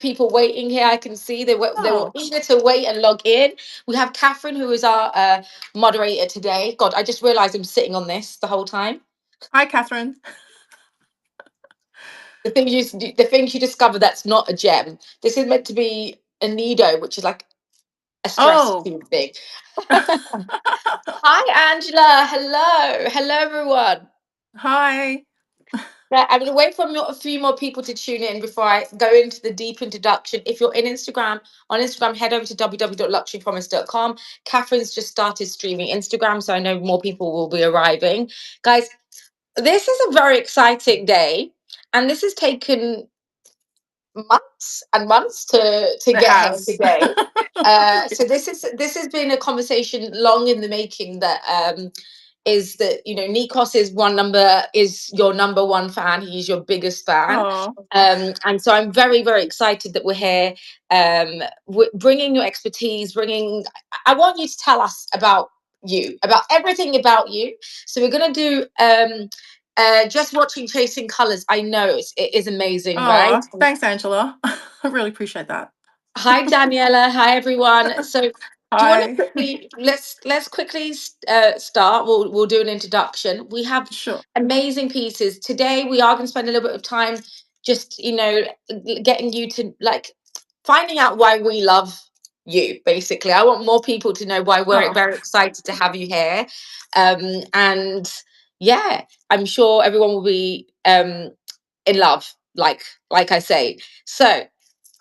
people waiting here. I can see they were Oh, eager to wait and log in. We have Catherine, who is our moderator today. God, I just realized I'm sitting on this the whole time. hi, Catherine. The thing you discover that's not a gem. This is meant to be a nido, which is like a stress Oh, thing. Hi, Angela. Hello, everyone. hi. Yeah, I'm going to wait for a few more people to tune in before I go into the deep introduction. If you're on Instagram, head over to www.luxurypromise.com. Catherine's just started streaming Instagram, so I know more people will be arriving. Guys, this is a very exciting day, and this has taken months and months to It get here has. today. So this has been a conversation long in the making. That is that Nikos is your number one fan. He's your biggest fan, Oh, and so I'm very very excited that we're here, bringing your expertise. I want you to tell us about everything about you. So we're gonna do. Just watching Chasing Colors, I know it is amazing, right? oh, thanks, Angela. I really appreciate that. Hi, Daniela. Hi, everyone. So, do you want to Hi. quickly let's quickly start? We'll do an introduction. We have Sure. amazing pieces today. We are going to spend a little bit of time just getting you to like finding out why we love you. Basically, I want more people to know why we're Oh, very excited to have you here. And yeah, I'm sure everyone will be in love, like I say. So.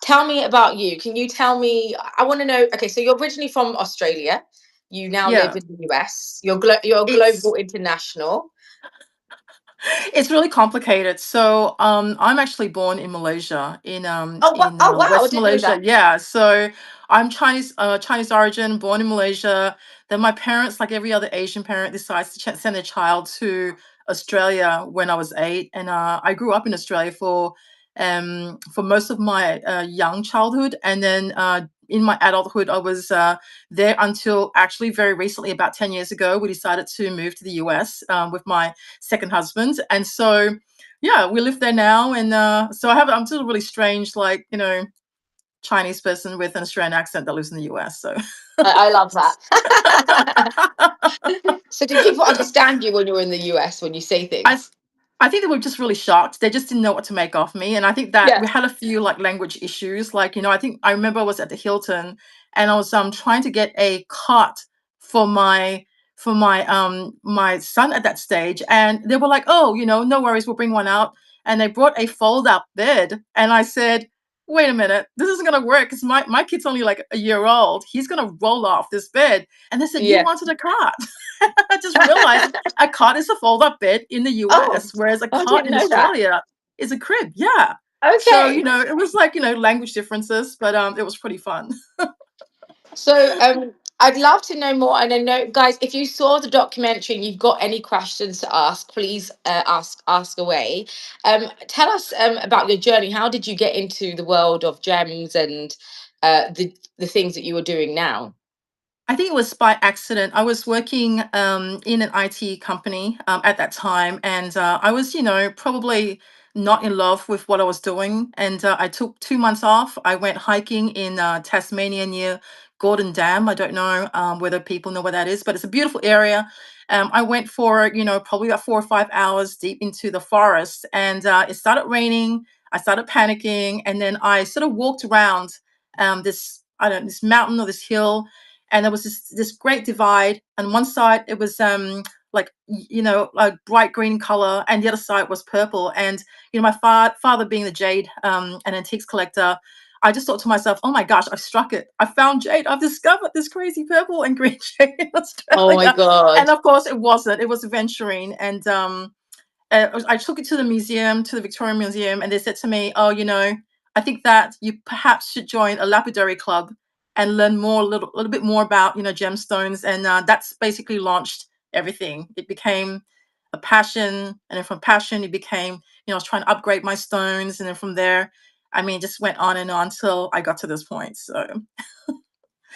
Tell me about you. Can you tell me? I want to know. Okay, so you're originally from Australia. You now live yeah. in the US. You're a global It's international. it's really complicated. So, I'm actually born in Malaysia, Oh wow! I West didn't know Malaysia. that. Yeah. So I'm Chinese origin, born in Malaysia. Then my parents, like every other Asian parent, decides to send their child to Australia when I was 8, and I grew up in Australia for most of my young childhood, and then in my adulthood, I was there until actually very recently, about 10 years ago, we decided to move to the US with my second husband. And so, yeah, we live there now. And so I'm still a really strange, like, Chinese person with an Australian accent that lives in the US. So, I love that. So do people understand you when you're in the US when you say I, things? I think they were just really shocked. They just didn't know what to make of me. And I think that Yeah. we had a few like language issues. Like, I think I remember I was at the Hilton and I was trying to get a cot for my son at that stage. And they were like, oh, no worries, we'll bring one out. And they brought a fold-up bed. And I said, wait a minute, this isn't gonna work because my kid's only like a year old. He's gonna roll off this bed. And they said, you Yeah. wanted a cot. I just realized a cot is a fold-up bed in the Oh, US, whereas a I cot didn't in know that. Australia is a crib. Yeah. So, Okay. it was like, language differences, but it was pretty fun. So I'd love to know more. And I know, guys, if you saw the documentary and you've got any questions to ask, please ask away. Tell us about your journey. How did you get into the world of gems and the things that you are doing now? I think it was by accident. I was working in an IT company at that time, and I was, probably not in love with what I was doing. And I took 2 months off. I went hiking in Tasmania near Gordon Dam. I don't know whether people know where that is, but it's a beautiful area. I went for, probably about 4 or 5 hours deep into the forest, and it started raining. I started panicking, and then I sort of walked around this, I don't know, this mountain or this hill, and there was this great divide. On one side it was like a bright green color, and the other side was purple. And my father being the jade and antiques collector, I just thought to myself, oh my gosh, I've struck it, I found jade, I've discovered this crazy purple and green jade in Oh my Australia. And God. of course it was aventurine. And I took it to the museum, to the Victorian Museum, and they said to me, oh, I think that you perhaps should join a lapidary club and learn more, a little bit more about, gemstones. And that's basically launched everything. It became a passion. And then from passion, it became, I was trying to upgrade my stones. And then from there, I mean, it just went on and on till I got to this point. So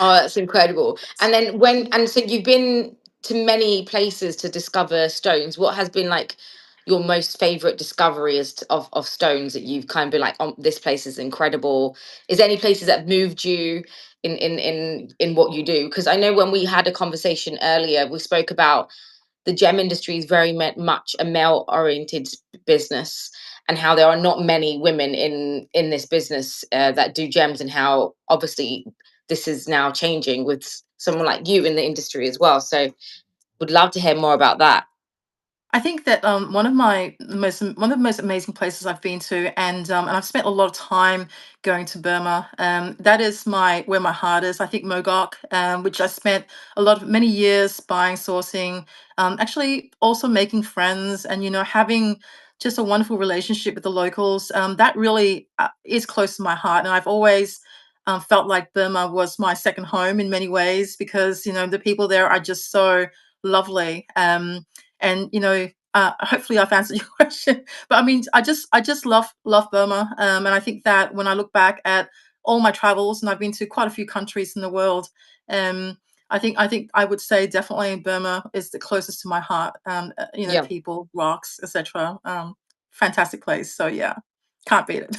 Oh, that's incredible. And so you've been to many places to discover stones. What has been like? your most favorite discovery of stones that you've kind of been like, oh, this place is incredible? Is there any places that have moved you in what you do? Because I know when we had a conversation earlier, we spoke about the gem industry is very much a male oriented business, and how there are not many women in this business that do gems, and how obviously this is now changing with someone like you in the industry as well. So would love to hear more about that. I think that one of the most amazing places I've been to, and I've spent a lot of time going to Burma. That is my where my heart is. I think Mogok, which I spent a lot of many years buying, sourcing, actually also making friends, and having just a wonderful relationship with the locals. That really is close to my heart, and I've always felt like Burma was my second home in many ways, because the people there are just so lovely. And hopefully I've answered your question. But I mean, I just love Burma, and I think that when I look back at all my travels, and I've been to quite a few countries in the world, um, I think I would say definitely Burma is the closest to my heart. Yeah. People, rocks, etc. Fantastic place. So yeah, can't beat it.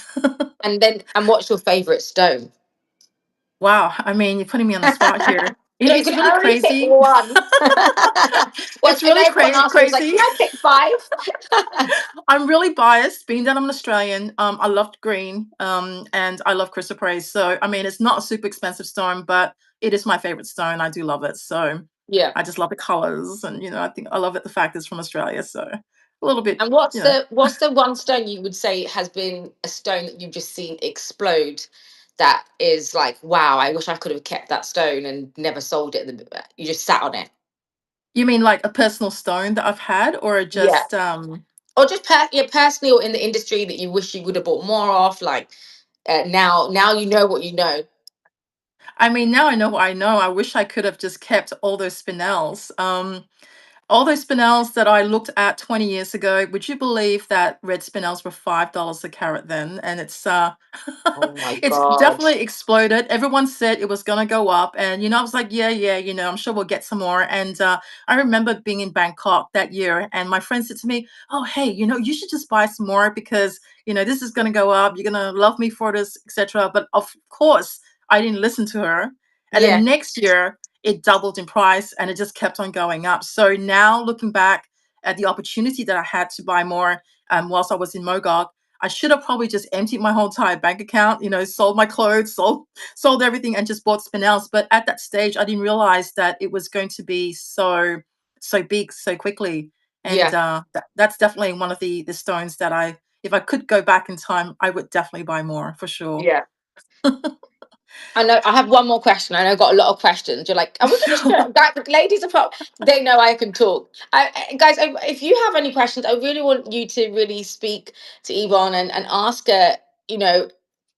And what's your favorite stone? Wow, I mean, you're putting me on the spot here. If you It's could really only pick crazy. one. Well, It's and really everyone asked me, was like, can crazy. I pick five? I'm really biased, being that I'm an Australian. I loved green, and I love chrysoprase. So, I mean, it's not a super expensive stone, but it is my favorite stone. I do love it. So, Yeah. I just love the colors, and I think I love it the fact it's from Australia. So, a little bit, And you know. what's the one stone you would say has been a stone that you've just seen explode, that is like, wow, I wish I could have kept that stone and never sold it. You just sat on it. You mean like a personal stone that I've had, or Yeah. just Or just yeah, personally or in the industry that you wish you would have bought more of. Like now you know what you know. I mean, now I know what I know. I wish I could have just kept all those spinels. All those spinels that I looked at 20 years ago, would you believe that red spinels were $5 a carat then? And Oh my it's god. definitely exploded. Everyone said it was gonna go up, and I was like, yeah, yeah, I'm sure we'll get some more. And I remember being in Bangkok that year, and my friend said to me, "Oh, hey, you should just buy some more, because this is gonna go up. You're gonna love me for this, etc." But of course, I didn't listen to her. And Yeah. then next year, it doubled in price, and it just kept on going up. So now looking back at the opportunity that I had to buy more, whilst I was in Mogok, I should have probably just emptied my whole entire bank account, sold my clothes, sold everything, and just bought spinels. But at that stage, I didn't realize that it was going to be so big so quickly. And Yeah. that's definitely one of the stones that if I could go back in time, I would definitely buy more for sure. Yeah. I know I have one more question. I know I've got a lot of questions. You're like, are we going to Sure. shut? The ladies are they know I can talk. Guys, if you have any questions, I really want you to really speak to Yvonne and ask her, you know,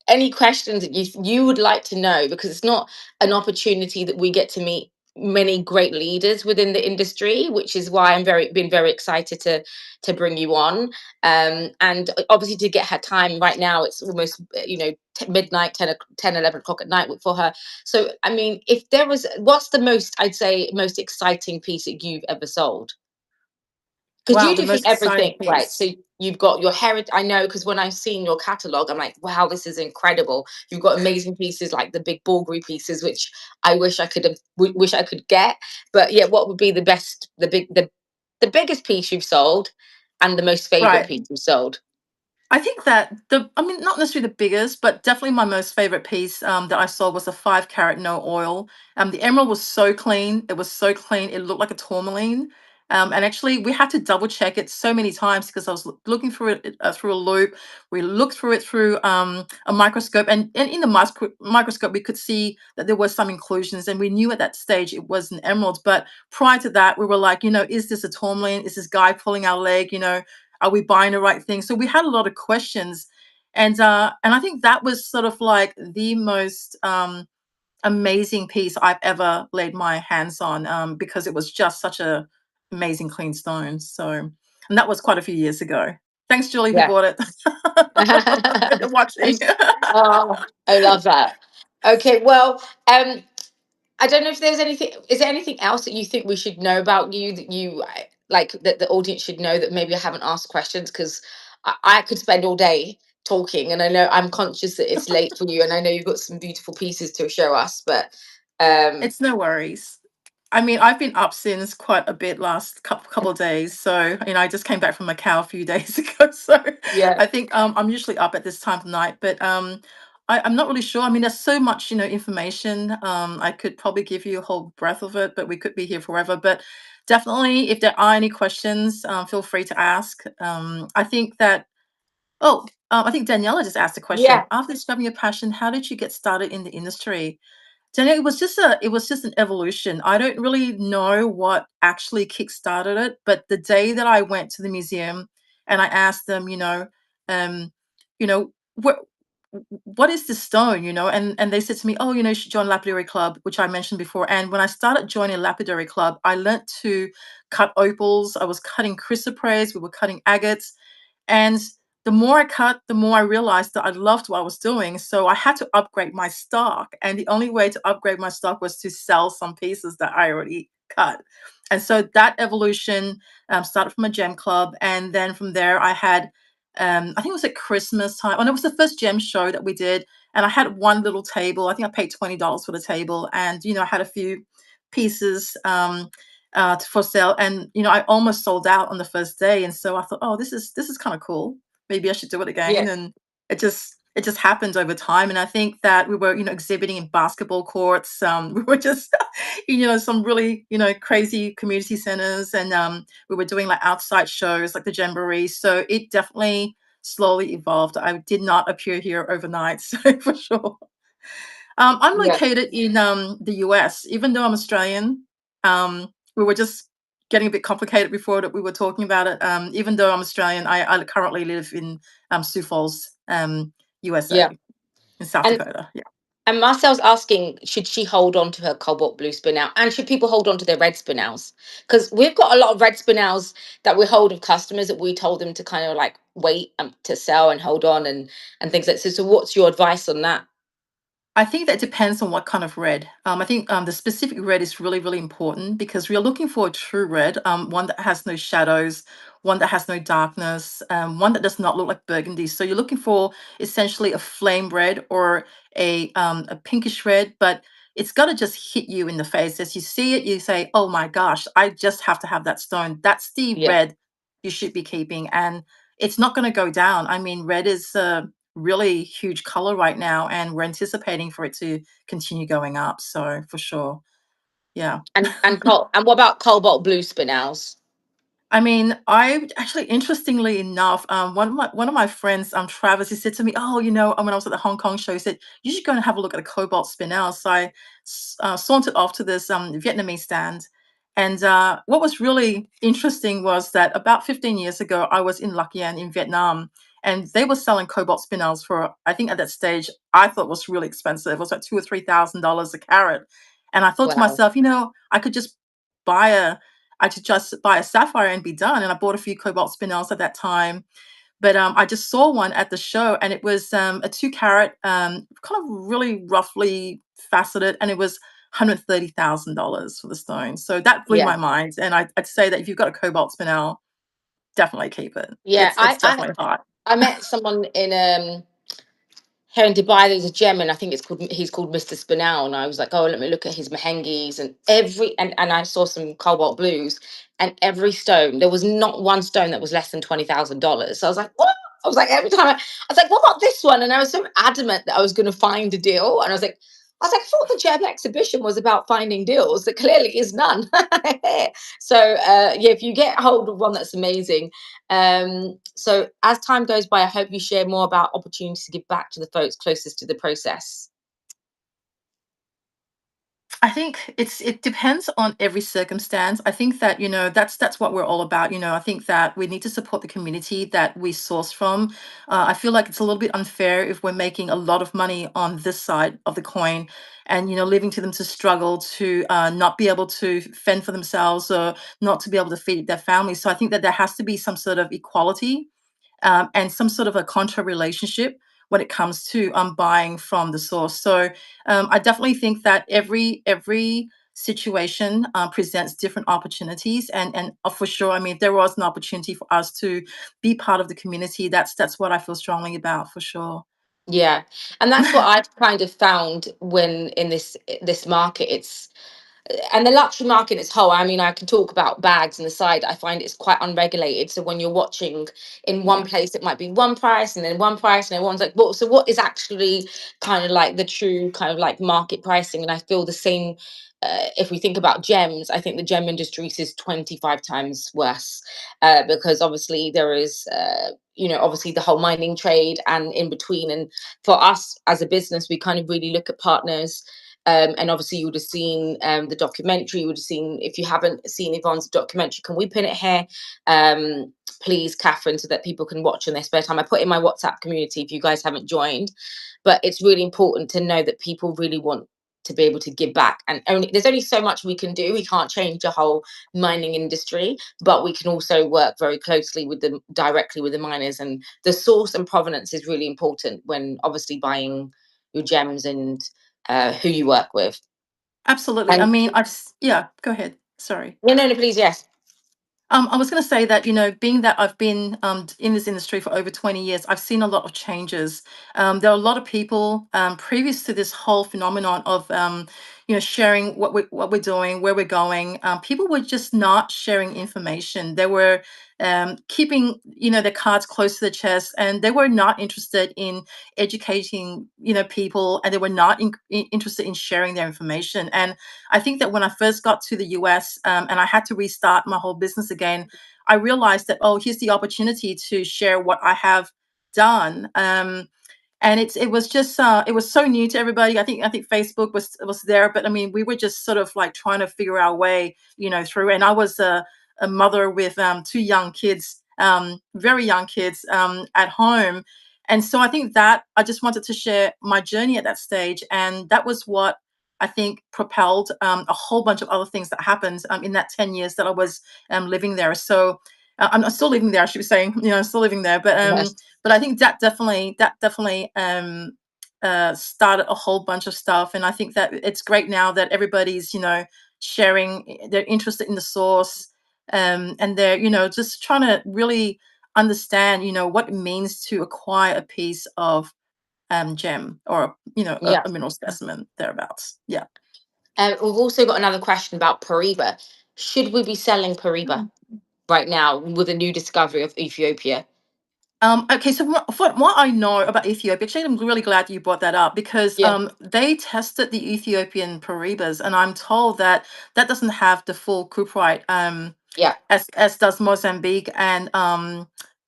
any questions that you would like to know, because it's not an opportunity that we get to meet many great leaders within the industry, which is why I'm been very excited to bring you on. And obviously to get her time right now, it's almost midnight, 11 o'clock at night for her. So I mean, if there was, what's the most, I'd say, most exciting piece that you've ever sold? Because Wow, you the do from most exciting everything, right? So piece. you've got your heritage. I know, because when I've seen your catalog, I'm like, wow, this is incredible. You've got amazing pieces like the big Bulgari pieces, which I wish I could have, wish I could get. But yeah, what would be the best, the biggest piece you've sold, and the most favorite Right. piece you've sold? I think that I mean, not necessarily the biggest, but definitely my most favorite piece that I saw was a 5 carat no oil. The emerald was so clean. It was so clean. It looked like a tourmaline. And actually, we had to double check it so many times, because I was looking through it through a loop. We looked through it through a microscope, and in the microscope, we could see that there was some inclusions, and we knew at that stage it was an emerald. But prior to that, we were like, is this a tourmaline? Is this guy pulling our leg? Are we buying the right thing? So we had a lot of questions, and I think that was sort of like the most amazing piece I've ever laid my hands on, because it was just such a amazing clean stone. So, and that was quite a few years ago. Thanks, Julie, who Yeah. bought it. Watching. Oh, I love that. Okay, well, I don't know if there's anything. Is there anything else that you think we should know about you, that you? like that the audience should know that maybe I haven't asked questions? Because I could spend all day talking, and I know I'm conscious that it's late for you, and I know you've got some beautiful pieces to show us, but It's no worries. I mean, I've been up since quite a bit last couple of days. So, I just came back from Macau a few days ago. So yeah, I think I'm usually up at this time of night, but I'm not really sure. I mean, there's so much, information. I could probably give you a whole breadth of it, but we could be here forever. But definitely, if there are any questions, feel free to ask. I think that, I think Daniela just asked a question. yeah, After discovering your passion, how did you get started in the industry? Then it was just an evolution. I don't really know what actually kickstarted it, but the day that I went to the museum and I asked them, um, what what is this stone, and they said to me, oh, you should join Lapidary Club, which I mentioned before. And when I started joining Lapidary Club, I learnt to cut opals. I was cutting chrysoprase. We were cutting agates, and the more I cut, the more I realized that I loved what I was doing. So I had to upgrade my stock. And the only way to upgrade my stock was to sell some pieces that I already cut. And so that evolution started from a gem club. And then from there, I had, I think it was at Christmas time. And it was the first gem show that we did. And I had one little table. I think I paid $20 for the table. And, I had a few pieces for sale, and I almost sold out on the first day. And so I thought, oh, this is kind of cool. Maybe I should do it yeah, again. And it just happened over time. And I think that we were exhibiting in basketball courts. We were just some really crazy community centers, and we were doing like outside shows like the Jamboree. So it definitely slowly evolved. I did not appear here overnight, so for sure. I'm yeah. located in the US, even though I'm Australian. We were just getting a bit complicated before that we were talking about it. Even though I'm Australian, I currently live in Sioux Falls, Yeah. USA, in South And Dakota. Yeah. Marcel's asking, should she hold on to her cobalt blue spinel? And should people hold on to their red spinels? Because we've got a lot of red spinels that we hold of customers that we told them to kind of like wait to sell and hold on and things like so. So what's your advice on that? I think that depends on what kind of red. I think the specific red is really, really important because we are looking for a true red, one that has no shadows, one that has no darkness, one that does not look like burgundy. So you're looking for essentially a flame red or a pinkish red, but it's got to just hit you in the face. As you see it, you say, "Oh my gosh, I just have to have that stone." That's the Yeah. red you should be keeping, and it's not going to go down. I mean, red is really huge color right now, and we're anticipating for it to continue going up. So for sure, yeah. And what about cobalt blue spinels? I mean, I actually, interestingly enough, one of my friends, Travis, he said to me, "Oh, when I was at the Hong Kong show, he said you should go and have a look at a cobalt spinel." So I sauntered off to this Vietnamese stand, and what was really interesting was that about 15 years ago, I was in Lac Yên in Vietnam, and they were selling cobalt spinels for, I think at that stage, I thought was really expensive. It was like $2,000 or $3,000 a carat, and I thought to Wow. myself, I could just buy a I could just buy a sapphire and be done. And I bought a few cobalt spinels at that time. But I just saw one at the show, and it was a 2 carat, kind of really roughly faceted, and it was $130,000 for the stone. So that blew Yeah. my mind. And I'd say that if you've got a cobalt spinel, definitely keep it. Yeah. It's definitely hot. I met someone in here in Dubai, there's a gem, and I think he's called Mr. Spinell. And I was like, oh, let me look at his mahengis and and I saw some cobalt blues, and every stone, there was not one stone that was less than $20,000. So I was like, what? I was like, every time I was like, what about this one? And I was so adamant that I was going to find a deal. And I thought the gem exhibition was about finding deals. There clearly is none. So yeah, if you get hold of one, that's amazing. So as time goes by, I hope you share more about opportunities to give back to the folks closest to the process. I think it depends on every circumstance. I think that, that's what we're all about. I think that we need to support the community that we source from. I feel like it's a little bit unfair if we're making a lot of money on this side of the coin, and leaving to them to struggle to not be able to fend for themselves, or not to be able to feed their families. So I think that there has to be some sort of equality, and some sort of a contra relationship when it comes to buying from the source. So I definitely think that every situation presents different opportunities, and for sure, I mean, if there was an opportunity for us to be part of the community, that's what I feel strongly about, for sure. Yeah, and that's what I've kind of found when in this market. It's and the luxury market as whole, I mean, I can talk about bags and the side. I find it's quite unregulated. So when you're watching in one Yeah, place, it might be one price and then one price, and everyone's like, "Well, so what is actually kind of like the true kind of like market pricing?" And I feel the same. If we think about gems, I think the gem industry is 25 times worse, because obviously there is, obviously the whole mining trade and in between. And for us as a business, we kind of really look at partners, and obviously, you would have seen the documentary. You would have seen, if you haven't seen Yvonne's documentary, can we pin it here? Please, Catherine, so that people can watch in their spare time. I put in my WhatsApp community if you guys haven't joined. But it's really important to know that people really want to be able to give back. And there's only so much we can do. We can't change the whole mining industry, but we can also work very closely with them, directly with the miners. And the source and provenance is really important when obviously buying your gems and who you work with. absolutely. I And mean, yeah, go ahead. Sorry. no, no, no, please, yes. I was going to say that, being that I've been in this industry for over 20 years, I've seen a lot of changes. There are a lot of people previous to this whole phenomenon of, sharing what we're doing, where we're going. People were just not sharing information. They were keeping, their cards close to the chest, and they were not interested in educating, people, and they were not interested in sharing their information. And I think that when I first got to the US, and I had to restart my whole business again, I realized that, oh, here's the opportunity to share what I have done. And it was just it was so new to everybody. I think Facebook was there, but I mean, we were just sort of like trying to figure our way, through. And I was a mother with two young kids, very young kids, at home. And so I think that I just wanted to share my journey at that stage, and that was what I think propelled a whole bunch of other things that happened in that 10 years that I was living there. So I'm still living there, I should be saying, I'm still living there. Yes. But I think that definitely started a whole bunch of stuff. And I think that it's great now that everybody's, sharing, they're interested in the source, and they're, just trying to really understand, what it means to acquire a piece of gem, or Yeah. a mineral specimen thereabouts. Yeah. We've also got another question about Pariba. Should we be selling Pariba right now with a new discovery of Ethiopia? Okay, so what I know about Ethiopia, actually, I'm really glad you brought that up, because Yeah. they tested the Ethiopian Paribas, and I'm told that that doesn't have the full cuprite, Yeah. as does Mozambique, and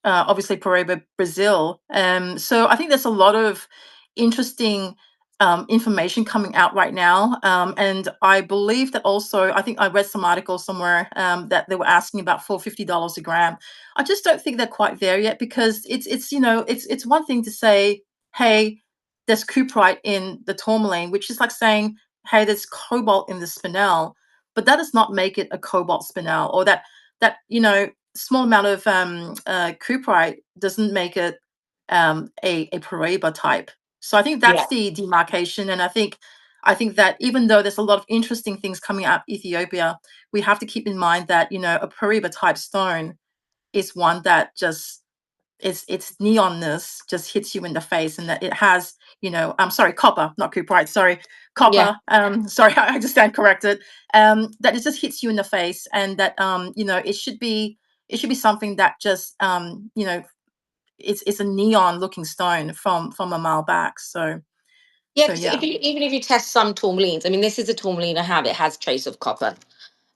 obviously Paraiba, Brazil. So I think there's a lot of interesting information coming out right now, and I believe that also, I think I read some articles somewhere that they were asking about $450 a gram. I just don't think they're quite there yet, because it's one thing to say, hey, there's cuprite in the tourmaline, which is like saying, hey, there's cobalt in the spinel, but that does not make it a cobalt spinel, or that small amount of cuprite doesn't make it a Paraiba type. So I think Yeah. that's the demarcation. And I think that even though there's a lot of interesting things coming out of Ethiopia, we have to keep in mind that a Paraiba type stone is one that just, its neonness just hits you in the face, and that it has, I'm sorry, copper, not cuprite, sorry, Yeah. copper. Sorry, I just stand corrected. That it just hits you in the face, and that it should be something that just it's a neon looking stone from a mile back. So Yeah, so because yeah, even if you test some tourmalines, I mean, this is a tourmaline I have. It has trace of copper,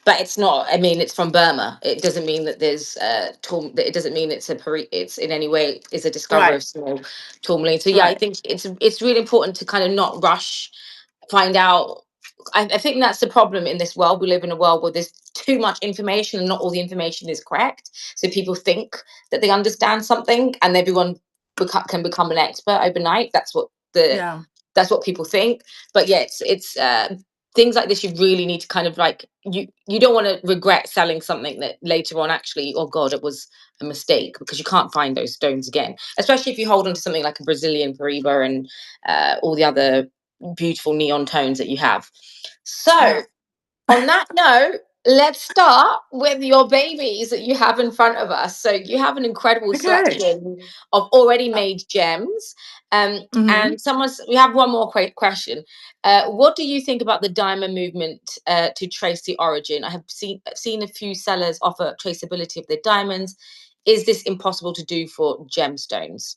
but it's not. I mean, it's from Burma. It doesn't mean that there's that it doesn't mean it's it's in any way is a discovery right, of small tourmaline. So yeah, I right, think it's really important to kind of not rush, find out. I think that's the problem in this world. We live in a world where there's too much information and not all the information is correct. So people think that they understand something, and everyone can become an expert overnight. yeah, That's what people think. But yeah, it's things like this. You really need to kind of like you don't want to regret selling something that later on actually, oh god, it was a mistake, because you can't find those stones again, especially if you hold on to something like a Brazilian Pariba and all the other beautiful neon tones that you have. So yeah. On that note, let's start with your babies that you have in front of us. So you have an incredible Okay. selection of already Uh, made gems. mhm. And we have one more question. What do you think about the diamond movement to trace the origin? I have seen a few sellers offer traceability of their diamonds. Is this impossible to do for gemstones?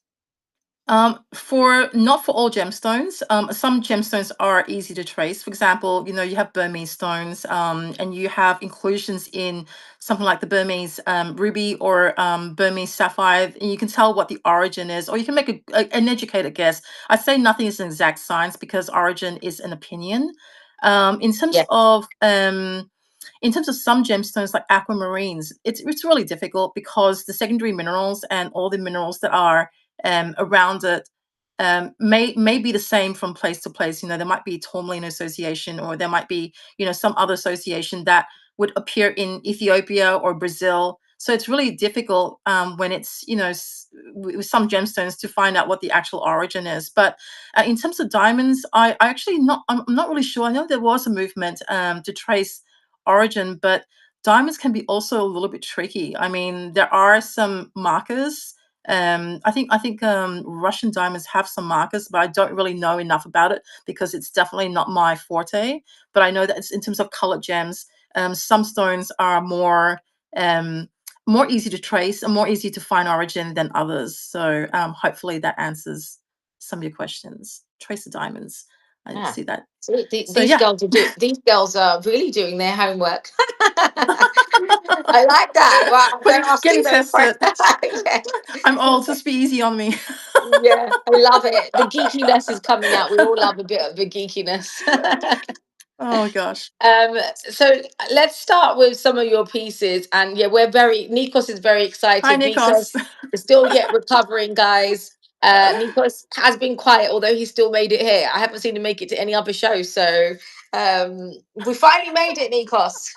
For not for all gemstones, some gemstones are easy to trace. For example, you have Burmese stones, and you have inclusions in something like the Burmese ruby or Burmese sapphire, and you can tell what the origin is, or you can make an educated guess. I say nothing is an exact science because origin is an opinion. Um, in terms Yeah. of um, in terms of some gemstones like aquamarines, it's really difficult because the secondary minerals and all the minerals that are around it may be the same from place to place. There might be tourmaline association, or there might be some other association that would appear in Ethiopia or Brazil. So it's really difficult when it's with some gemstones to find out what the actual origin is. But in terms of diamonds, I actually not I'm not really sure. I know there was a movement to trace origin, but diamonds can be also a little bit tricky. I mean, there are some markers. I think Russian diamonds have some markers, but I don't really know enough about it because it's definitely not my forte. But I know that it's in terms of colored gems. Some stones are um, more easy to trace and more easy to find origin than others. So hopefully that answers some of your questions. Trace the diamonds. I Yeah. see that. So So yeah, these girls are really doing their homework. I like that. Well, putting they're getting asking those tested. questions. Yeah. I'm old, just be easy on me. Yeah, I love it. The geekiness is coming out. We all love a bit of the geekiness. Oh gosh. So let's start with some of your pieces. And yeah, Nikos is very Hi, excited. Nikos. Nikos is still yet recovering, guys. Nikos has been quiet, although he still made it here. I haven't seen him make it to any other show. So we finally made it, Nikos.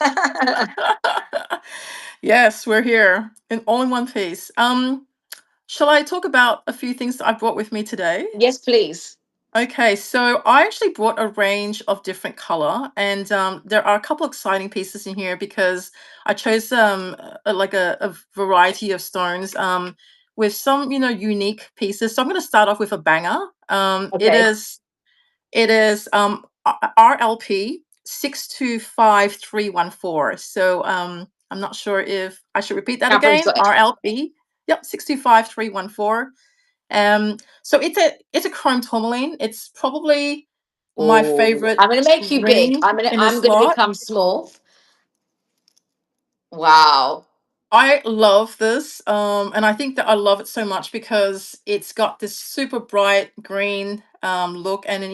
Yes, we're here in all in one piece. Shall I talk about a few things that I brought with me today? Yes, please. Okay, so I actually brought a range of different color, and there are a couple exciting pieces in here because I chose like a variety of stones with some unique pieces. So I'm going to start off with a banger. Okay. It is RLP 625314. So I'm not sure if I should repeat that Catherine's again. got it. RLP, yep, 625314. So it's a chrome tourmaline. It's probably my Oh, favorite I'm gonna make you big. ring in I'm this gonna lot. become small. Wow. I love this, and I think that I love it so much because it's got this super bright green look, and then,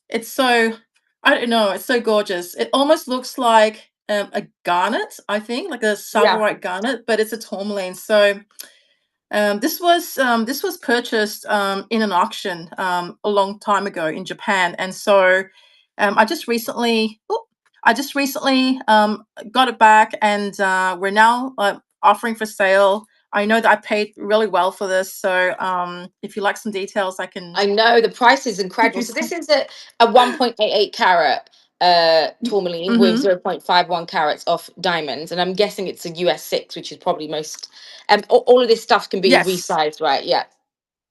it's so I don't know, it's so gorgeous. It almost looks like a garnet, I think, like a Yeah. silverite garnet, but it's a tourmaline. So this was purchased in an auction a long time ago in Japan, and so I just recently got it back, and we're now offering for sale. I know that I paid really well for this, so if you like some details, I can I know the price is give incredible. you So this some. is a 1.88 carat tourmaline with Mm-hmm. 0.51 carats of diamonds, and I'm guessing it's a US 6, which is probably most. All of this stuff can be Yes. resized, right? Yeah.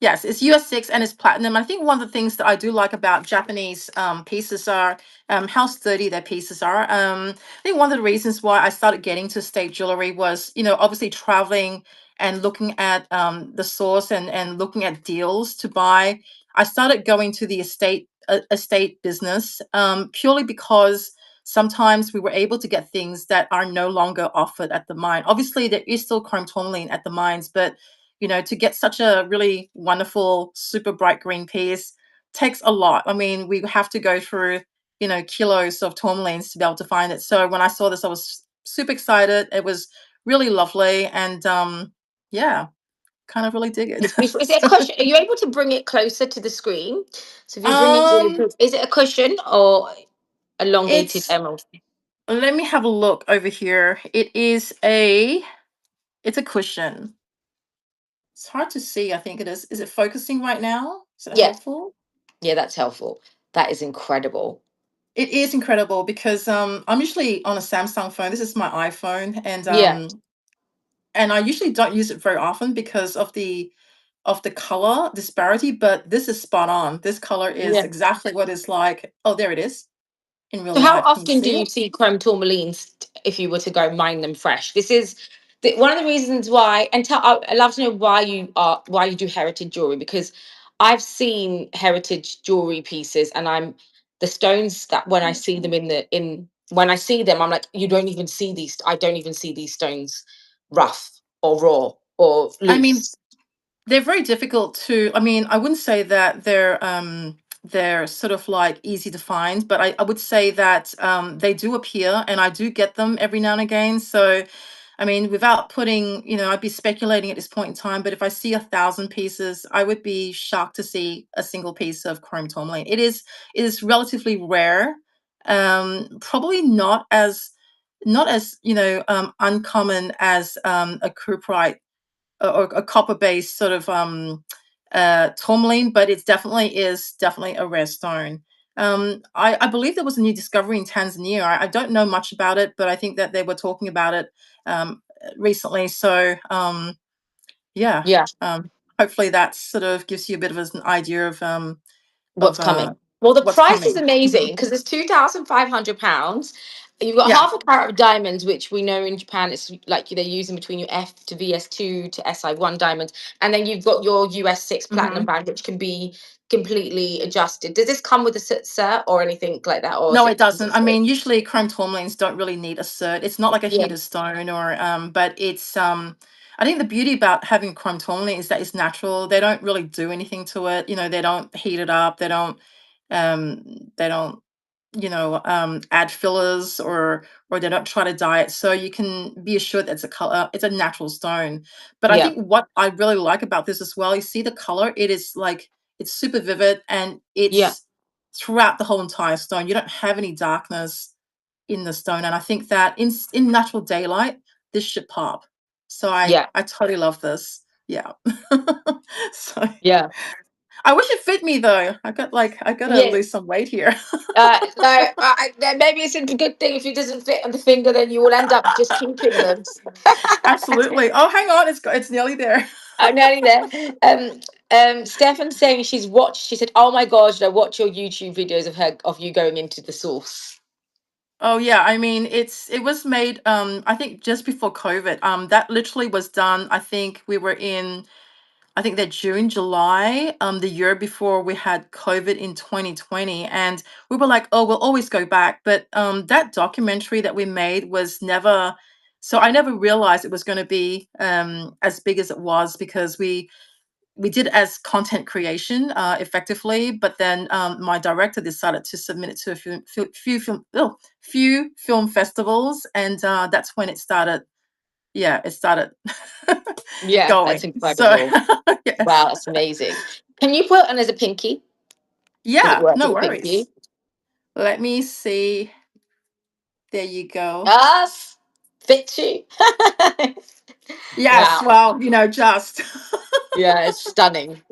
Yes, it's US 6 and it's platinum. I think one of the things that I do like about Japanese pieces are how sturdy their pieces are. I think one of the reasons why I started getting to estate jewelry was, obviously traveling and looking at the source and looking at deals to buy. I started going to the estate business purely because sometimes we were able to get things that are no longer offered at the mine. Obviously, there is still chrome tourmaline at the mines, but to get such a really wonderful, super bright green piece takes a lot. I mean, we have to go through, kilos of tourmalines to be able to find it. So when I saw this, I was super excited. It was really lovely. And yeah, kind of really dig it. It's beautiful. Is it a So, cushion? Are you able to bring it closer to the screen? So if you bring it to um, the, is it a cushion or elongated it's, emerald? let me have a look over here. It's a cushion. It's hard to see. I think it is. Is it focusing right now? Is it Yeah. helpful? Yeah, that's helpful. That is incredible. It is incredible because I'm usually on a Samsung phone. This is my iPhone, Yeah, and I usually don't use it very often because of the color disparity. But this is spot on. This color is yeah. exactly what it's like. Oh, there it is in real So how life. Can you often do see you it? see chrome tourmalines if you were to go mine them fresh? This is one of the reasons why, and I love to know why you do heritage jewelry, because I've seen heritage jewelry pieces, and I'm the stones that when I see them in when I see them, I'm like, you don't even see these. I don't even see these stones rough or raw or I mean, loose. they're very difficult to, I mean, I wouldn't say that they're sort of like easy to find, but I would say that they do appear and I do get them every now and again. So I mean, without putting, I'd be speculating at this point in time, but if I see 1,000 pieces, I would be shocked to see a single piece of chrome tourmaline. It is relatively rare. Probably not as uncommon as a cooperite or a copper-based sort of tourmaline, but it definitely a rare stone. I believe there was a new discovery in Tanzania. I don't know much about it, but I think that they were talking about it recently. So yeah, Yeah. um, hopefully that sort of gives you a bit of an idea What's of coming. Well, the what's price is coming. amazing Mhm. because it's £2,500. You've got Yeah. half a carat of diamonds, which we know in Japan it's like they're using between your F to VS2 to SI1 diamonds, and then you've got your US6 platinum hmm band, which can be completely adjusted. Does this come with a set or anything like that, or is No, it? it doesn't. I mean, usually chrome tourmalines don't really need a cert. It's not like a Yeah, heated stone but it's I think the beauty about having chrome tourmaline is that it's natural. They don't really do anything to it. They don't heat it up. They don't add fillers or they don't try to dye it. So you can be assured that it's a natural stone. But I yeah, think what I really like about this as well, you see the color, it's super vivid and yeah, it's throughout the whole entire stone. You don't have any darkness in the stone. And I think that in natural daylight, this should pop. So I yeah, I totally love this. Yeah. So yeah, I wish it fit me though. I gotta yeah. lose some weight here. No, then maybe it's a good thing if it doesn't fit on the finger, then you will end up just keeping them. Absolutely. Oh, hang on, it's nearly there. I'm nearly there. Stefan's saying she's watched. She said, "Oh my gosh, I watch your YouTube videos of you going into the source." Oh yeah, I mean it was made I think just before COVID. That literally was done. I think we were in I think that June, July, the year before we had COVID in 2020. And we were like, oh, we'll always go back. But that documentary that we made was never, so I never realized it was going to be as big as it was because we did as content creation effectively, but then my director decided to submit it to a few film festivals, and that's when it started. Yeah, it started Yeah, that's going. So incredible. yes, Wow, that's amazing. Can you put on as a pinky? Does it yeah, work as no a worries. pinky? Let me see. There you go. Yes, fit you. Yes, Wow. well, just. Yeah, it's stunning.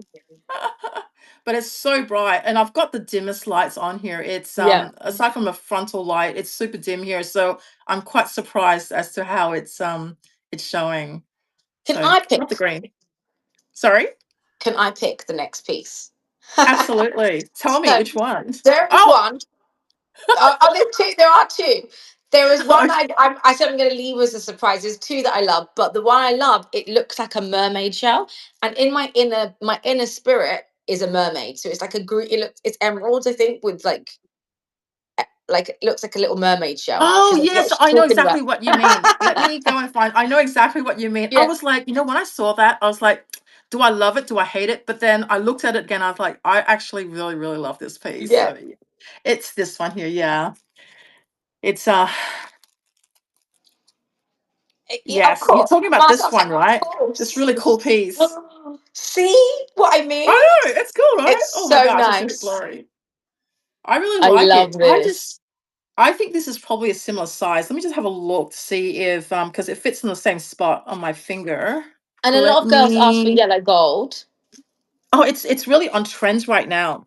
But it's so bright, and I've got the dimmest lights on here. It's Yeah. aside from a frontal light, it's super dim here, so I'm quite surprised as to how it's showing. Can So I love the pick? green. Sorry. Can I pick the next piece? Absolutely. Tell me So which one. there is Oh, one. There two? There are two. There is one okay. I said I'm going to leave as a surprise. There's two that I love, but the one I love, it looks like a mermaid shell, and in my inner spirit is a mermaid. So it's like a green. It's emeralds, I think, with like it looks like a little mermaid shell. Oh, She's like, yes, what she's I know talking about. exactly what you mean. Let me go and find. I know exactly what you mean. I Yeah, was like, when I saw that, I was like, do I love it? Do I hate it? But then I looked at it again. I was like, I actually really, really love this piece. yeah, So yeah. It's this one here. Yeah. It's yeah. Of yes, you're course, talking about Martha, I this was like, one, of right? This course. really cool piece. See what I I mean? know, it's cool, right? It's Oh my so gosh, it's a bit nice. blurry. I really I like love it. this. I think this is probably a similar size. Let me just have a look to see if because it fits in the same spot on my finger. And a Let lot of girls ask for me yellow gold. Oh, it's really on trends right now.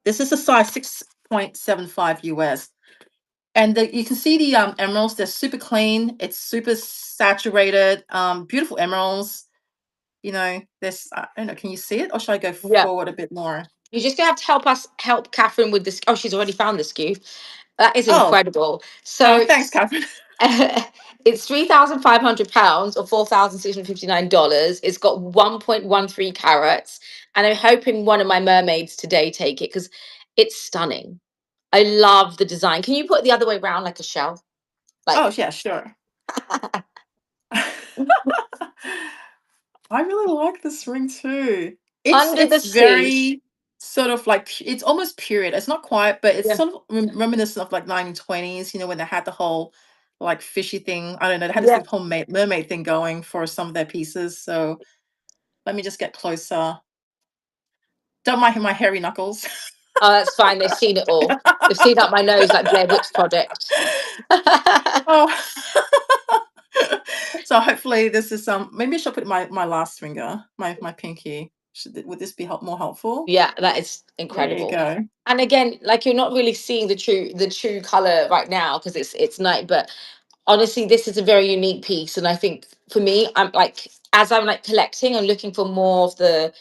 This is a size 6.75 US. And you can see the emeralds, they're super clean. It's super saturated, beautiful emeralds. You know, this, I don't know, can you see it? Or should I go Yeah. forward a bit more? You're just gonna have to help Catherine with this. Oh, she's already found the SKU. That is Oh, incredible. So thanks, Catherine. it's £3,500 or $4,659. It's got 1.13 carats, and I'm hoping one of my mermaids today take it because it's stunning. I love the design. Can you put it the other way around like a shell? Oh, Like yeah, sure. I really like this ring too. It's under the it's sea. very sort of like it's almost period. It's not quite, but it's Yeah. sort of reminiscent of like 1920s. You know, when they had the whole like fishy thing. I don't know. They had this Yeah. like, whole mermaid thing going for some of their pieces. So let me just get closer. Don't mind my hairy knuckles. Oh, that's fine. They've seen it all. They've seen up my nose like Blair Witch Project. Oh. So hopefully this is maybe I should put my last finger, my pinky. Would this be more helpful? Yeah, that is There you incredible. go. And again, like you're not really seeing the true color right now because it's night, but honestly, this is a very unique piece. And I think for me, I'm like as I'm like collecting, I'm looking for more of the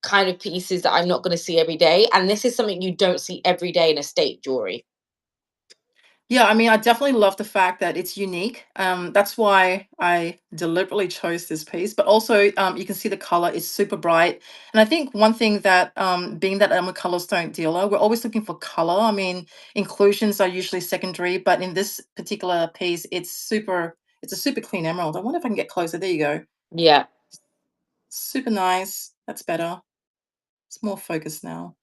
kind of pieces that I'm not going to see every day. And this is something you don't see every day in estate jewelry. Yeah, I mean, I definitely love the fact that it's unique. That's why I deliberately chose this piece. But also, you can see the color is super bright. And I think one thing that, being that I'm a color stone dealer, we're always looking for color. I mean, inclusions are usually secondary, but in this particular piece, it's a super clean emerald. I wonder if I can get closer. There you go. Yeah. Super nice. That's better. It's more focused now.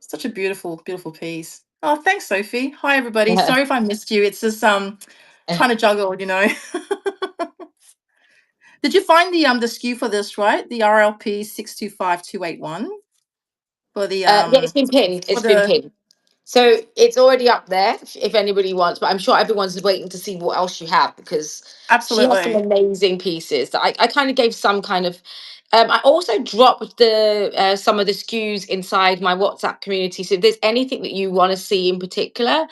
Such a beautiful, beautiful piece. Oh, thanks, Sophie. Hi, everybody. Sorry if I missed you. It's just trying to juggle, you know. Did you find the SKU for this, right? The RLP 625281 for the Yeah, it's been pinned. for It's been the pinned. So it's already up there if anybody wants, but I'm sure everyone's waiting to see what else you have because she has some absolutely. amazing pieces that I kind of gave some kind of. I also dropped the some of the SKUs inside my WhatsApp community. So if there's anything that you want to see in particular,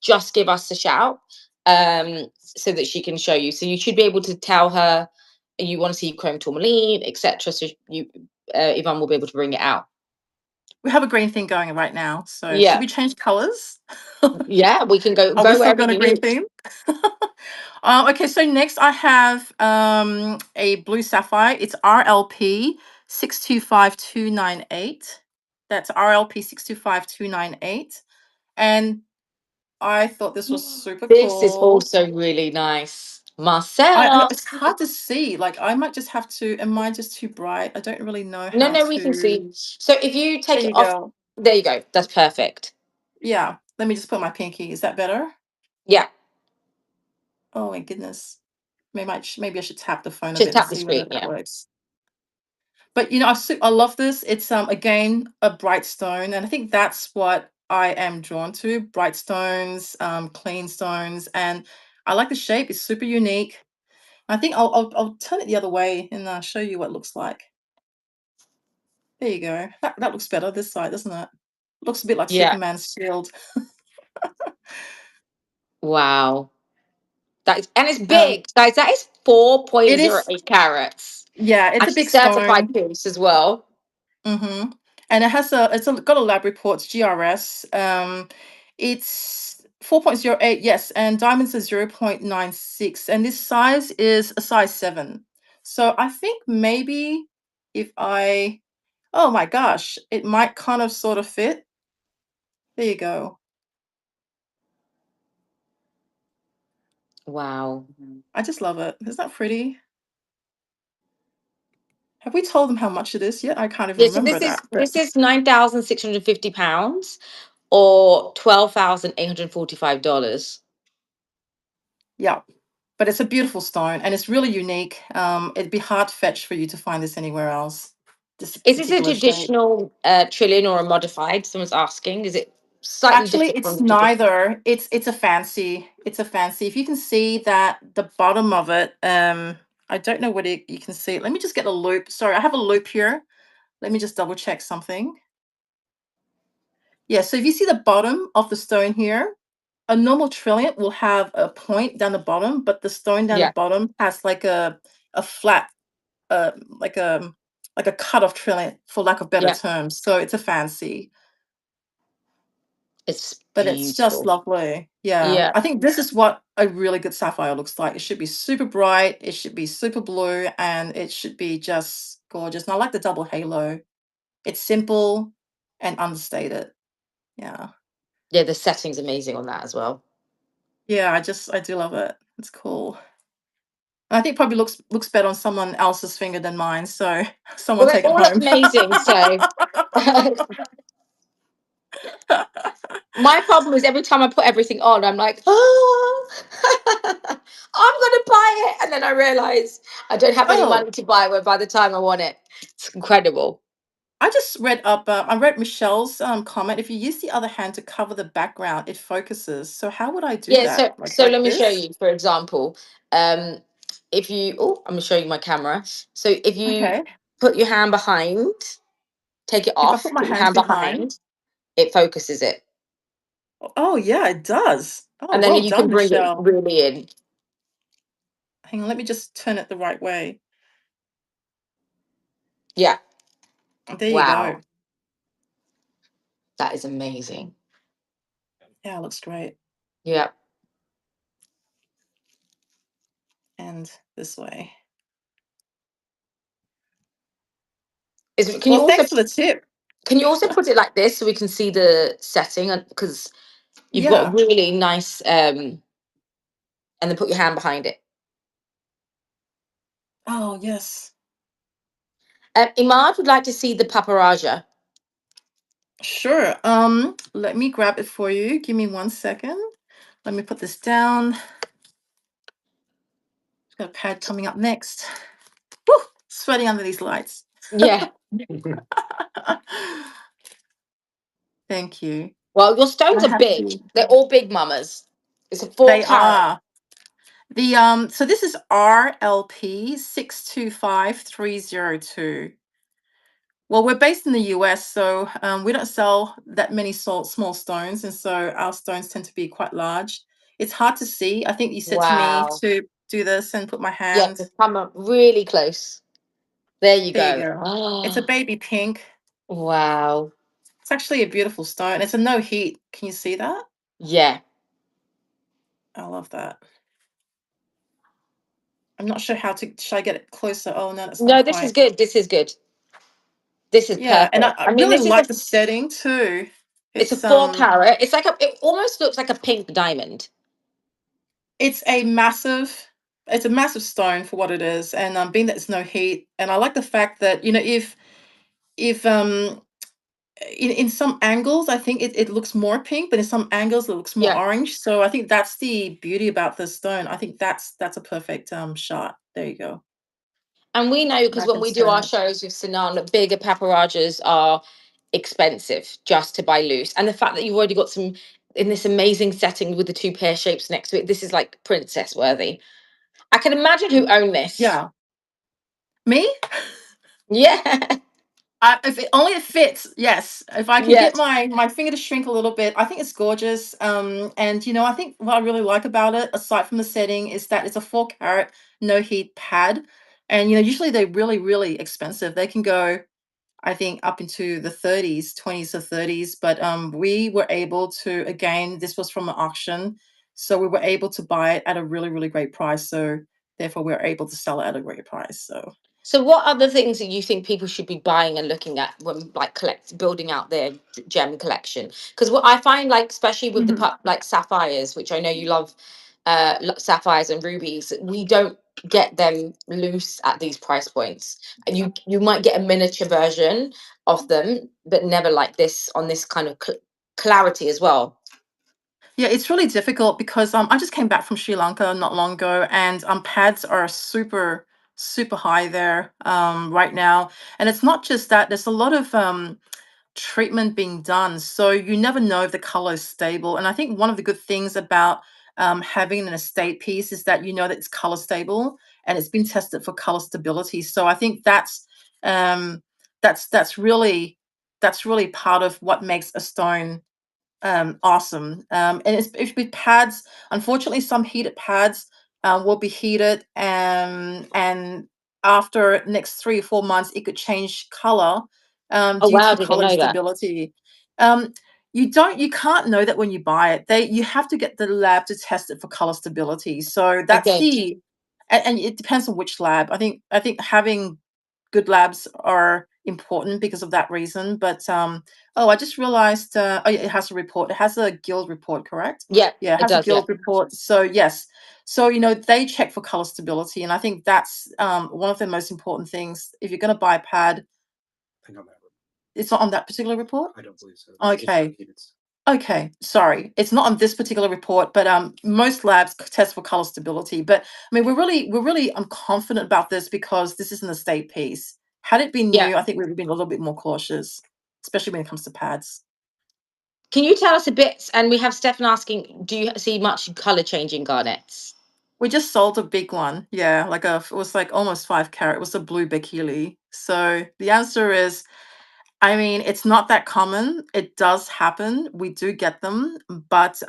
just give us a shout so that she can show you. So you should be able to tell her you want to see chrome tourmaline, etc. So you, Yvonne will be able to bring it out. We have a green thing going right now. So should Yeah, we change colors? yeah, we can go Are we go still wherever going to you green need. theme? Okay, so next I have a blue sapphire. It's RLP 625298. That's RLP 625298. And I thought this was super This is cool. also really nice. I Marcel. it's hard to see. Like I might just have to, am I just too bright? I don't really know No, how no, we can see. to. So if you There take it you off, go. there you go. That's perfect. Yeah. Let me just put my pinky. Is that better? Yeah, Oh my goodness. Maybe I should tap the phone a just bit and tap the see whether screen. that Yeah, works. But you know, I love this. It's again a bright stone, and I think that's what I am drawn to: bright stones, clean stones, and I like the shape. It's super unique. I think I'll turn it the other way and show you what it looks like. There you go. That looks better this side, doesn't it? Looks a bit like yeah. Superman's shield. Wow. That is, and it's Um, big, guys. That is it is, 4.08 carats. yeah, it's And a she's big certified stone. piece as well. Mm-hmm. And got a lab report, it's GRS. It's 4.08, yes, and diamonds are 0.96, and this size is a size 7. So I think maybe if I, oh my gosh, it might kind of sort of fit. There you go. Wow. I just love it. Isn't that pretty? Have we told them how much it is yet? I can't even Yeah, so remember this is that. But this is £9,650 or $12,845. yeah, but it's a beautiful stone and it's really unique. It'd be hard fetched for you to find this anywhere else. This Is this a particular shape. traditional trillion or a modified? Someone's asking. Is it slightly Actually, different it's from traditional? neither. It's a fancy. It's a fancy. If you can see that the bottom of it, I don't know what you can see. Let me just get a loop. Sorry, I have a loop here. Let me just double check something. Yeah, so if you see the bottom of the stone here, a normal trillium will have a point down the bottom, but the stone down the Yeah, bottom has like a flat, uh, like a like a cut of trillium, for lack of better yeah, terms. So it's a fancy, it's but it's just beautiful. lovely. Yeah, Yeah, I think this is what a really good sapphire looks like. It should be super bright, it should be super blue, and it should be just gorgeous. And I like the double halo. It's simple and understated. Yeah. yeah, the setting's amazing on that as well. Yeah, I do love it. It's cool. I think it probably looks better on someone else's finger than mine, so Well, someone they take it all look home. amazing. So my problem is every time I put everything on, I'm like, oh, I'm gonna buy it, and then I realize I don't have any Oh, money to buy it by the time I want it. It's incredible. I just read up, I read Michelle's, comment, "If you use the other hand to cover the background, it focuses." So how would I do Yeah. that? So Like let me show this? you. For example, um, if you I'm gonna show you my camera. So if you Okay. put your hand behind, take it If I put off, my put your hands hand behind, behind, it focuses it, oh, yeah, it does. Oh, and then well you can done, bring it Michelle. really in. Hang on, let me just turn it the right way. Yeah. There you go. Wow, that is amazing. Yeah, it looks great. Yeah. And this way. Is can you Well, also thanks for the tip. put it like this so we can see the setting? Because you've got Yeah. really nice, and then put your hand behind it. Oh, yes. Imad would like to see the paparaja. Sure. Let me grab it for you. Give me 1 second. Let me put this down. Got a pad coming up next. Woo! Sweating under these lights. Yeah. Thank you. Well, your stones I are have big. to. They're all big mamas. It's a four They carat. are. So this is RLP 625302. Well, we're based in the US, so we don't sell that many small stones, and so our stones tend to be quite large. It's hard to see. I think you said to me Wow. to do this and put my Yeah, hand. just come up really close. There you There you go. go. It's a Oh, baby pink. wow. It's actually a beautiful stone. It's a no heat. Can you see that? Yeah. I love that. I'm not sure how to. Should I get it closer? Oh no, that's not No, this is quite. good. This is good. This is Yeah, and I, perfect. I I mean, really this is like the setting too. it's a It's four um, carat. It's like it almost looks like a pink diamond. it's a massive. It's a massive stone for what it is, and being that it's no heat, and I like the fact that if in some angles I think it looks more pink, but in some angles it looks more Yeah. orange. So I think that's the beauty about this stone. I think that's a perfect shot. There you go. And we know And because I when can we do turn our it. shows with Sinan, that bigger paparajas are expensive just to buy loose. And the fact that you've already got some in this amazing setting with the two pear shapes next to it, this is like princess worthy. I can imagine who owned this. Yeah, me. Yeah. If it only it fits, yes. If I can Yeah. get my finger to shrink a little bit, I think it's gorgeous. And I think what I really like about it, aside from the setting, is that it's a 4 carat no heat pad. And usually they're really, really expensive. They can go, I think, up into the 30s, 20s to 30s. But we were able to, again, this was from an auction, so we were able to buy it at a really, really great price. So therefore, we are able to sell it at a great price. So. So, what other things that you think people should be buying and looking at when building out their gem collection? Because what I find, like especially with the Mhm. like sapphires, which I know you love, sapphires and rubies, we don't get them loose at these price points. And you might get a miniature version of them, but never like this on this kind of clarity as well. Yeah, it's really difficult because I just came back from Sri Lanka not long ago, and pads are super super high there right now. And it's not just that; there's a lot of treatment being done, so you never know if the color is stable. And I think one of the good things about having an estate piece is that you know that it's color stable and it's been tested for color stability. So I think um, that's really. that's really part of what makes a stone awesome. And it's with pads. Unfortunately, some heated pads will be heated, and after next 3 or 4 months, it could change color Oh due wow, I to didn't color know that. instability. You can't know that when you buy it. You have to get the lab to test it for color stability. So that's Okay. the and it depends on which lab. I think having good labs are important because of that reason. But oh, I just realized. Oh, yeah, it has a report. It has a guild report, correct? Yeah, Yeah, it it has a does. Yeah. guild report. So yes, so they check for color stability, and I think that's one of the most important things. If you're going to buy a pad, it's not on that particular report. I don't believe so. Okay. Okay, sorry, it's not on this particular report, but most labs test for color stability. But I mean, we're really confident about this because this is an estate piece. Had it been Yeah. new, I think we'd have been a little bit more cautious, especially when it comes to pads. Can you tell us a bit? And we have Stefan asking, do you see much color changing garnets? We just sold a big one, yeah, it was like almost 5 carat. It was a blue Bekili. So the answer is, I mean, it's not that common. It does happen. We do get them, but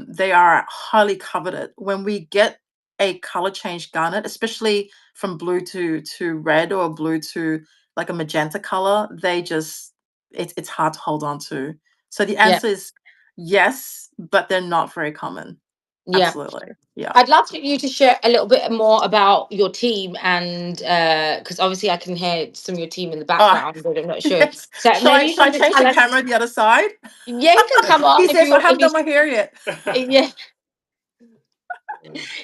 they are highly coveted. When we get a color change garnet, especially from blue to red or blue to like a magenta color, it's hard to hold on to. So the Yeah. answer is yes, but they're not very common. Yeah. Absolutely. Yeah. I'd love for you to share a little bit more about your team, and because obviously I can hear some of your team in the Oh, background, but I'm not sure. yes. So Shall maybe I you shall I can just change tell the us. camera the other side? Yeah, you can come He on if says you I if haven't you. done my hair yet. Yeah,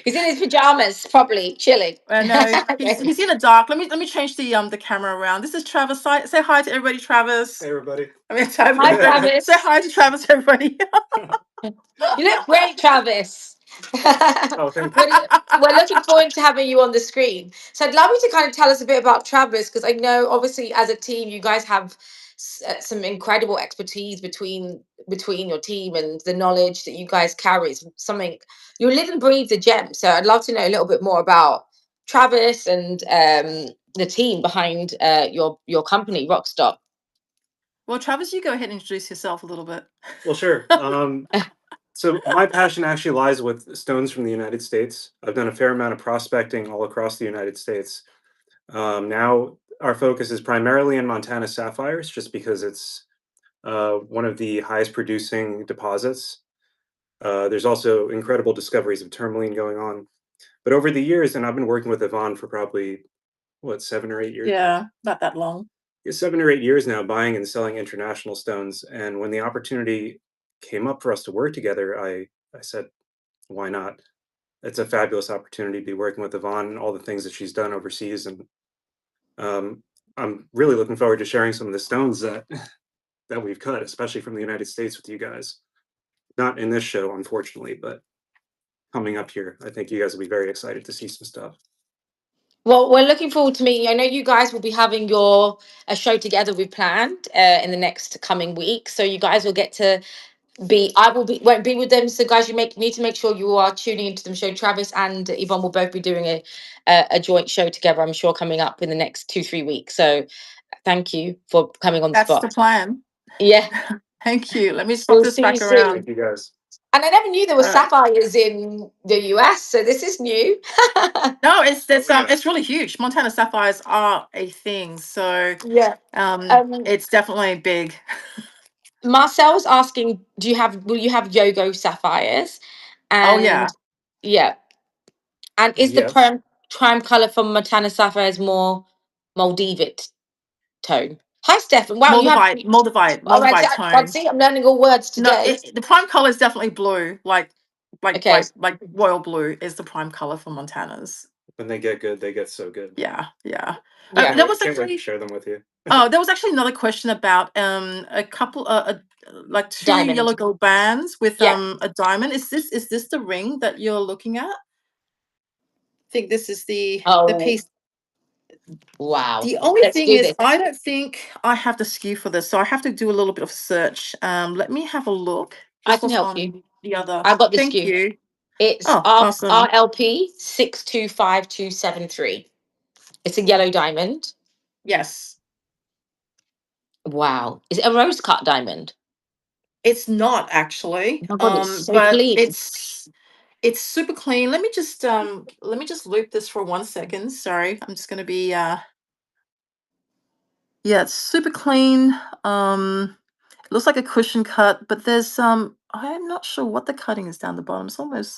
he's in his pajamas, probably chilling. No, Okay. he's in the dark. Let me change the camera around. This is Travis. Say hi to everybody, Travis. Hey everybody. I mean, Hi, say Travis. hi to Travis, everybody. You look great, Travis. Oh, thank you. We're looking forward to having you on the screen. So I'd love you to kind of tell us a bit about Travis, because I know obviously as a team you guys have some incredible expertise between your team, and the knowledge that you guys carry is something you live and breathe the gem. So I'd love to know a little bit more about Travis and the team behind your company, Rockstar. Well, Travis, you go ahead and introduce yourself a little bit. Well, sure. So my passion actually lies with stones from the United States. I've done a fair amount of prospecting all across the United States. Now our focus is primarily in Montana sapphires, just because it's one of the highest producing deposits. There's also incredible discoveries of tourmaline going on. But over the years, and I've been working with Yvonne for probably, what, 7 or 8 years? Yeah, not that long. Yeah, 7 or 8 years now, buying and selling international stones. And when the opportunity came up for us to work together, I said, why not? It's a fabulous opportunity to be working with Yvonne and all the things that she's done overseas. And um, I'm really looking forward to sharing some of the stones that that we've cut, especially from the United States, with you guys. Not in this show, unfortunately, but coming up here, I think you guys will be very excited to see some stuff. Well, we're looking forward to meeting you. I know you guys will be having your a show together. We've planned in the next coming week, so you guys will get to be. I will be won't be with them. So, guys, you need to make sure you are tuning into them show. Travis and Yvonne will both be doing a joint show together. I'm sure coming up in the next 2-3 weeks. So, thank you for coming on the That's the spot. plan. Yeah, Thank you. Let me swap we'll this see you back soon. Thank around. you guys. And I never knew there were All right. sapphires in the US, so this is new. No, it's Yeah. it's really huge. Montana sapphires are a thing, so Yeah. it's definitely big. Marcel's asking, will you have Yogo sapphires? Oh And yeah, yeah, and is the Yes. prime color from Montana sapphires more Maldivic tone? Hi, Stefan. Wow, you have. All right, Moldavite tone. see, I'm learning all words No, today. the prime color is definitely blue, Okay, royal blue is the prime color for Montanas. When they get good, they get so good. Yeah, yeah. yeah, There was Can't wait to actually share them with you. Oh, there was actually another question about a couple like two diamond. yellow gold bands with Yeah. a diamond. Is this the ring that you're looking at? I think this is the Oh, piece. wow. The only Let's thing do is this. I don't think I have the SKU for this, so I have to do a little bit of search. Let me have a look. I Just can what's help on you. the other. I got the Thank SKU. you. It's Oh, awesome. RLP 625273. It's a yellow diamond. Yes. Wow. Is it a rose cut diamond? It's not actually, Oh my God, it's so but clean. it's super clean. Let me just loop this for 1 second. Sorry, I'm just gonna be yeah, it's super clean. It looks like a cushion cut, but there's I'm not sure what the cutting is down the bottom. It's almost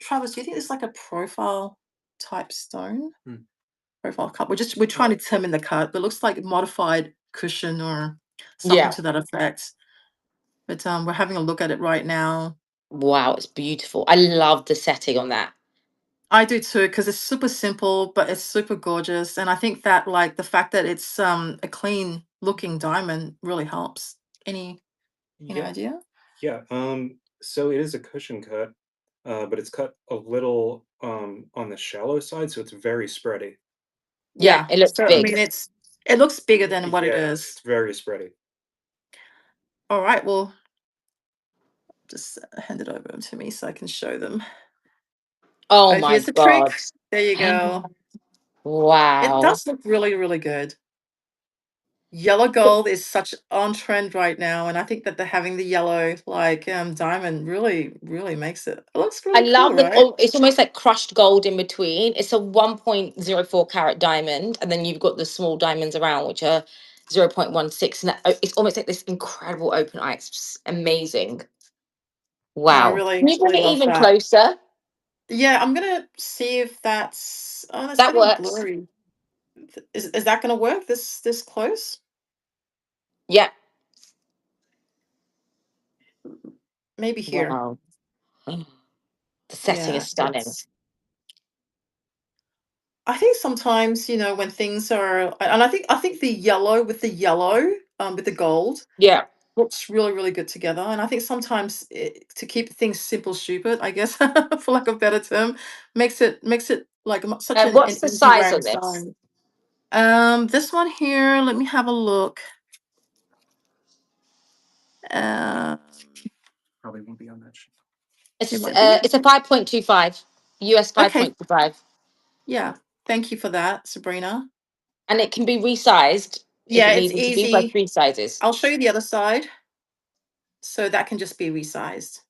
Travis, do you think it's like a profile type stone? Hmm. Profile cut. We're trying to determine the cut, but it looks like modified cushion or something Yeah. to that effect. But we're having a look at it right now. Wow, it's beautiful. I love the setting on that. I do too, because it's super simple, but it's super gorgeous. And I think that like the fact that it's a clean looking diamond really helps. Any Yeah. idea? Yeah. So it is a cushion cut, but it's cut a little on the shallow side, so it's very spready. Yeah, Yeah. it looks So I big. mean it looks bigger than what it Yeah, is. it's very spready. All right, well, just hand it over to me so I can show them. Oh Oh, my here's the trick. God. There you go. It Wow. does look really, really good. Yellow gold is such on trend right now, and I think that the having the yellow like diamond really, really makes it. It looks I really cool, love the, right? oh, it's almost like crushed gold in between. It's a 1.04 carat diamond, and then you've got the small diamonds around, which are 0.16. And it's almost like this incredible open eye. It's just amazing. No, I Wow. Can really, you bring really it love even that. closer? Yeah, I'm gonna see if that's. Oh, that's That getting works. blurry. Is that gonna work this close? Yeah. Maybe here. Wow. The setting is Yeah, stunning. I think sometimes, when things are, and I think the yellow with the gold Yeah. looks really, really good together. And I think sometimes to keep things simple, stupid, I guess, for lack of a better term, makes it like such an What's the easy size wearing on this? stone. This one here, let me have a look. Uh, Probably won't be on that sheet. it won't be. It's a 5.25 US Okay, 5.25, yeah. Thank you for that, Sabrina. and it can be resized if Yeah, it it's needed to be by easy. 3 sizes. I'll show you the other side. So that can just be resized.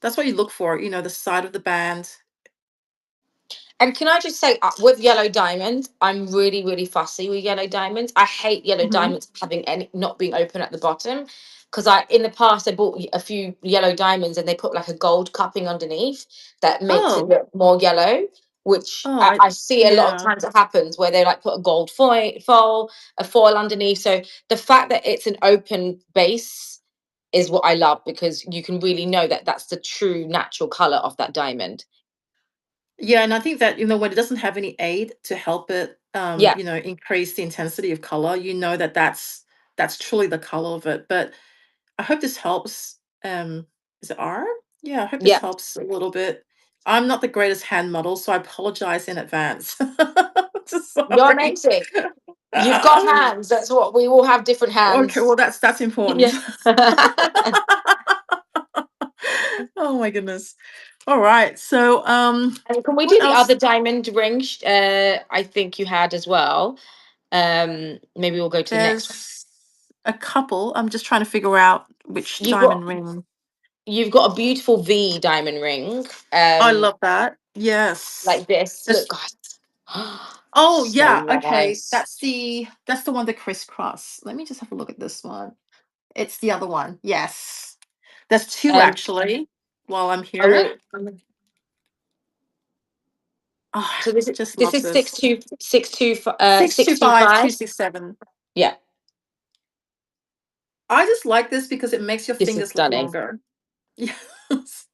That's what you look for, the side of the band. And can I just say, with yellow diamonds, I'm really, really fussy with yellow diamonds. I hate yellow Mhm. diamonds having any not being open at the bottom, because I in the past I bought a few yellow diamonds and they put like a gold cupping underneath that makes it Oh, look more yellow. Which oh, I see a lot of yeah. times it happens where they like put a gold foil, a foil underneath. So the fact that it's an open base is what I love, because you can really know that that's the true natural color of that diamond. Yeah, and I think that, when it doesn't have any aid to help it, Yeah, increase the intensity of color, that that's truly the color of it. But I hope this helps. Is it R? Yeah, I hope this yeah. helps a little bit. I'm not the greatest hand model, so I apologize in advance. Just You're sorry. amazing. You've got hands. That's what we all have, different Okay, hands. well that's important. Yeah. Oh my goodness. All right. So And can we what do the else? other diamond ring? I think you had as well. Maybe we'll go to the next one. There's a couple. I'm just trying to figure out which You've got diamond ring. you've got a beautiful V diamond ring. I love that. Yes. Like this. Look, This, guys. oh So yeah, okay. nice. That's the one that crisscross. Let me just have a look at this one. It's the other one. Yes. There's two Um, actually while I'm I here. will- Oh, so this is just this love is this. 625, 625. 267. Yeah, I just like this because it makes your this is fingers look stunning. longer. Yes.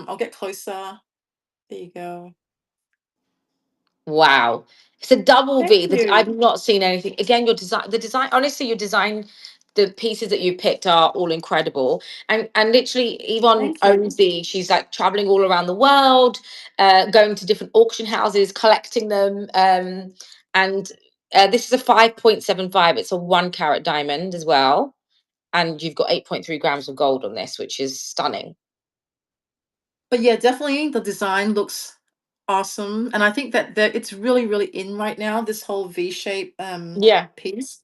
I'll get closer. There you go. Wow. It's a double Thank V. I've you. not seen anything. Again, the design, honestly, your design, the pieces that you picked are all incredible. And literally, Yvonne Thank you. owns these. She's like traveling all around the world, going to different auction houses, collecting them. And this is a 5.75. It's a 1 carat diamond as well. And you've got 8.3 grams of gold on this, which is stunning. But yeah, definitely the design looks awesome. And I think that it's really, really in right now, this whole V-shape Yeah. piece.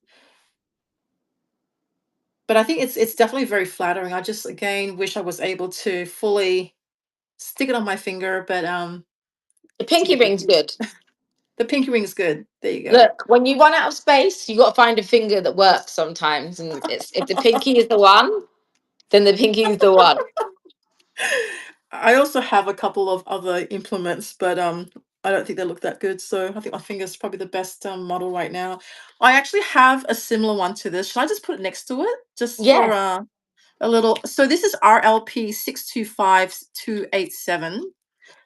But I think it's definitely very flattering. I just again wish I was able to fully stick it on my finger, but The it's a pinky bit ring's difficult. good. The pinky ring is good. There you go. Look, when you run out of space, you got to find a finger that works sometimes. And it's if the pinky is the one, then the pinky is the one. I also have a couple of other implements, but I don't think they look that good. So I think my finger is probably the best model right now. I actually have a similar one to this. Should I just put it next to it just for Yeah. a little? So this is RLP 625287.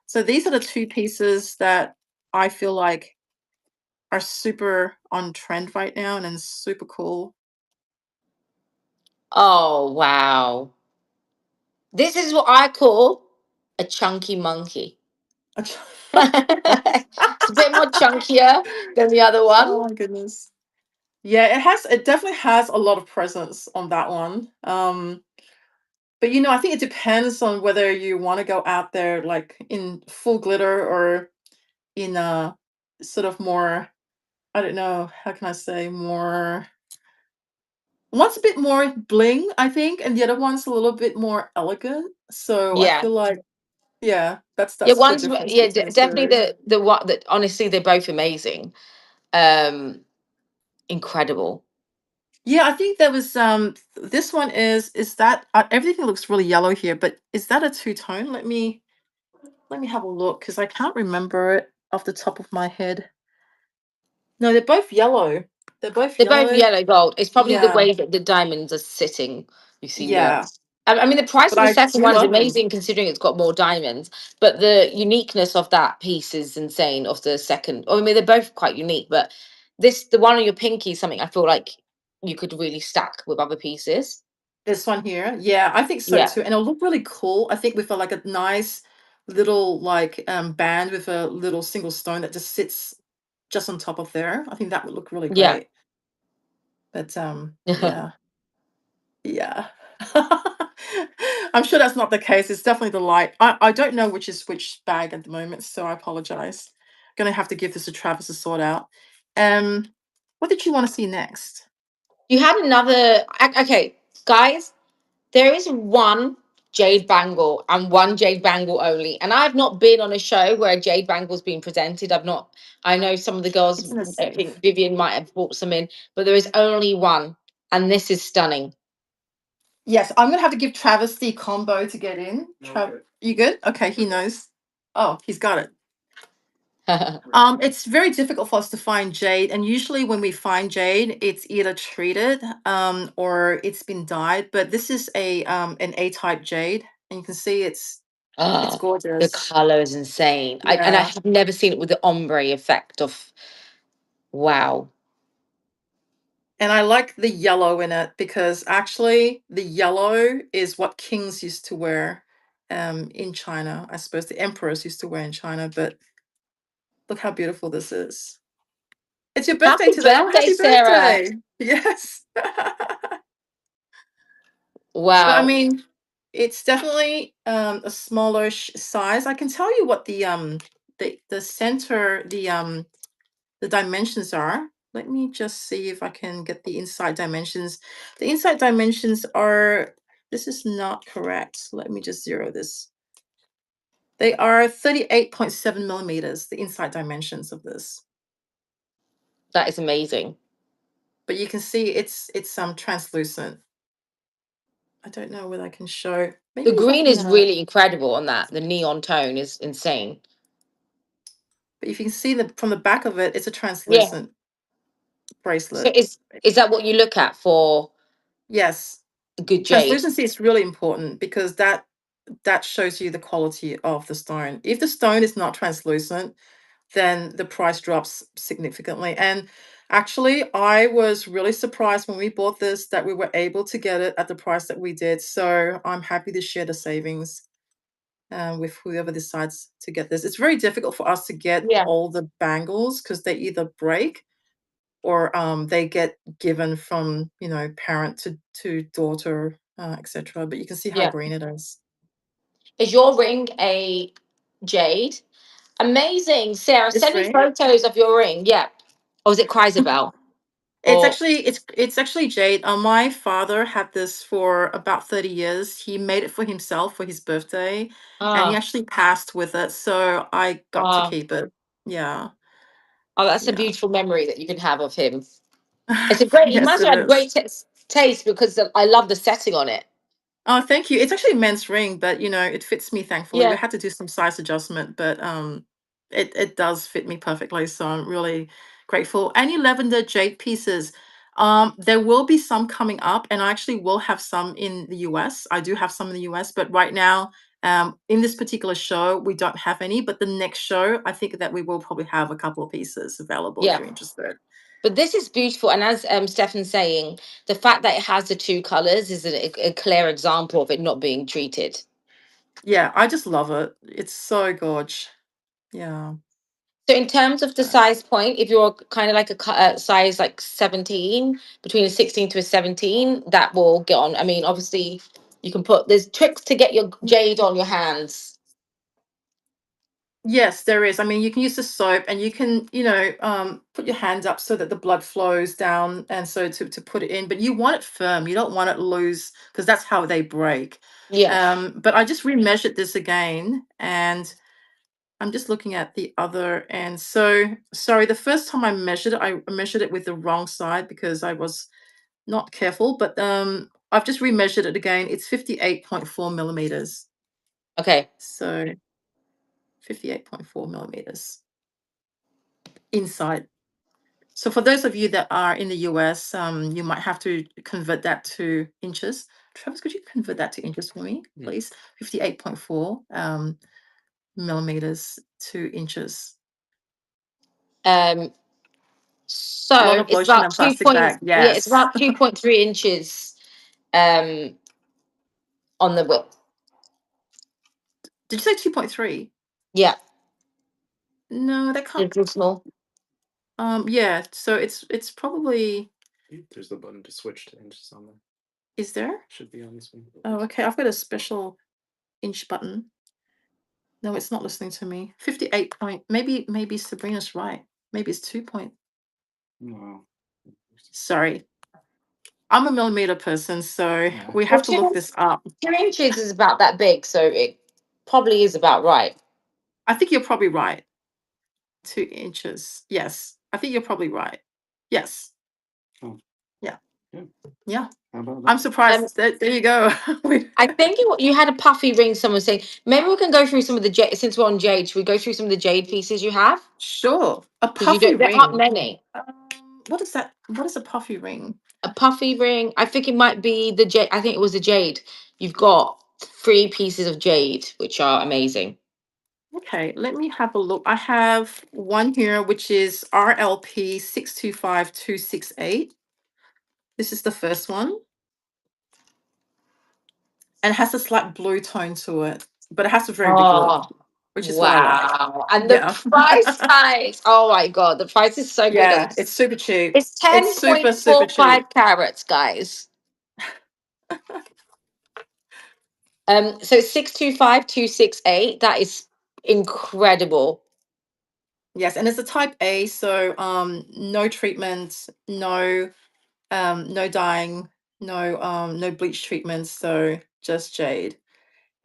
So these are the two pieces that I feel like are super on trend right now and then super cool. Oh, wow. This is what I call a chunky monkey. It's a bit more chunkier than the other one. Oh my goodness. Yeah, it definitely has a lot of presence on that one. But I think it depends on whether you want to go out there like in full glitter or in a sort of more, I don't know, how can I say, more one's a bit more bling, I think, and the other one's a little bit more elegant. So I Yeah. feel like, yeah, Yeah, that's the one's difference yeah, between the definitely two. the one that honestly they're both amazing. Um Incredible. Yeah, I think there was this one is that everything looks really yellow here, but is that a two-tone? Let me have a look because I can't remember it off the top of my head. No, they're both yellow. They're both They're both yellow. yellow gold. It's probably the Yeah, way that the diamonds are sitting. You see more. yeah. I mean, the price But of the I second do one is love them. amazing considering it's got more diamonds. But the uniqueness of that piece is insane. Of the second, I mean, they're both quite unique. But the one on your pinky, is something I feel like you could really stack with other pieces. This one here. Yeah, I think so Yeah, too. And it'll look really cool. I think with like a nice little like band with a little single stone that just sits just on top of there. I think that would look really yeah. great. But yeah. Yeah. I'm sure that's not the case. It's definitely the light. I don't know which is which bag at the moment, so I apologize. Gonna have to give this to Travis to sort out. Um, what did you want to see next? You had another. Okay, guys. There is one jade bangle and one jade bangle only. And I've not been on a show where a jade bangle's been presented. I've not, I know some of the girls, It's in a I safe. think Vivian might have brought some in, but there is only one. And this is stunning. Yes, I'm gonna have to give Travis the combo to get in. You good? Okay, he knows. Oh, he's got it. It's very difficult for us to find jade, and usually when we find jade, it's either treated, or it's been dyed. But this is an A-type jade, and you can see it's Oh, the gorgeous. color is insane. And I Yeah, have never seen it with the ombre effect of wow. and I like the yellow in it because actually the yellow is what kings used to wear, in China. I suppose the emperors used to wear in China. But look how beautiful this is. It's your birthday Happy today. Oh, birthday, happy Sarah. birthday! Yes. But I Wow. mean, it's definitely a smallish size. I can tell you what the center the dimensions are. Let me just see if I can get the inside dimensions. The inside dimensions are, this is not correct. Let me just zero this. They are 38.7 millimeters, the inside dimensions of this. That is amazing. But you can see it's translucent. I don't know whether I can show. The Maybe if I green can is really incredible on that. The neon tone is insane. but if you can see from the back of it, it's a Yeah. translucent So bracelet. is that what you look at for Yes, a good jade? translucency is really important because that shows you the quality of the stone. If the stone is not translucent, then the price drops significantly. And actually, I was really surprised when we bought this that we were able to get it at the price that we did. So I'm happy to share the savings with whoever decides to get this. It's very difficult for us to get Yeah. all the bangles because they either break or they get given from parent to daughter, etc. But you can see how Yeah. green it is. Is your ring a jade? Amazing, Sarah. This Send me ring. photos of your ring. Yeah. Or is it Chrysabelle? It's Or actually it's actually jade. My father had this for about 30 years. He made it for himself for his birthday, and he ah, actually passed with it, so I got to ah, keep it. Yeah, oh, that's a yeah. beautiful memory that you can have of him. It's a great. He Yes, must it have had is. great taste because I love the setting on it. Oh, thank you. It's actually a men's ring, but it fits me thankfully. We Yeah, had to do some size adjustment, but it does fit me perfectly. So I'm really grateful. Any lavender jade pieces. There will be some coming up, and I actually will have some in the US. I do have some in the US, but right now, in this particular show, we don't have any. But the next show, I think that we will probably have a couple of pieces available if yeah. you're interested. But this is beautiful, and as Stefan's saying, the fact that it has the two colors is a clear example of it not being treated. Yeah, I just love it. It's so gorge. Yeah. So in terms of the So. size point, if you're kind of like a size like 17, between a 16 to a 17, that will get on. I mean, obviously, you can there's tricks to get your jade on your hands. Yes, there is. I mean, you can use the soap and you can, put your hand up so that the blood flows down and so to put it in, but you want it firm. You don't want it loose because that's how they break. Yeah. But I just remeasured this again and I'm just looking at the other end. So sorry, the first time I measured it with the wrong side because I was not careful, but I've just remeasured it again. It's 58.4 millimeters. Okay. So 58.4 millimeters inside. So for those of you that are in the US, you might have to convert that to inches. Travis, could you convert that to inches for me, please? 58.4 millimeters to inches. Um. A lot So of it's lotion about and plastic bag. yeah, it's Yes. about 2.3 inches um on the width. Did you say 2.3? Yeah. No, that can't. It's too small. Yeah. So it's probably. There's the button to switch to inches on there. Is there? Should be on this one. Oh, okay. I've got a special inch button. No, it's not listening to me. 58 point. Maybe Sabrina's right. Maybe it's 2 point. Wow. Sorry. I'm a millimeter person, so Yeah. we Well, have to look this up. 2 inches is about that big, so it probably is about right. I think you're probably right. 2 inches. Yes. I think you're probably right. Yes. Oh. Yeah. Yeah. Yeah. How about I'm that? surprised. There you go. I think you had a puffy ring. Someone saying maybe we can go through some of the jade. Since we're on jade, should we go through some of the jade pieces you have? Sure. A Because puffy there aren't ring. many. What is that? What is a puffy ring? A puffy ring. I think it might be the jade. I think it was the jade. You've got 3 pieces of jade, which are amazing. Okay, let me have a look. I have one here, which is RLP 625268. This is the first one. And it has a slight blue tone to it, but it has a very big lip, Oh, which is what I like. wow. And the Yeah. price tags. Oh my God. The price is so good. Yeah, it's super cheap. It's It's super, super 10.45 cheap. carats, guys. So 625268. That is incredible. Yes, and it's a type A, so no treatment, no dyeing, no bleach treatments, so just jade.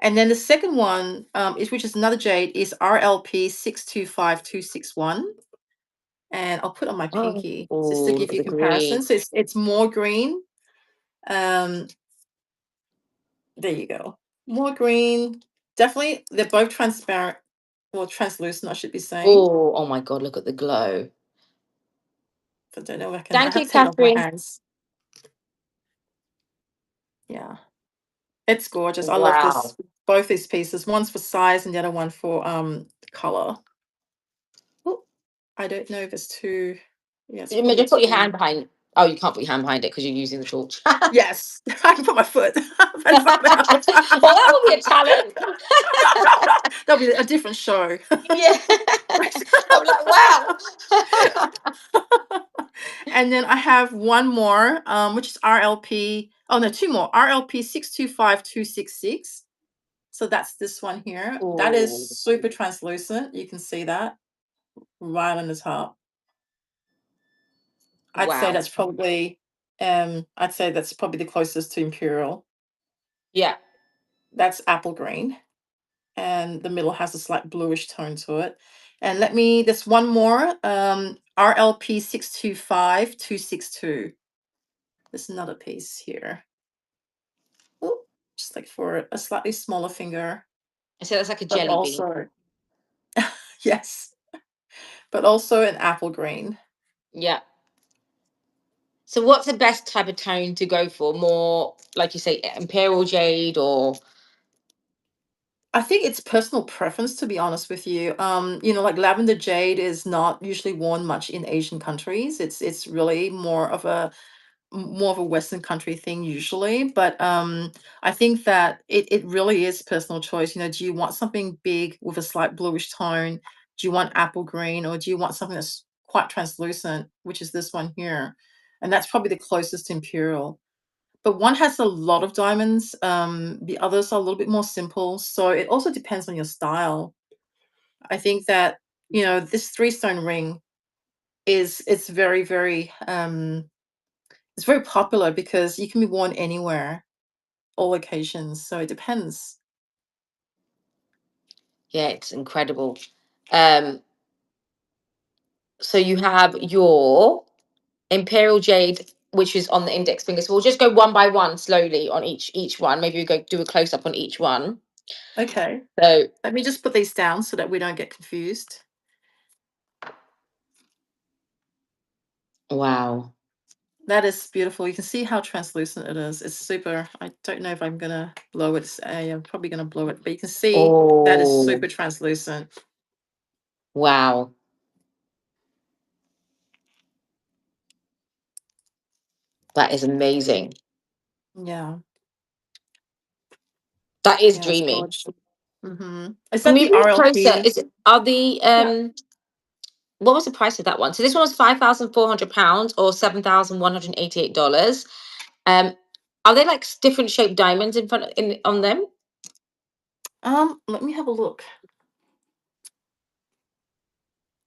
And then the second one, which is another jade, is RLP 625261. And I'll put on my pinky just to Oh, give look at you the green. comparison. So it's more green. Um, there you go. More green. Definitely, they're both transparent or translucent, I should be saying. Oh my God, look at the glow. I don't know if I Thank have you, to take it off my Catherine. hands. Yeah, it's gorgeous. I love Wow. this, both these pieces. One's for size and the other one for color. Oh, I don't know if it's too, yeah, it's probably Just put your too. hand behind. Oh, you can't put your hand behind it because you're using the torch. Yes, I can put my foot and find out. Well, that will be a challenge. That'll be a different show. Yeah. I'm like, wow. And then I have one more, which is RLP. Oh no, two more. RLP 625266. So that's this one here. That is Ooh. super translucent. You can see that right on the top. I'd say Wow. that's probably the closest to imperial. Yeah. That's apple green. And the middle has a slight bluish tone to it. And there's one more, RLP 625262. There's another piece here. Ooh, just like for a slightly smaller finger, So that's like a but jelly bean. also, yes, but also an apple green. Yeah. So what's the best type of tone to go for? More like you say, imperial jade, or I think it's personal preference, to be honest with you. Like lavender jade is not usually worn much in Asian countries. It's really more of a Western country thing usually. But I think that it really is personal choice. Do you want something big with a slight bluish tone? Do you want apple green, or do you want something that's quite translucent, which is this one here? And that's probably the closest to imperial. But one has a lot of diamonds. The others are a little bit more simple. So it also depends on your style. I think that, this three-stone ring it's very, very it's very popular because you can be worn anywhere, all occasions. So it depends. yeah, it's incredible. Um, so you have your imperial jade, which is on the index finger. So we'll just go one by one slowly on each one. Maybe we go do a close up on each one. Okay. So Let me just put these down so that we don't get confused. wow. That is beautiful. You can see how translucent it is. It's super. I don't know if I'm gonna blow it. I'm probably gonna blow it, but you can see that is Oh, super translucent. wow. That is amazing. Yeah. That is Yeah, it's dreamy. gorgeous. Is Can that we the move closer? RLP? Are the Yeah. what was the price of that one? So this one was £5,400 or $7,188. Um, are they like different shaped diamonds in front in on them? Let me have a look.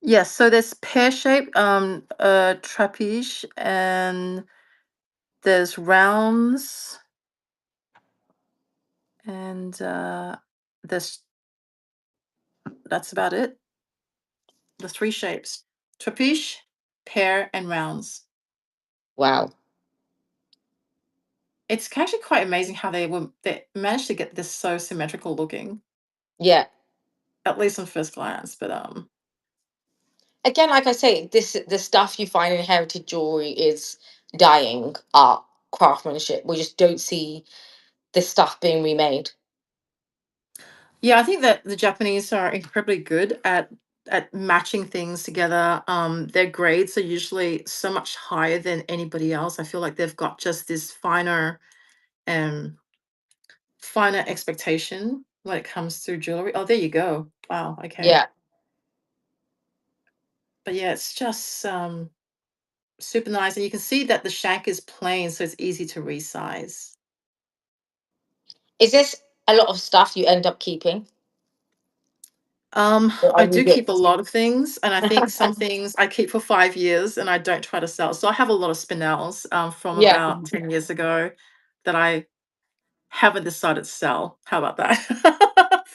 Yes, so there's pear shape, trapeze, and there's rounds, and there's that's about it. The three shapes: trapeze, pear, and rounds. Wow. It's actually quite amazing how they managed to get this so symmetrical looking, Yeah. at least on first glance. But Again, like I say, the stuff you find in heritage jewelry is dying art, craftsmanship. We just don't see this stuff being remade. yeah, I think that the Japanese are incredibly good at matching things together. Their grades are usually so much higher than anybody else. I feel like they've got just this um finer expectation when it comes to jewelry. Oh, there you go. Wow, okay. Yeah. But yeah, it's just super nice. And you can see that the shank is plain, so it's easy to resize. Is this a lot of stuff you end up keeping? Or I only do keep a bits? lot of things, and I think some things I keep for 5 years and I don't try to sell. So I have a lot of spinels from Yeah. about 10 years ago that I haven't decided to sell. How about that?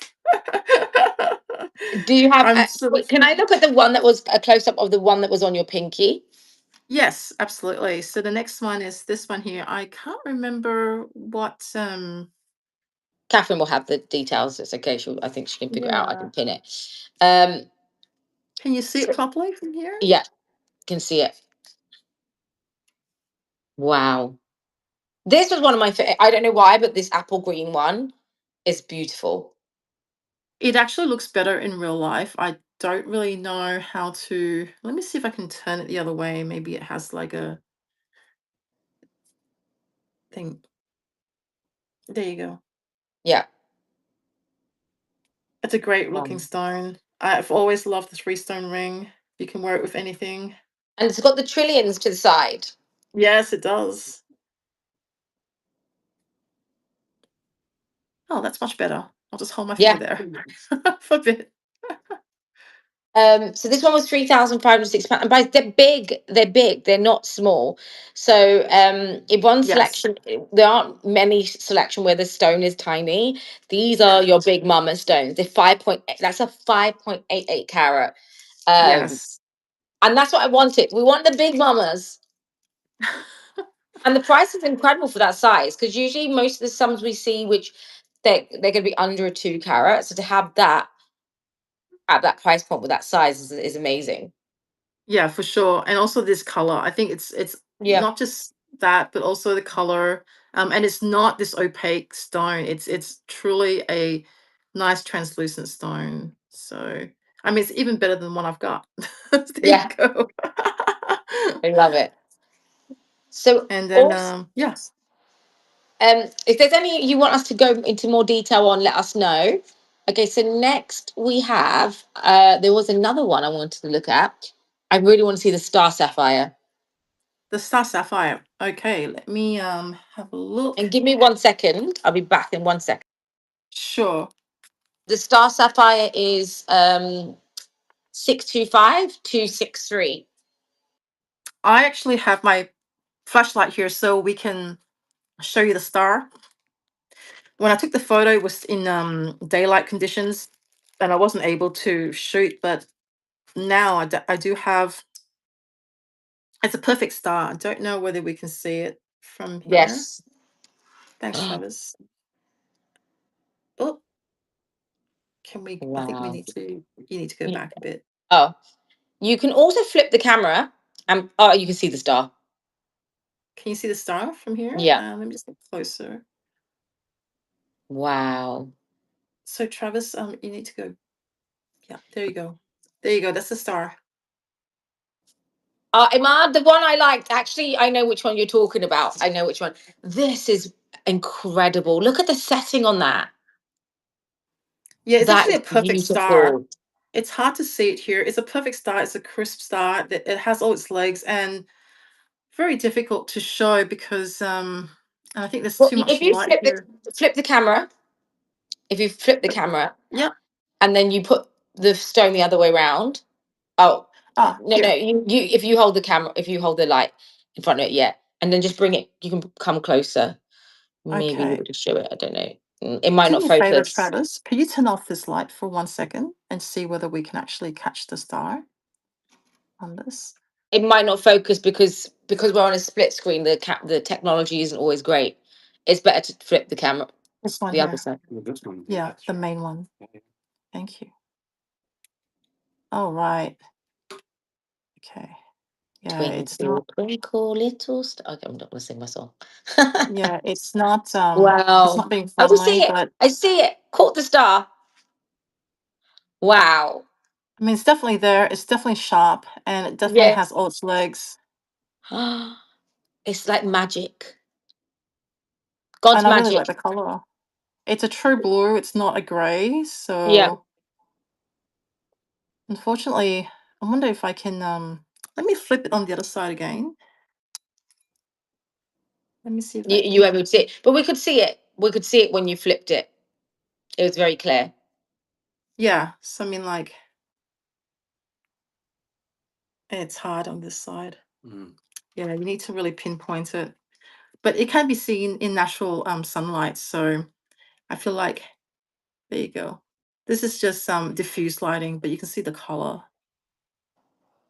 Do you have? I'm sort of, Can I look at the one that was a close up of the one that was on your pinky? yes, absolutely. So the next one is this one here. I can't remember what Catherine will have the details. It's okay. I think she can figure it out. I yeah. can pin it. Um, Can you see it so- properly from here? yeah, can see it. Wow. This was one of my favorite. I don't know why, but this apple green one is beautiful. It actually looks better in real life. I don't really know how to. Let me see if I can turn it the other way. Maybe it has like a thing. There you go. Yeah. It's a great looking Um, stone. I've always loved the three-stone ring. You can wear it with anything. and it's got the trillions to the side. Yes, it does. Oh, that's much better. I'll just hold my finger Yeah. there for a bit. So this one was £3,506, and by they're big. They're big. They're not small. So Yvonne's Yes. selection. There aren't many selection where the stone is tiny. These are your big mama stones. They're 5.8. That's a 5.88 carat. Yes. And that's what I wanted. We want the big mamas. And the price is incredible for that size, because usually most of the sums we see, which they're going to be under a 2 carat. So to have that at that price point with that size is amazing. Yeah, for sure. And also this color. I think it's Yeah. not just that, but also the color. And it's not this opaque stone. It's truly a nice translucent stone. So I mean, it's even better than one I've got. There you Yeah. go. I love it. So And then also, yes, if there's any you want us to go into more detail on, let us know. Okay, so next we have there was another one I wanted to look at. I really want to see the star sapphire. the star sapphire. Okay, let me have a look. And give me 1 second. I'll be back in 1 second. Sure. The star sapphire is 625263. I actually have my flashlight here so we can show you the star. When I took the photo, it was in daylight conditions and I wasn't able to shoot, but now I do have, it's a perfect star. I don't know whether we can see it from here. Yes. Thanks, Travis. Oh, I think Wow. you need to go back a bit. Oh, you can also flip the camera and oh, you can see the star. Can you see the star from here? Yeah. Let me just get closer. Wow. So Travis, you need to go. Yeah, there you go. There you go. That's the star. Imad, the one I liked, actually, I know which one you're talking about. I know which one. This is incredible. Look at the setting on that. Yeah, it's That actually is a perfect star. beautiful. It's hard to see it here. It's a perfect star. It's a crisp star. It has all its legs and very difficult to show because I think there's Well, too if much you light here. flip the camera, if you flip the camera Yep. and then you put the stone the other way around. Oh, Ah, no, no. here. You if you hold the camera, if you hold the light in front of it, yeah, and then just bring it. You can come closer. Maybe it Okay. would just show it. I don't know. It might Do not me a favor, focus. Travis. Can you turn off this light for 1 second and see whether we can actually catch the star on this? It might not focus because we're on a split screen. The technology isn't always great. It's better to flip the camera This one the other here. side. This one. Yeah, the main one. Thank you. All right. Okay. Yeah, it's not. Twinkle, twinkle, little star. Okay, I'm not going to sing my song. Yeah, it's Wow. not being I will see friendly, it. but I see it. Caught the star. Wow. I mean, it's definitely there. It's definitely sharp, and it definitely Yeah. has all its legs. It's like magic. God's And I really like magic. the color. It's a true blue. It's not a gray. Yeah. So unfortunately, I wonder if I can. Let me flip it on the other side again. Let me see if I You can. able to see it. But we could see it. We could see it when you flipped it. It was very clear. Yeah. So I mean, like, it's hard on this side. Mm. Yeah, you need to really pinpoint it. But it can be seen in natural sunlight. So I feel like there you go. This is just some diffuse lighting, but you can see the color.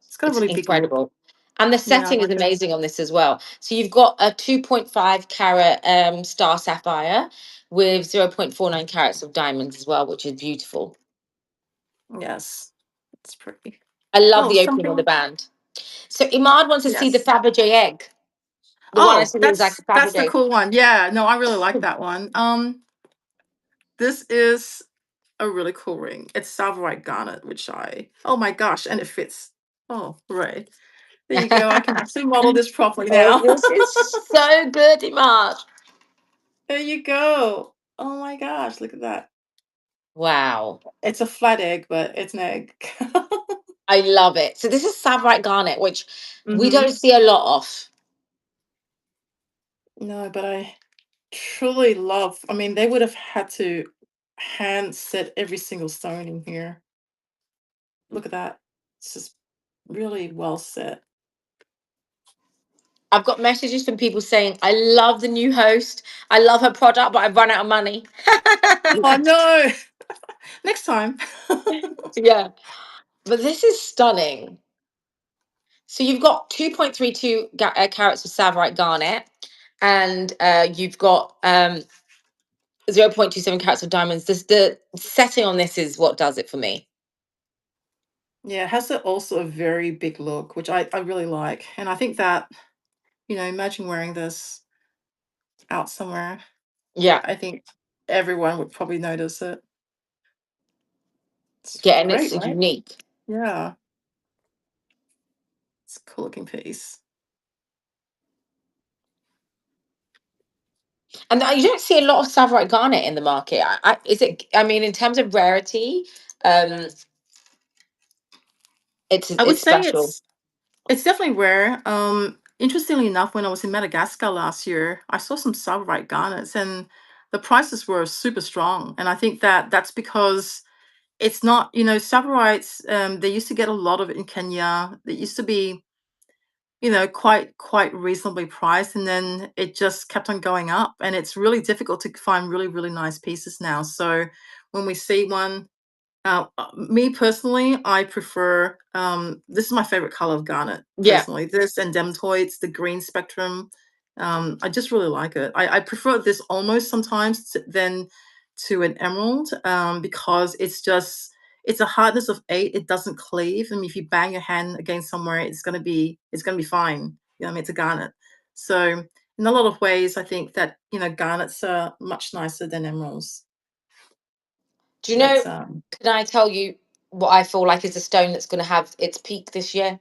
It's got a It's really big lip. incredible. And the Yeah, I setting is like it. amazing on this as well. So you've got a 2.5 carat star sapphire with 0.49 carats of diamonds as well, which is beautiful. Yes, it's pretty. I love Oh, the opening of the something. band. So Imad wants to see the Yes. Fabergé egg. The one I Oh, said was like a that's the Fabergé. cool one. Yeah, no, I really like that one. This is a really cool ring. It's Savorite Garnet, which oh my gosh, and it fits. Oh, right. There you go. I can actually model this properly Oh, now. this is so good, Imad. There you go. Oh my gosh, look at that. Wow. It's a flat egg, but it's an egg. I love it. So this is Savorite Garnet, which we Hmm. don't see a lot of. No, but I truly love. I mean, they would have had to hand set every single stone in here. Look at that. It's just really well set. I've got messages from people saying, I love the new host. I love her product, but I've run out of money. Oh no. Next time. Yeah. But this is stunning. So you've got 2.32 carats of Savarite garnet, and you've got 0.27 carats of diamonds. The setting on this is what does it for me. Yeah, it has also a very big look, which I really like. And I think that, imagine wearing this out somewhere. Yeah. I think everyone would probably notice it. It's Yeah, and great, it's right? unique. Yeah. It's a cool looking piece. And you don't see a lot of Savarite garnet in the market. I mean, in terms of rarity, um, I would it's say special. it's definitely rare. Interestingly enough, when I was in Madagascar last year, I saw some Savarite garnets and the prices were super strong. And I think that that's because it's not, Savarites, they used to get a lot of it in Kenya. They used to be, quite reasonably priced, and then it just kept on going up. And it's really difficult to find really, really nice pieces now. So when we see one, me personally, I prefer, this is my favorite color of garnet, Yeah. personally. This and Demetoids, the green spectrum. I just really like it. I prefer this almost sometimes than to an emerald, because it's a hardness of 8. It doesn't cleave. I mean, if you bang your hand against somewhere, it's gonna be fine. I mean, it's a garnet. So in a lot of ways, I think that, garnets are much nicer than emeralds. Do you know, But can I tell you what I feel like is a stone that's going to have its peak this year?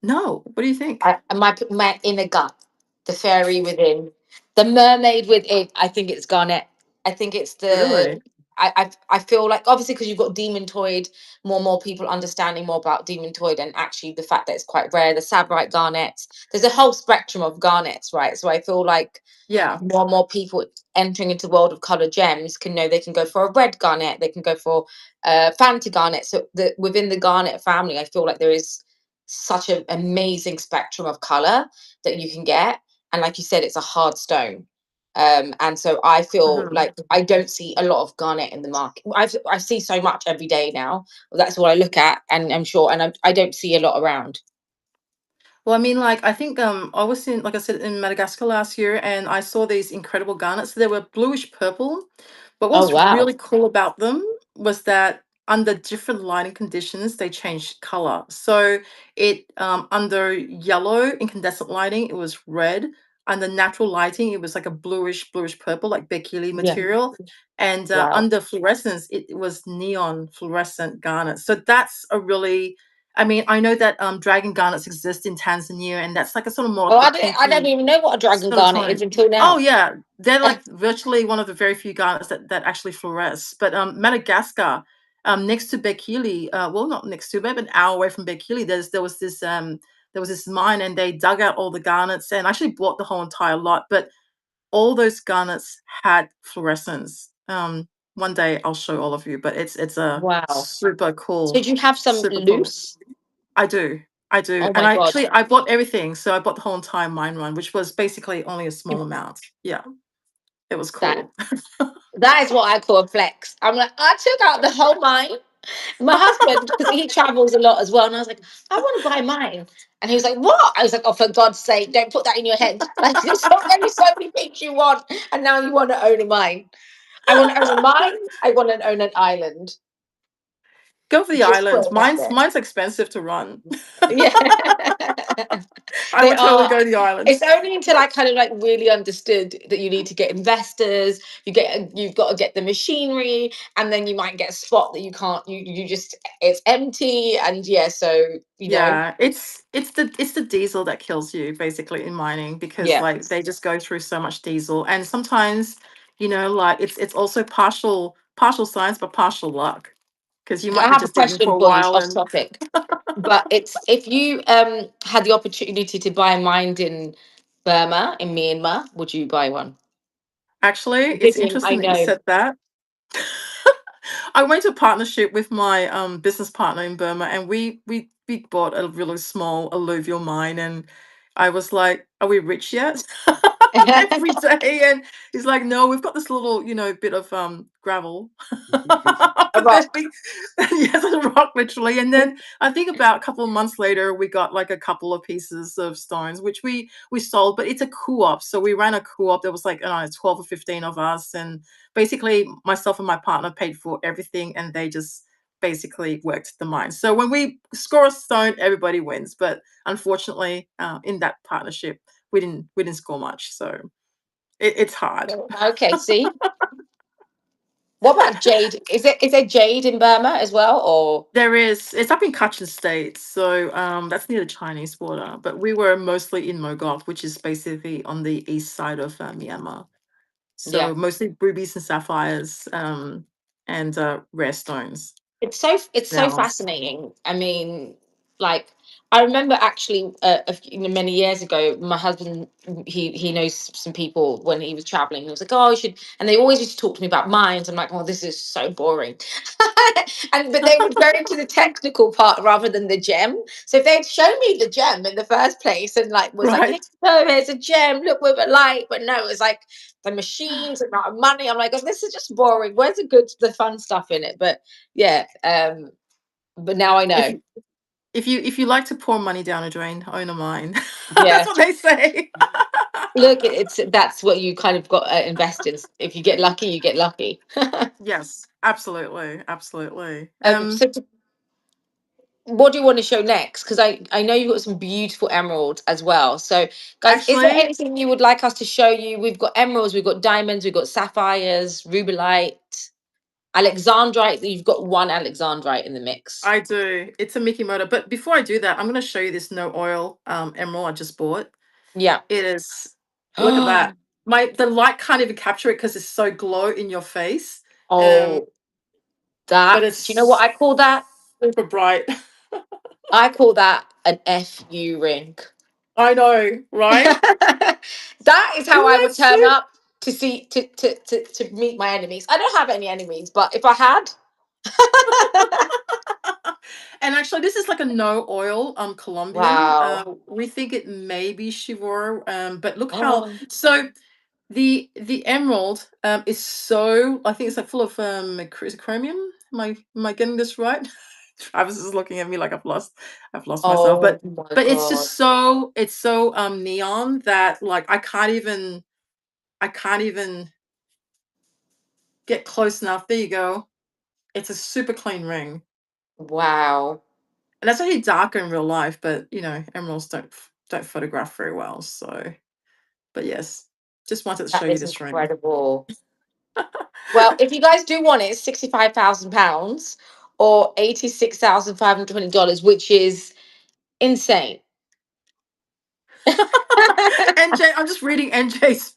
no, what do you think? My inner gut, the fairy within, the mermaid within. I think it's garnet. I think it's the. Really? I feel like, obviously, because you've got demontoid, more and more people understanding more about demontoid, and actually the fact that it's quite rare. The sabrite garnets. There's a whole spectrum of garnets, right? So I feel like Yeah. more and more people entering into the world of color gems can know they can go for a red garnet, they can go for Fanta garnet. So within the garnet family, I feel like there is such an amazing spectrum of color that you can get. And like you said, it's a hard stone. And so I feel Mhm. like I don't see a lot of garnet in the market. I see so much every day now. That's what I look at, and I'm sure, and I don't see a lot around. Well, I mean, like, I think I was in, like I said, in Madagascar last year, and I saw these incredible garnets. They were bluish purple, but Oh what's wow! really cool about them was that under different lighting conditions, they changed color. So it under yellow incandescent lighting, it was red. Under natural lighting, it was like a bluish purple, like Bekili Yeah, material. And wow. under fluorescence, it was neon fluorescent garnet. So that's a really, I mean, I know that dragon garnets exist in Tanzania, and that's like a sort of more Oh, of the I don't pinky even know what a dragon sort of garnet is tone. until Oh now. yeah, they're like virtually one of the very few garnets that actually fluoresce. But Madagascar, next to Bekili, well, not next to, maybe an hour away from Bekili, there was this mine, and they dug out all the garnets and actually bought the whole entire lot. But all those garnets had fluorescence. One day I'll show all of you, but it's a Wow. super So cool, do you have some super cool. loose? I do. I do. Oh And my I god. actually I bought everything. So I bought the whole entire mine run, which was basically only a small amount. Yeah, it was That cool. that is what I call a flex. I'm like, I took out the whole mine. My husband, because he travels a lot as well, and I was like, I want to buy mine. And he was like, what? I was like, oh, for God's sake, don't put that in your head. Like, there's already so many things you want, and now you want to own a mine. I want to own a mine. I want to own an island. Go for the Just put island. it out Mine's expensive to run. there. Yeah. I They would totally are. go to the It's island. only until I kind of like really understood that you need to get investors, you've got to get the machinery, and then you might get a spot that you can't, you just, it's empty, and yeah, so Yeah, it's the diesel that kills you basically in mining, because yeah. like they just go through so much diesel, and sometimes, like it's also partial science but partial luck, because you I might be have a just digging for question a for you while off and topic, but it's, if you had the opportunity to buy a mine in Burma, in Myanmar, would you buy one? actually, it's Digging, I interesting that you know. said that. I went to a partnership with my business partner in Burma, and we bought a really small alluvial mine, and I was like, "Are we rich yet?" Every day, and he's like, "No, we've got this little, bit of gravel." A But then rock. yes, a rock literally, and then I think about a couple of months later, we got like a couple of pieces of stones, which we sold. But it's a co-op, so we ran a co-op. There was like, I don't know, 12 or 15 of us, and basically myself and my partner paid for everything, and they just basically worked the mine. So when we score a stone, everybody wins. But unfortunately, in that partnership, we didn't score much. So it's hard. Okay, see. What about jade? Is there jade in Burma as well, or There is. It's up in Kachin State, so that's near the Chinese border. But we were mostly in Mogok, which is basically on the east side of Myanmar. yeah? So mostly rubies and sapphires, and rare stones. It's so Now, fascinating. I mean, like I remember actually many years ago, my husband he knows some people when he was traveling. He was like, "Oh, you should," and they always used to talk to me about mines. I'm like, "Oh, this is so boring," and but they would go into the technical part rather than the gem. So if they'd shown me the gem in the first place and like was like, "Hey, right? no, here's a gem. Look with a light," but no, it was like the machines, the amount of money. I'm like, "Oh, this is just boring. Where's the fun stuff in it?" But yeah, but now I If know. you if you like to pour money down a drain, own a mine. That's Yeah, what they say. look, it's that's what you kind of got to invest in. If you get lucky, you get lucky. Yes, absolutely, absolutely. So, what do you want to show next? Because I know you've got some beautiful emeralds as well. So, guys, is there Actually, anything you would like us to show you? We've got emeralds, we've got diamonds, we've got sapphires, rubellite, alexandrite. You've got one alexandrite in the mix. I do. It's a Mickey Moto. But before I do that, I'm going to show you this no oil emerald I just bought. Yeah. It is. Look at that. The light can't even capture it because it's so glow in your face. Um, Oh, but that. Do you know what it's I call that? super bright. I call that an FU ring. I know, right? That is how Isn't I that would turn sick? up to see to meet my enemies. I don't have any enemies, but if I had, And actually, this is like a no oil Colombian. wow. We think it may be Chivor, but look how Oh, so the emerald is so, I think it's like full of is it chromium. Am I getting this right? Travis is looking at me like I've lost myself, oh but my it's god! just so neon that like I can't even get close enough. There you go. It's a super clean ring. Wow, And that's actually darker in real life, but emeralds don't photograph very well. So, but yes, just wanted to show that you is this ring. incredible. Well, if you guys do want it, it's £65,000 or $86,520, which is insane. NJ, I'm just reading NJ's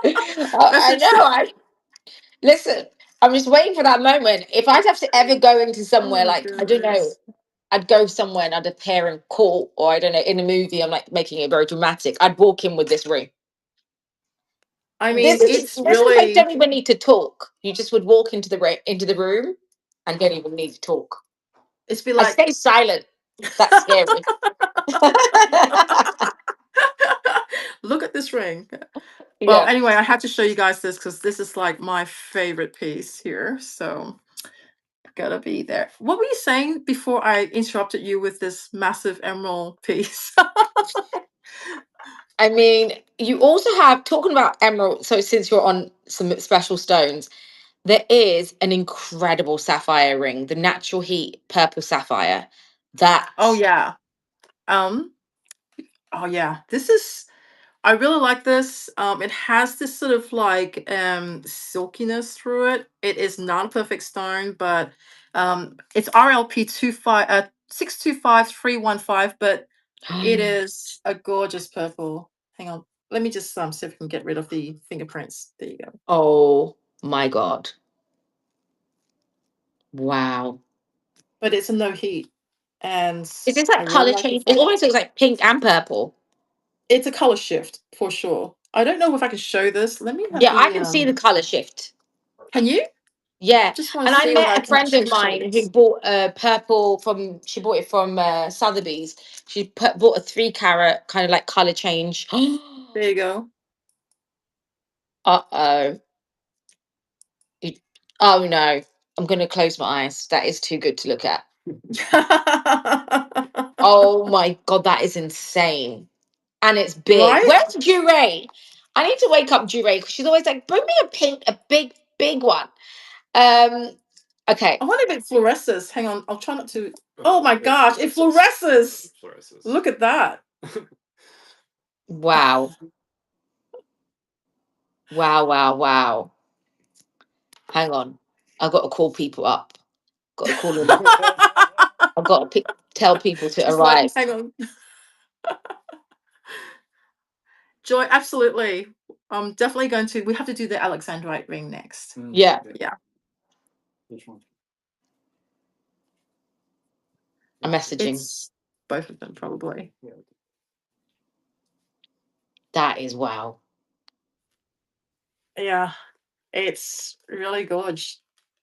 I message. know. Listen, I'm just waiting for that moment. If I'd have to ever go into Oh somewhere my like, I don't know, goodness. I'd go somewhere and I'd appear in court or I don't know, in a movie, I'm like making it very dramatic. I'd walk in with this ring. I This mean, is it's this is like really, don't even need to talk. You just would walk into into the room and don't even need to talk. it's be I like, stay silent. That's scary. look at this ring. Well, Yeah. anyway, I had to show you guys this because this is like my favorite piece here. So gotta be there. What were you saying before I interrupted you with this massive emerald piece? I mean, you also have talking about emerald. So since you're on some special stones, there is an incredible sapphire ring, the natural heat purple sapphire. Oh That yeah. Um, oh yeah. I really like this. It has this sort of like silkiness through it. It is not a perfect stone, but it's RLP 625315, but it is a gorgeous purple. Hang on. Let me just see if we can get rid of the fingerprints. There you go. oh my god. Wow. But it's a no heat. And Is this I like really color like the change? It fact almost looks like pink and purple. it's a color shift for sure. I don't know if I can show this. Let me have Yeah, I the can see the color shift. can you? Yeah, Just want and to I see what I met a can friend of actually mine shade. who bought a purple from. She bought it from Sotheby's. She bought a 3 carat kind of like color change. There you go. Uh-oh. You- Oh no, I'm gonna close my eyes. That is too good to look at. Oh my god, that is insane. And it's big. Right? Where's Jiew? I need to wake up Jiew because she's always like, bring me a big, big one. Okay. I wonder if it fluoresces. Hang on, I'll try not to. Oh my gosh, it fluoresces. Look at that. Wow. Wow, wow, wow. Hang on. I've got to call people up. Got to call them. I've got to tell people to She's like, arrive. hang on. Joy, absolutely. I'm definitely going to. We have to do the Alexandrite ring next. Yeah. Yeah. Which one? I'm messaging. It's both of them, probably. That is wow. Yeah. It's really gorgeous.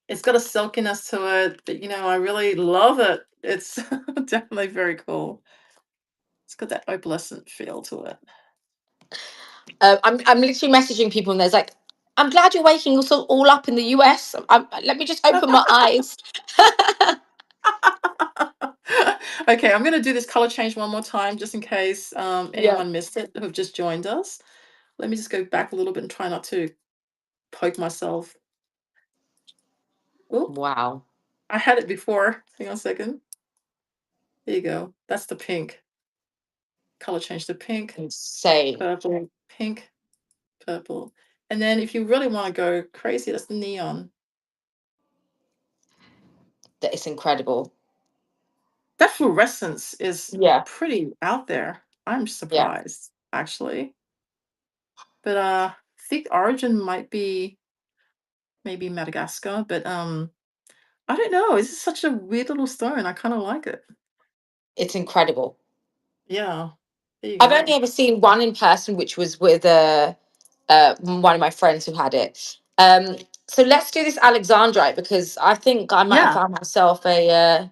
It's got a silkiness to it, but I really love it. It's definitely very cool. It's got that opalescent feel to it. I'm literally messaging people, and there's like, I'm glad you're waking us all up in the US. Let me just open my eyes. Okay, I'm going to do this color change one more time just in case Yeah. anyone missed it who've just joined us. Let me just go back a little bit and try not to poke myself. Oh, Wow. I had it before. Hang on a second. There you go. That's the pink. Color change to pink, Insane. purple, pink, purple. And then if you really want to go crazy, that's the neon. That is incredible. That fluorescence is Yeah. pretty out there. I'm Yeah. surprised, actually. But I think origin might be maybe Madagascar, but I don't know. It's such a weird little stone. I kind of like it. It's incredible. Yeah. There you I've go. only ever seen one in person, which was with one of my friends who had it. So let's do this Alexandrite because I think I might have Yeah. found myself a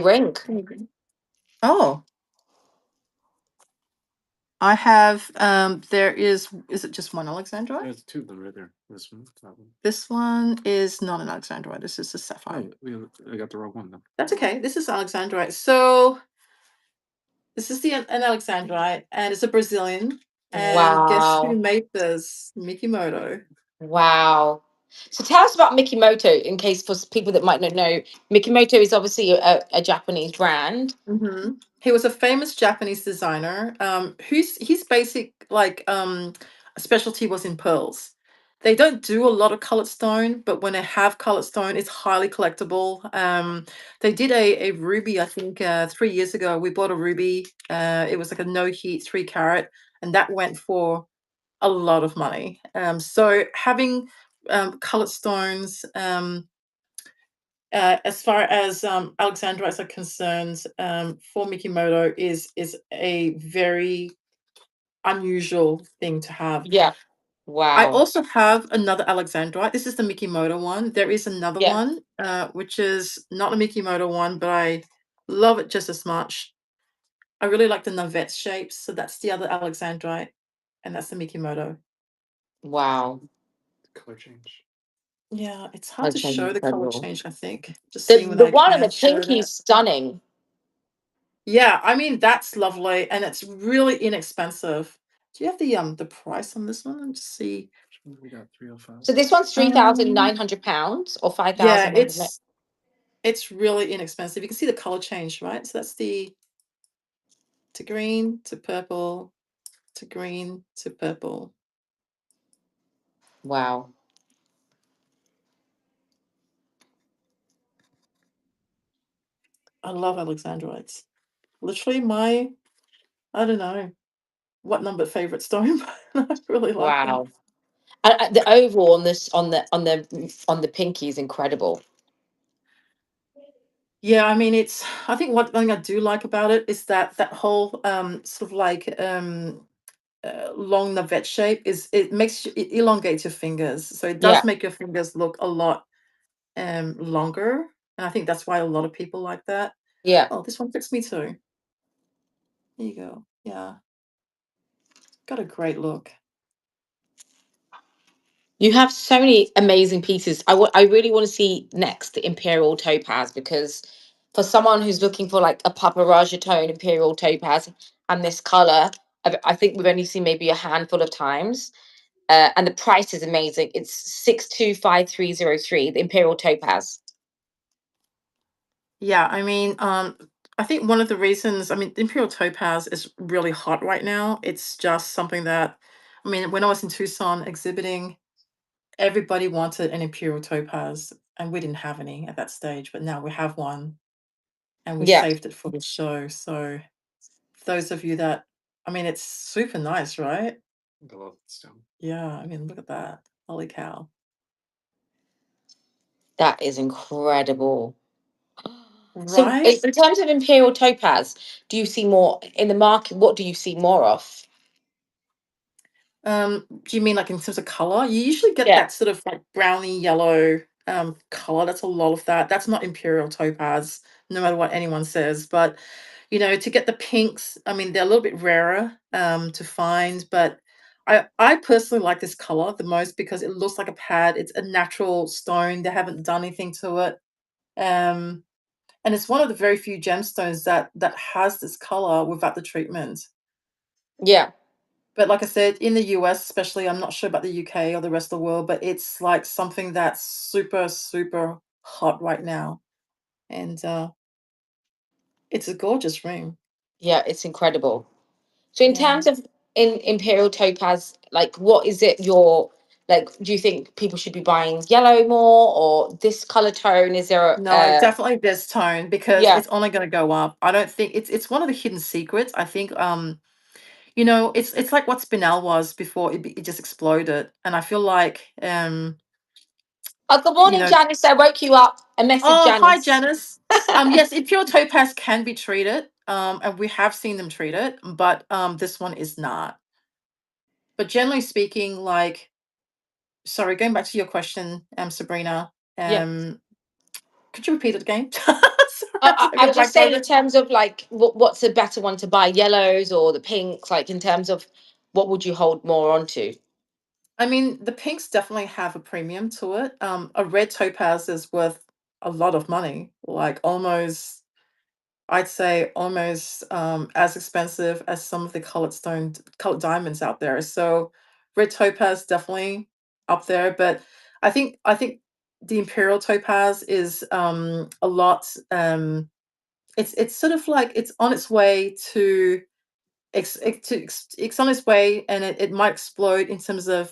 ring. Oh, I have there is it just one Alexandrite? There's two of them right there. This one, that one. This one is not an Alexandrite. This is a sapphire. I got the wrong one then. That's okay. This is Alexandrite. So this is an Alexandrite, and it's a Brazilian. And guess who Wow. made this? Mikimoto. Wow. So tell us about Mikimoto in case for people that might not know. Mikimoto is obviously a Japanese brand. Mm-hmm. He was a famous Japanese designer. Whose his basic specialty was in pearls. They don't do a lot of colored stone, but when they have colored stone, it's highly collectible. They did a ruby, I think, 3 years ago. We bought a ruby. It was like a no heat 3 carat, and that went for a lot of money. So having colored stones. As far as Alexandrites are concerned, for Mikimoto is a very unusual thing to have. Yeah. I Wow. also have another Alexandrite. This is the Mikimoto one. There is another Yeah. one, which is not a Mikimoto one, but I love it just as much. I really like the navette shapes, so that's the other Alexandrite, and that's the Mikimoto. Wow. Color change. Yeah, it's hard to Okay, show the color incredible. change, I think. Just The seeing whether I one on the can show pinky that. is stunning. Yeah, I mean, that's lovely, and it's really inexpensive. Do you have the price on this one? Let's see. We got 305. So this one's £3,900 or Yeah, 5,000. it's really inexpensive. You can see the color change, right? So that's the to green to purple to green to purple. Wow. I love Alexandrites. Literally I don't know what number favorite stone, but I really like them. Wow. And the oval on this on the pinky is incredible. Yeah, I mean, I think one thing I do like about it is that whole sort of like long navette shape is it elongates your fingers, so it Yeah, does make your fingers look a lot longer, and I think that's why a lot of people like that. yeah. Oh, this one fits me too. There you go. Yeah, got a great look. You have so many amazing pieces. I really want to see next the Imperial Topaz, because for someone who's looking for like a papyrus tone Imperial Topaz and this color, I think we've only seen maybe a handful of times. And the price is amazing. It's 625303, the Imperial Topaz. Yeah, I mean, I think one of the reasons, I mean, Imperial Topaz is really hot right now. It's just something that, I mean, when I was in Tucson exhibiting, everybody wanted an Imperial Topaz, and we didn't have any at that stage, but now we have one, and we Yeah, saved it for the show. So, those of you that, I mean, it's super nice, right? I love the stone. Yeah, I mean, look at that. Holy cow. that is incredible. So, Right? in terms of Imperial Topaz, do you see more in the market? What do you see more of? Do you mean like in terms of color? You usually get Yeah, that sort of like browny yellow color. That's a lot of that. That's not Imperial Topaz, no matter what anyone says. But to get the pinks, I mean, they're a little bit rarer to find, but I personally like this color the most because it looks like a pad. It's a natural stone. They haven't done anything to it. Um, and it's one of the very few gemstones that has this color without the treatment. yeah, But like I said, in the US especially, I'm not sure about the UK or the rest of the world, but it's like something that's super, super hot right now. And it's a gorgeous ring. yeah. It's incredible. So, in Yeah. terms of in Imperial Topaz, like, what is it? Your like, do you think people should be buying yellow more or this color tone? Is there No, definitely this tone because yeah, it's only going to go up. I don't think it's one of the hidden secrets. I think it's like what Spinel was before it just exploded. And I feel like oh, good you morning, know, Janice. I woke you up. A message, oh, hi Janice. Janice. Yes, Imperial Topaz can be treated. And we have seen them treat it, but this one is not. But generally speaking, like, sorry, going back to your question, Sabrina, Yeah. could you repeat it again? Sorry, I'm just having I'm a just blank saying, in moment. terms of like, what's a better one to buy, yellows or the pinks? Like, in terms of what would you hold more onto? I mean, the pinks definitely have a premium to it. A red topaz is worth a lot of money, like almost, I'd say almost as expensive as some of the colored diamonds out there. So red topaz definitely up there, but I think the imperial topaz is a lot. It's sort of like it's on its way to it's on its way, and it might explode in terms of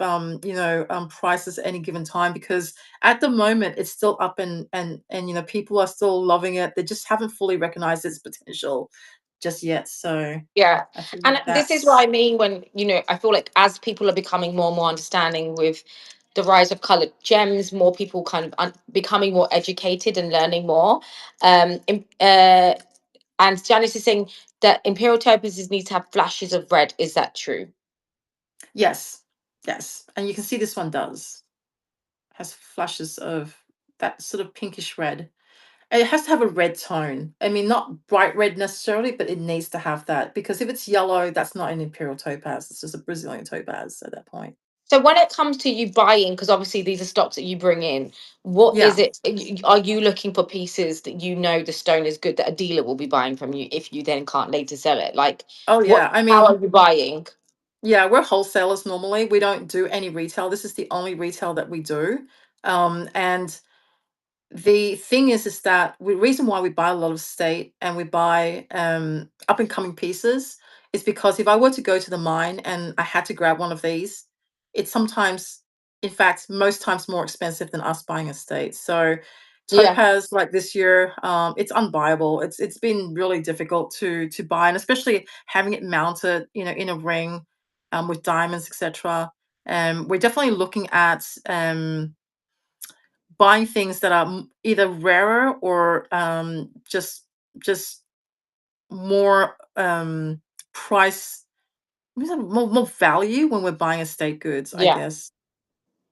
prices at any given time, because at the moment it's still up, and people are still loving it. They just haven't fully recognized its potential just yet. So Yeah. I think And this is what that's I mean when, I feel like as people are becoming more and more understanding with the rise of colored gems, more people kind of becoming more educated and learning more. And Janice is saying that Imperial topazes need to have flashes of red. Is that true? yes, yes, and you can see this one has flashes of that sort of pinkish red. It has to have a red tone. I mean, not bright red necessarily, but it needs to have that, because if it's yellow, that's not an imperial topaz. It's just a Brazilian topaz at that point. So when it comes to you buying, because obviously these are stocks that you bring in, what is Yeah. it? Are you looking for pieces that the stone is good that a dealer will be buying from you if you then can't later sell it? Like, Oh, what? yeah. I How mean, are you buying? yeah, we're wholesalers normally. We don't do any retail. This is the only retail that we do. And the thing is that the reason why we buy a lot of state and we buy up and coming pieces is because if I were to go to the mine and I had to grab one of these, it's sometimes, in fact, most times more expensive than us buying a state. So Yeah, topaz like this year, it's unbuyable. It's been really difficult to buy, and especially having it mounted, in a ring, with diamonds, etc. We're definitely looking at buying things that are either rarer or just more price we have more value when we're buying estate goods, I Yeah. guess.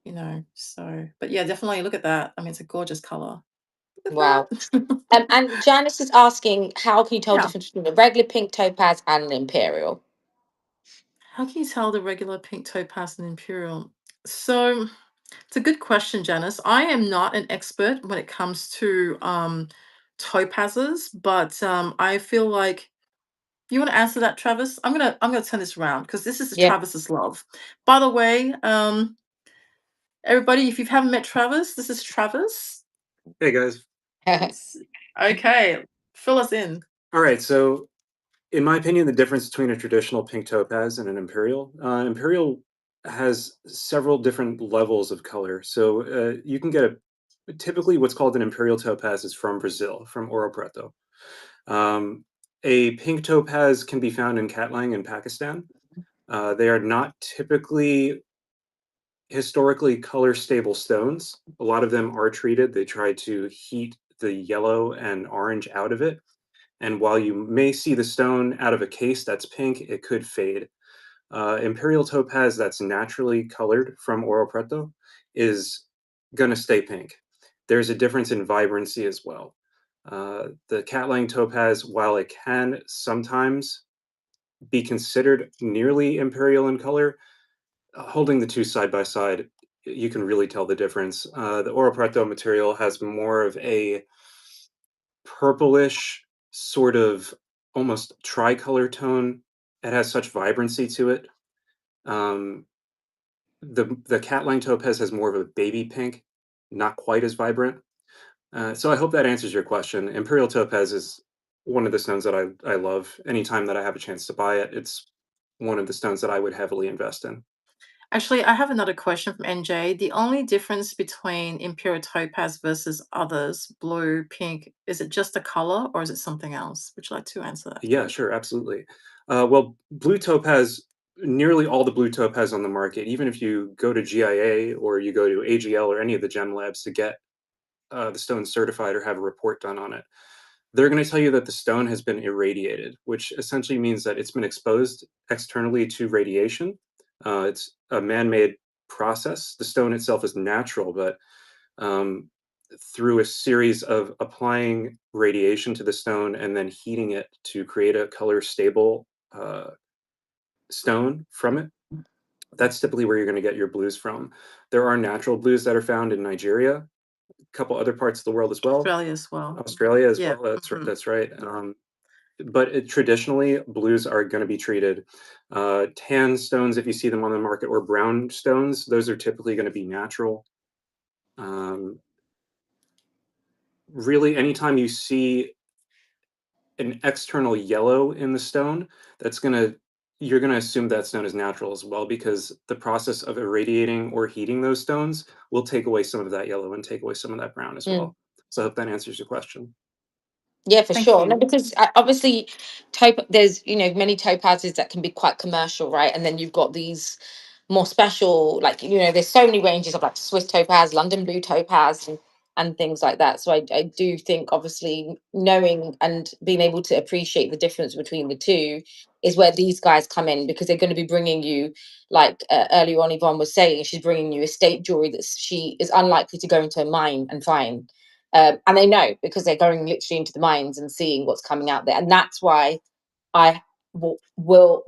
You know, so but yeah, definitely look at that. I mean, it's a gorgeous color. Look Wow. at that. And Janice is asking, how can you tell the Yeah. difference between a regular pink topaz and an imperial? How can you tell the regular pink topaz and imperial? So it's a good question, Janice. I am not an expert when it comes to topazes, but I feel like you want to answer that, Travis? I'm gonna turn this around because this is Yeah. Travis's love. By the way, everybody, if you haven't met Travis, this is Travis. Hey guys. Okay, fill us in. All right, so in my opinion, the difference between a traditional pink topaz and an imperial has several different levels of color. So you can get typically what's called an imperial topaz is from Brazil, from Ouro Preto. Um, a pink topaz can be found in Katlang in Pakistan. They are not typically historically color stable stones. A lot of them are treated. They try to heat the yellow and orange out of it. And while you may see the stone out of a case that's pink, it could fade. Imperial topaz that's naturally colored from Oro Preto is going to stay pink. There's a difference in vibrancy as well. The Catlang topaz, while it can sometimes be considered nearly imperial in color, holding the two side by side, you can really tell the difference. The Oro Preto material has more of a purplish, sort of almost tricolor tone. It has such vibrancy to it. Um, the Catlang topaz has more of a baby pink, not quite as vibrant. So I hope that answers your question. Imperial topaz is one of the stones that I love. Anytime that I have a chance to buy it, it's one of the stones that I would heavily invest in. Actually, I have another question from NJ. The only difference between Imperial Topaz versus others, blue, pink, is it just the color or is it something else? Would you like to answer that? Yeah, sure, absolutely. Well, blue topaz, nearly all the blue topaz on the market, even if you go to GIA or you go to AGL or any of the gem labs to get the stone certified or have a report done on it, they're going to tell you that the stone has been irradiated, which essentially means that it's been exposed externally to radiation. It's a man-made process. The stone itself is natural, but um, through a series of applying radiation to the stone and then heating it to create a color stable stone from it, that's typically where you're going to get your blues from. There are natural blues that are found in Nigeria, a couple other parts of the world as well, Australia as well. Australia as Yeah. well. That's right. But traditionally, blues are going to be treated. Tan stones, if you see them on the market, or brown stones, those are typically going to be natural. Um, really, anytime you see an external yellow in the stone, that's gonna you're gonna assume that stone is natural as well, because the process of irradiating or heating those stones will take away some of that yellow and take away some of that brown as Mm. well. So I hope that answers your question. Yeah, for Thank sure. No, you. because obviously, there's many topazes that can be quite commercial, right? And then you've got these more special, like there's so many ranges of like Swiss topaz, London blue topaz, and things like that. So I do think obviously knowing and being able to appreciate the difference between the two is where these guys come in, because they're going to be bringing you, like earlier on Yvonne was saying, she's bringing you estate jewelry that she is unlikely to go into a mine and find. And they know, because they're going literally into the mines and seeing what's coming out there. And that's why I will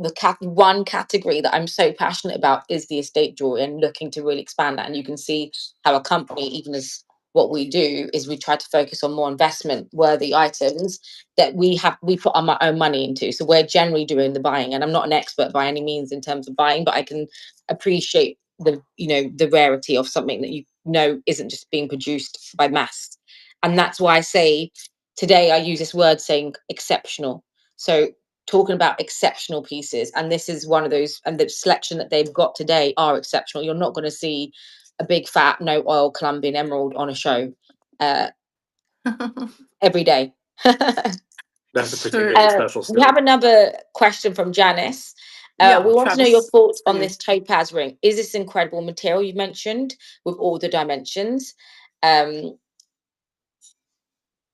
one category that I'm so passionate about is the estate jewelry, and looking to really expand that. And you can see how a company, even as what we do, is we try to focus on more investment worthy items that we put our own money into. So we're generally doing the buying, and I'm not an expert by any means in terms of buying, but I can appreciate the rarity of something that isn't just being produced by mass. And that's why I say today I use this word saying exceptional. So talking about exceptional pieces, and this is one of those, and the selection that they've got today are exceptional. You're not going to see a big fat no oil Colombian emerald on a show every day. That's a So particularly special We have stone. another question from Janice. yeah, We want to know your Travis, thoughts for on you. this topaz ring. Is this incredible material you mentioned with all the dimensions?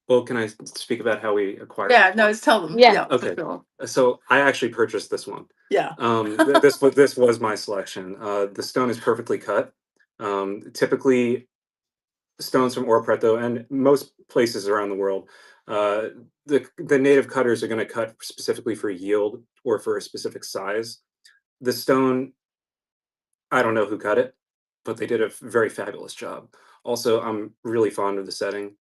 Well, can I speak about how we acquired? Yeah, no, tell them. Yeah. Yeah, for Okay. sure. So I actually purchased this one. Yeah. This was my selection. The stone is perfectly cut. Typically, stones from Oro Preto and most places around the world, uh, the native cutters are going to cut specifically for yield or for a specific size. The stone, I don't know who cut it, but they did a very fabulous job. Also, I'm really fond of the setting.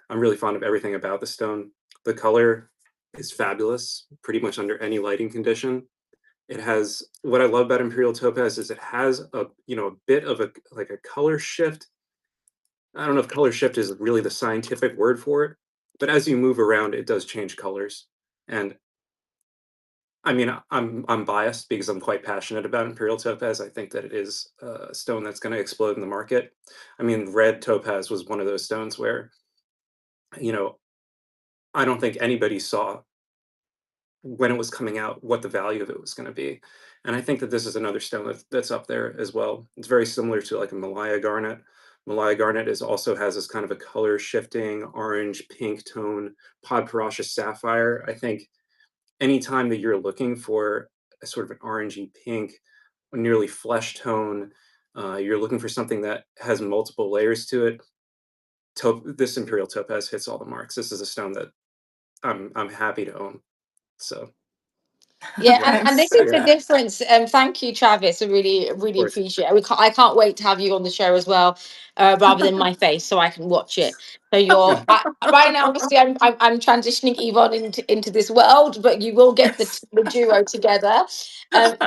I'm really fond of everything about the stone. The color is fabulous, pretty much under any lighting condition. It has what I love about Imperial Topaz is it has a a bit of a like a color shift. I don't know if color shift is really the scientific word for it, but as you move around, it does change colors. And I mean, I'm biased because I'm quite passionate about Imperial Topaz. I think that it is a stone that's going to explode in the market. I mean, red topaz was one of those stones where, you know, I don't think anybody saw when it was coming out what the value of it was going to be. And I think that this is another stone that's up there as well. It's very similar to like a Malaya garnet. Malaya garnet is also has this kind of a color shifting orange pink tone podperaceous sapphire. I think anytime that you're looking for a sort of an orangey pink, nearly flesh tone, you're looking for something that has multiple layers to it. This Imperial Topaz hits all the marks. This is a stone that I'm happy to own. So Yeah, yeah, and Thanks this for is the that. difference. Thank you, Travis. I of really course. appreciate it. I can't wait to have you on the show as well, rather than my face, so I can watch it. So you're right now. Obviously, I'm transitioning Yvonne into this world, but you will get the duo together. But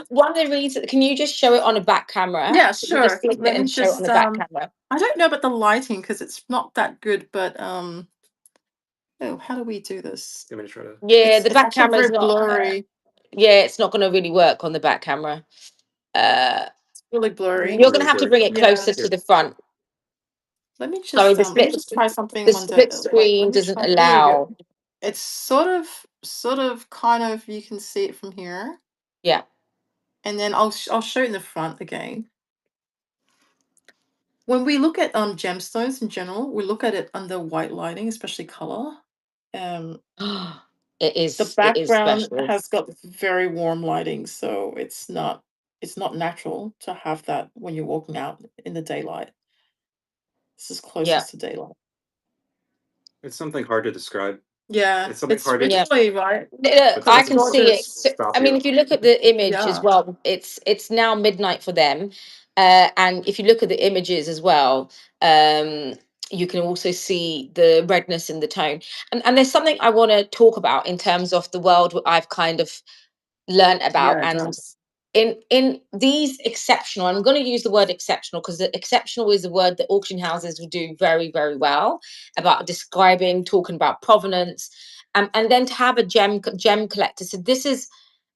one of the reasons, can you just show it on a back camera? Yeah, Can you just sure. flip Let it me and show it on just the back camera? I don't know about the lighting because it's not that good, but oh, how do we do this? I'm gonna try to. Yeah, the It's back actually camera is very not. blurry. Yeah, it's not going to really work on the back camera. Uh, It's really blurry. you're going to Really have to blurry. bring it Yeah. closer to Here, the front. Sorry, Let me just try something the one day. split Wait, let screen me doesn't try. There you go. allow. It's sort of kind of you can see it from here. Yeah. And then I'll show it in the front again. When we look at gemstones in general, we look at it under white lighting, especially color. Um, It the is background special. has got very warm lighting, so it's not natural to have that when you're walking out in the daylight. This is Yeah. closest to daylight. it's something hard to describe. Yeah, It's something hard to it's Yeah. really right Look, but because I it's doesn't can see it. gorgeous. stop I mean, you. if you look at the image as Yeah, well, it's now midnight for them. And if you look at the images as well, um, you can also see the redness in the tone. And there's something I want to talk about in terms of the world I've kind of learned about. yeah, it And does. in these exceptional, I'm going to use the word exceptional because the exceptional is a word that auction houses will do very, very well about describing, talking about provenance, and then to have a gem collector. So this is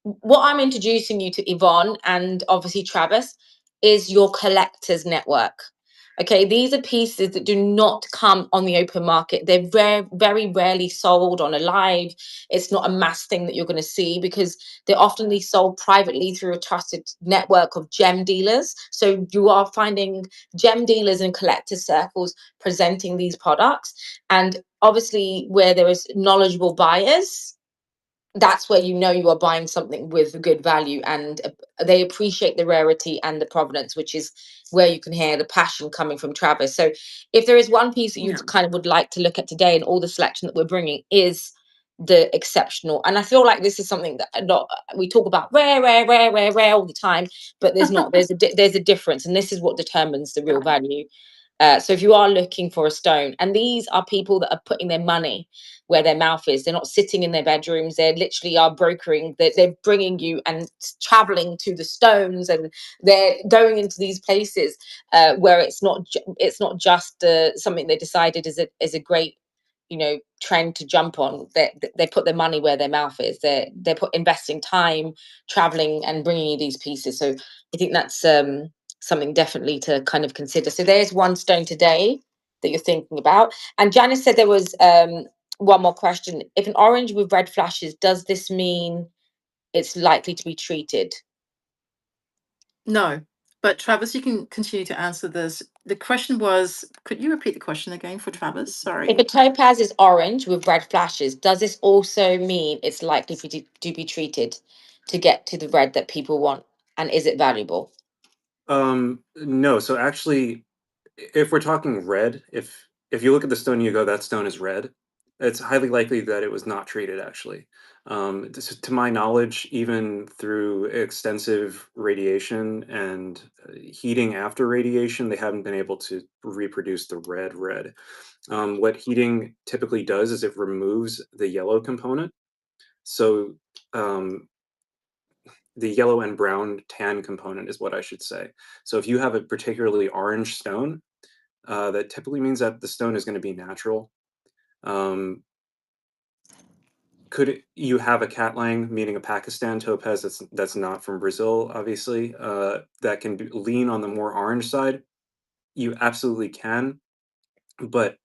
what I'm introducing you to, Yvonne, and obviously Travis, is your collectors network. Okay, these are pieces that do not come on the open market. They're very rarely sold on a live. It's not a mass thing that you're going to see because they're often sold privately through a trusted network of gem dealers. So you are finding gem dealers and collector circles presenting these products. And obviously, where there is knowledgeable buyers, that's where you know you are buying something with good value, and they appreciate the rarity and the provenance, which is where you can hear the passion coming from Travis. So if there is one piece that you Yeah. kind of would like to look at today, and all the selection that we're bringing is the exceptional, and I feel like this is something that not we talk about rare all the time, but there's a difference, and this is what determines the real value. So if you are looking for a stone, and these are people that are putting their money where their mouth is, they're not sitting in their bedrooms. They literally are brokering. They're bringing you and traveling to the stones, and they're going into these places where it's not just something they decided is a great trend to jump on. They put their money where their mouth is. They're investing time traveling and bringing you these pieces. So I think that's something definitely to kind of consider. So there's one stone today that you're thinking about. And Janice said there was one more question. If an orange with red flashes, does this mean it's likely to be treated? No, But Travis, you can continue to answer this. The question was, could you repeat the question again for Travis? If Sorry. a topaz is orange with red flashes, does this also mean it's likely to be treated to get to the red that people want? And is it valuable? No. So actually, if we're talking red, if you look at the stone, you go, that stone is red. It's highly likely that it was not treated. Actually, to my knowledge, even through extensive radiation and heating after radiation, they haven't been able to reproduce the red. What heating typically does is it removes the yellow component. So the yellow and brown tan component is what I should say. So if you have a particularly orange stone, that typically means that the stone is going to be natural. Um, you have a catlang, meaning a Pakistan topaz that's not from Brazil, obviously, that can lean on the more orange side? You absolutely can, but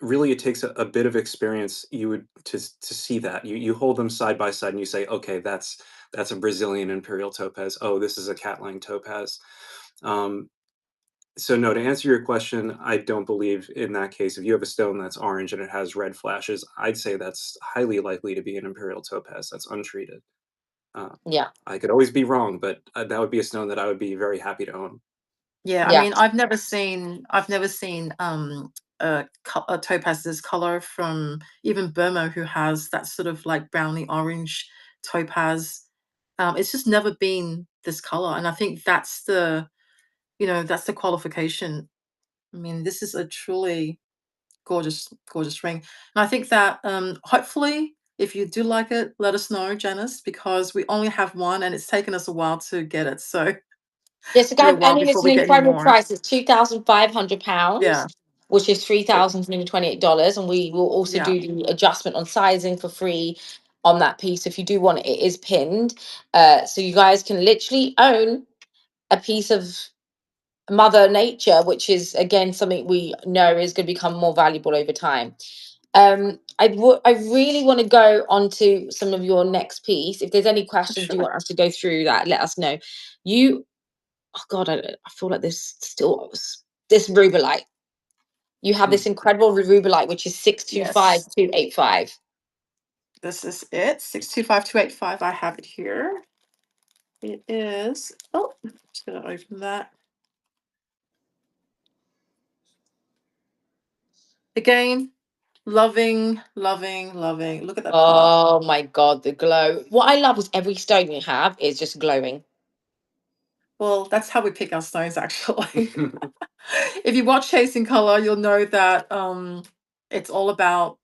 really it takes a bit of experience you would to see that. You hold them side by side and you say, okay, that's a Brazilian imperial topaz. Oh, this is a catlang topaz. Um, So no, to answer your question, I don't believe in that case. If you have a stone that's orange and it has red flashes, I'd say that's highly likely to be an imperial topaz that's untreated. Yeah. I could always be wrong, but that would be a stone that I would be very happy to own. Yeah, I Yeah. mean, I've never seen a topaz this color from even Burma, who has that sort of like browny orange topaz. It's just never been this color, and I think that's the qualification. I mean, this is a truly gorgeous, gorgeous ring, and I think that hopefully, if you do like it, let us know, Janice, because we only have one, and it's taken us a while to get it. So Yes, be a guys, I while mean, before it's an we get any incredible more. price. It's £2,500, Yeah, which is $3,328. And we will also yeah. do the adjustment on sizing for free on that piece. If you do want it, it is pinned. So you guys can literally own a piece of Mother Nature, which is, again, something we know is going to become more valuable over time. I really want to go on to some of your next piece. If there's any questions you Sure. want us to go through that, let us know. You Oh God, I feel like there's still this rubelite. You have this incredible rubelite, which is Yes. 625285. This is it. 625285. I have it here. It is. Oh, I'm just gonna open that. Again, loving, loving, loving. Look at that part. Oh my God, the glow. What I love is every stone you have is just glowing. Well, that's how we pick our stones, actually. If you watch Chasing Color, you'll know that it's all about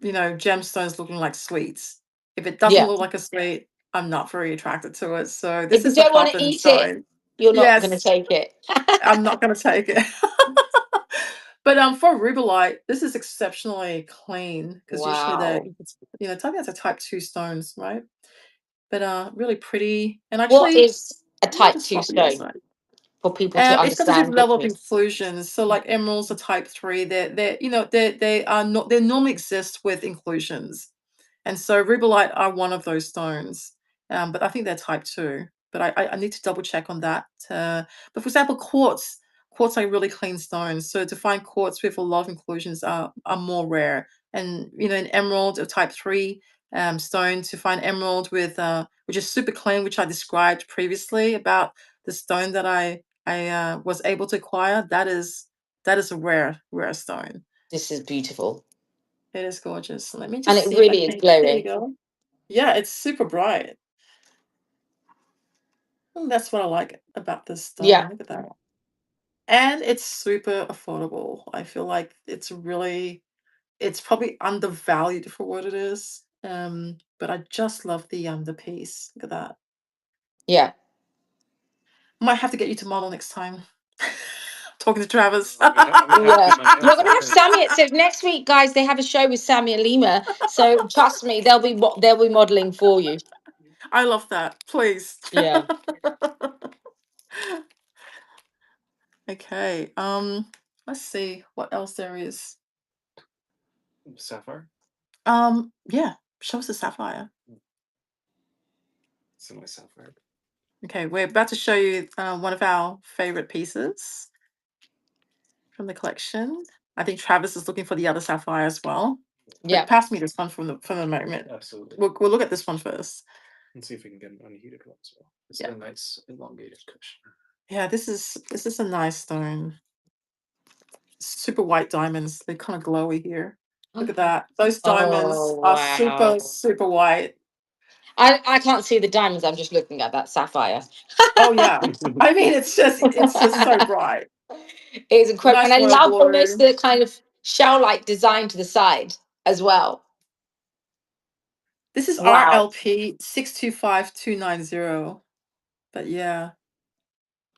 gemstones looking like sweets. If it doesn't Yeah. look like a sweet, I'm not very attracted to it. So If this you is the don't want part to that eat it, inside. you're not going to Yes, take it. I'm not gonna take it. But for rubellite, this is exceptionally clean because usually Wow. type that's a type 2 stones, right? But really pretty. And What actually, is a let me type just 2 swap the other stone side. for people to It's got to do with understand what level it of means? inclusions. So like emeralds are type 3. They are not they normally exist with inclusions. And so rubellite are one of those stones, but I think they're type 2. But I need to double check on that. But for example, quartz are really clean stones. So to find quartz with a lot of inclusions are more rare. And an emerald of type 3 stone, to find emerald with which is super clean, which I described previously about the stone that I was able to acquire. That is a rare stone. This is beautiful. It is gorgeous. Let me And just it see if I really is can. There you glowing. go. Yeah, it's super bright. And that's what I like about this Yeah. stone. Look at that. And it's super affordable. I feel like it's probably undervalued for what it is. But I just love the piece. Look at that. Yeah. Might have to get you to model next time. Talking to Travis. I'm gonna have to Yeah, keep my you're notes, gonna I have think. Sammy. So next week, guys, they have a show with Sammy and Lima. So trust me, they'll be modeling for you. I love that. Please. Yeah. Okay. Let's see what else there is. Sapphire? Yeah. Show us the sapphire. It's in my sapphire. Okay, we're about to show you one of our favorite pieces from the collection. I think Travis is looking for the other sapphire as well. Yeah. Pass me this one from the moment. Absolutely. We'll look at this one first. And see if we can get an unheated one as well. It's Yeah. a nice elongated cushion. Yeah, this is a nice stone. Super white diamonds. They're kind of glowy here. Look at that. Those diamonds Oh, are wow. super white. I can't see the diamonds. I'm just looking at that sapphire. Oh yeah. I mean, it's just so bright. It's incredible. And Nice I royal love almost blue. the kind of shell-like design to the side as well. This is Wow. RLP 625290. But yeah,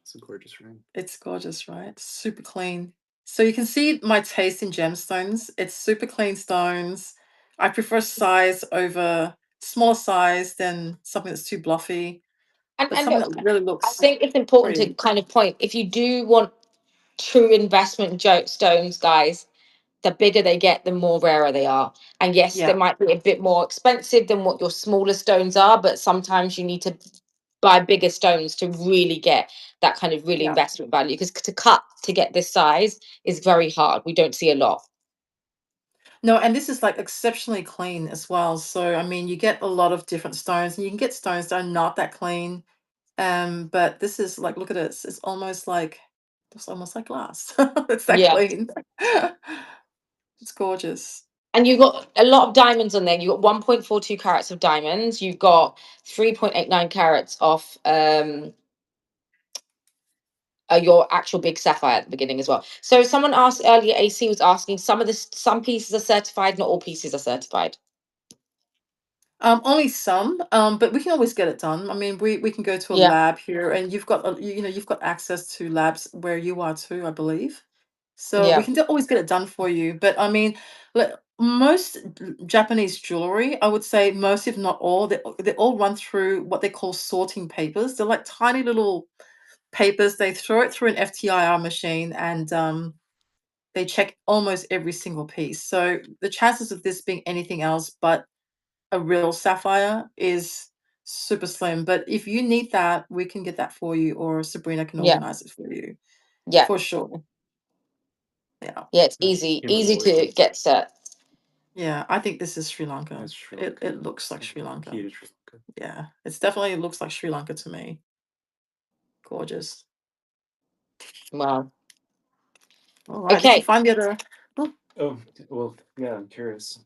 It's a gorgeous ring. it's gorgeous, right? Super clean. So you can see my taste in gemstones. It's super clean stones. I prefer size over smaller size than something that's too bluffy. But And something look, that really I looks think it's important to pretty. kind of point, if you do want true investment stones, guys, the bigger they get, the more rarer they are. And yes, they Yeah. might be a bit more expensive than what your smaller stones are, but sometimes you need to buy bigger stones to really get that kind of really Yeah. investment value. Because to cut to get this size is very hard. We don't see a lot. No, and this is like exceptionally clean as well. So I mean, you get a lot of different stones, and you can get stones that are not that clean. But this is like, look at it. It's almost like glass. It's that Yeah. clean. It's gorgeous. And you've got a lot of diamonds on there. You've got 1.42 carats of diamonds. You've got 3.89 carats of your actual big sapphire at the beginning as well. So someone asked earlier, AC was asking, some pieces are certified, not all pieces are certified. Only some, but we can always get it done. I mean, we can go to a Yeah. lab here, and you've got you've got access to labs where you are too, I believe. So we Yeah. can always get it done for you. But I mean, most Japanese jewelry, I would say most, if not all, they all run through what they call sorting papers. They're like tiny little papers. They throw it through an FTIR machine, and they check almost every single piece. So the chances of this being anything else but a real sapphire is super slim. But if you need that, we can get that for you, or Sabrina can Yeah. organize it for you Yeah. for sure. Yeah. Yeah. It's Nice easy human to origin. get set. Yeah, I think this is Sri Lanka. That's Sri It Lanka. looks like Sri Lanka. Key to Sri Lanka. Yeah, it's definitely, it looks like Sri Lanka to me. Gorgeous. Wow. All right, did you Okay, find the other? Oh, Oh, well, yeah, I'm curious.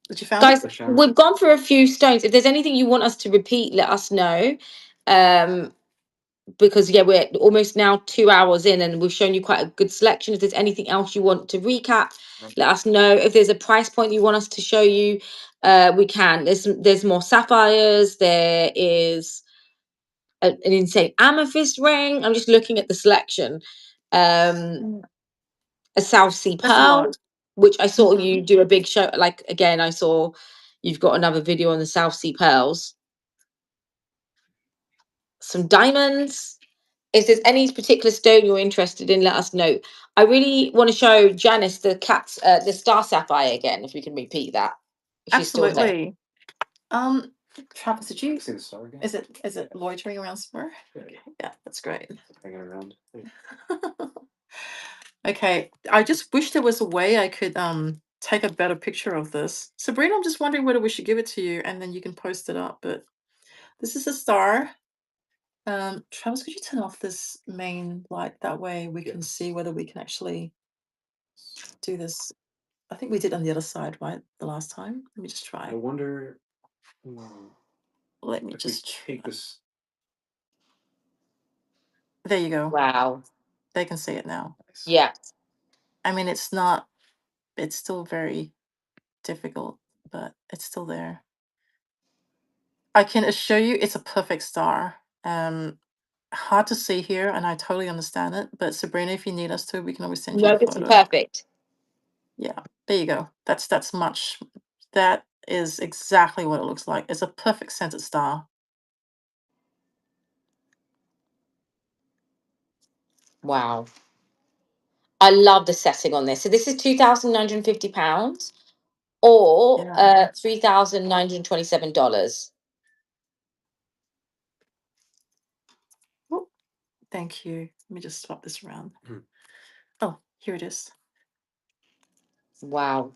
did you found guys, it? we've gone through a few stones. If there's anything you want us to repeat, let us know. Because yeah, we're almost now 2 hours in, and we've shown you quite a good selection. If there's anything else you want to recap, let us know. If there's a price point you want us to show you, we can. There's more sapphires. There is an insane amethyst ring. I'm just looking at the selection. A South Sea That's a pearl, lot. which I saw Mhm. you do a big show. Like again, I saw you've got another video on the South Sea pearls. Some diamonds. If there's any particular stone you're interested in, let us know. I really want to show Janice the star sapphire again, if we can repeat that. If she's still there. Absolutely. Travis, did you? See the star again? Is it loitering around somewhere? Yeah, Okay, yeah, that's great. hanging around. Okay, I just wish there was a way I could take a better picture of this. Sabrina, I'm just wondering whether we should give it to you and then you can post it up. But this is a star. Travis, could you turn off this main light? That way we can see whether we can actually do this. I think we did on the other side, right? The last time. Let me just try. I wonder. Let me if just we take this. There you go. Wow. They can see it now. Yeah. I mean, it's still very difficult, but it's still there. I can assure you it's a perfect star. Hard to see here, and I totally understand it. But Sabrina, if you need us to, we can always send you No, the it's photo. perfect. Yeah, there you go. That is exactly what it looks like. It's a perfect centered star. Wow. I love the setting on this. So this is £2,950 or Yeah. $3,927. Thank you. Let me just swap this around. Mhm. Oh, here it is. Wow.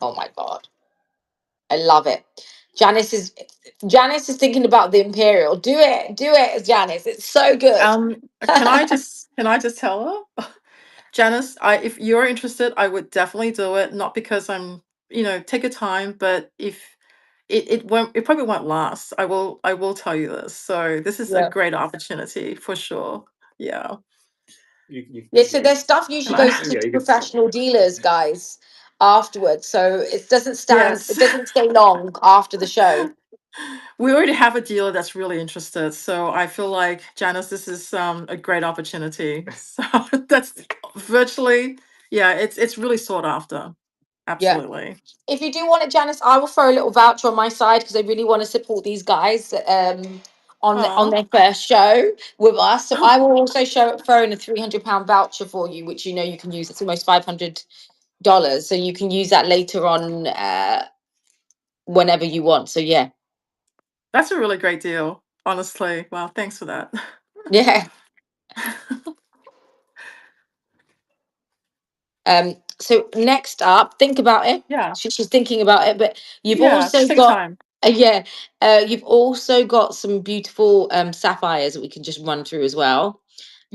Oh my God. I love it. Janice is Janice is thinking about the Imperial. Do it, Janice. It's so good. Can I just tell her? Janice, if you're interested, I would definitely do it. Not because I'm, take your time, but if it probably won't last. I will tell you this. So this is a Yeah. great opportunity for sure. Yeah. Yeah, so their stuff usually goes Can to Yeah, you could sell professional it. dealers, guys, afterwards. So it Yes. doesn't stay long after the show. We already have a dealer that's really interested. So I feel like, Janice, this is a great opportunity. So that's virtually, yeah, it's really sought after. Yeah. Absolutely. If you do want it, Janice, I will throw a little voucher on my side because I really want to support these guys on Oh, their first show with us. So I will also throw in a £300 voucher for you, which you can use. It's almost $500, so you can use that later on whenever you want. So yeah, that's a really great deal. Honestly. Wow, thanks for that. yeah. So next up, think about it. Yeah. She's thinking about it, but you've Yeah, also just take your got time. yeah, you've also got some beautiful sapphires that we can just run through as well.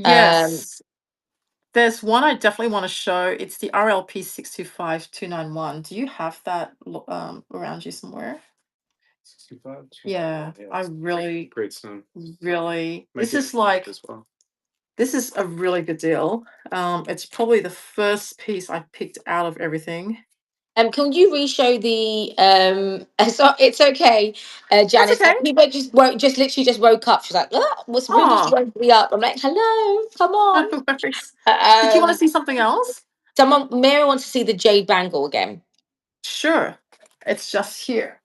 Um, Yes. There's one I definitely want to show. It's the RLP 625291. Do you have that around you somewhere? 65. Yeah, I really, Great stone. really, Might this get is like, as well. this is a really good deal. It's probably the first piece I picked out of everything. can you re-show the so it's okay, That's Janice. okay. People just literally just woke up. She's like, oh, what's really just Oh, woke me up? I'm like, hello, come on. no worries. Did you want to Um, see something else? Mary wants to see the jade bangle again. Sure. It's just here.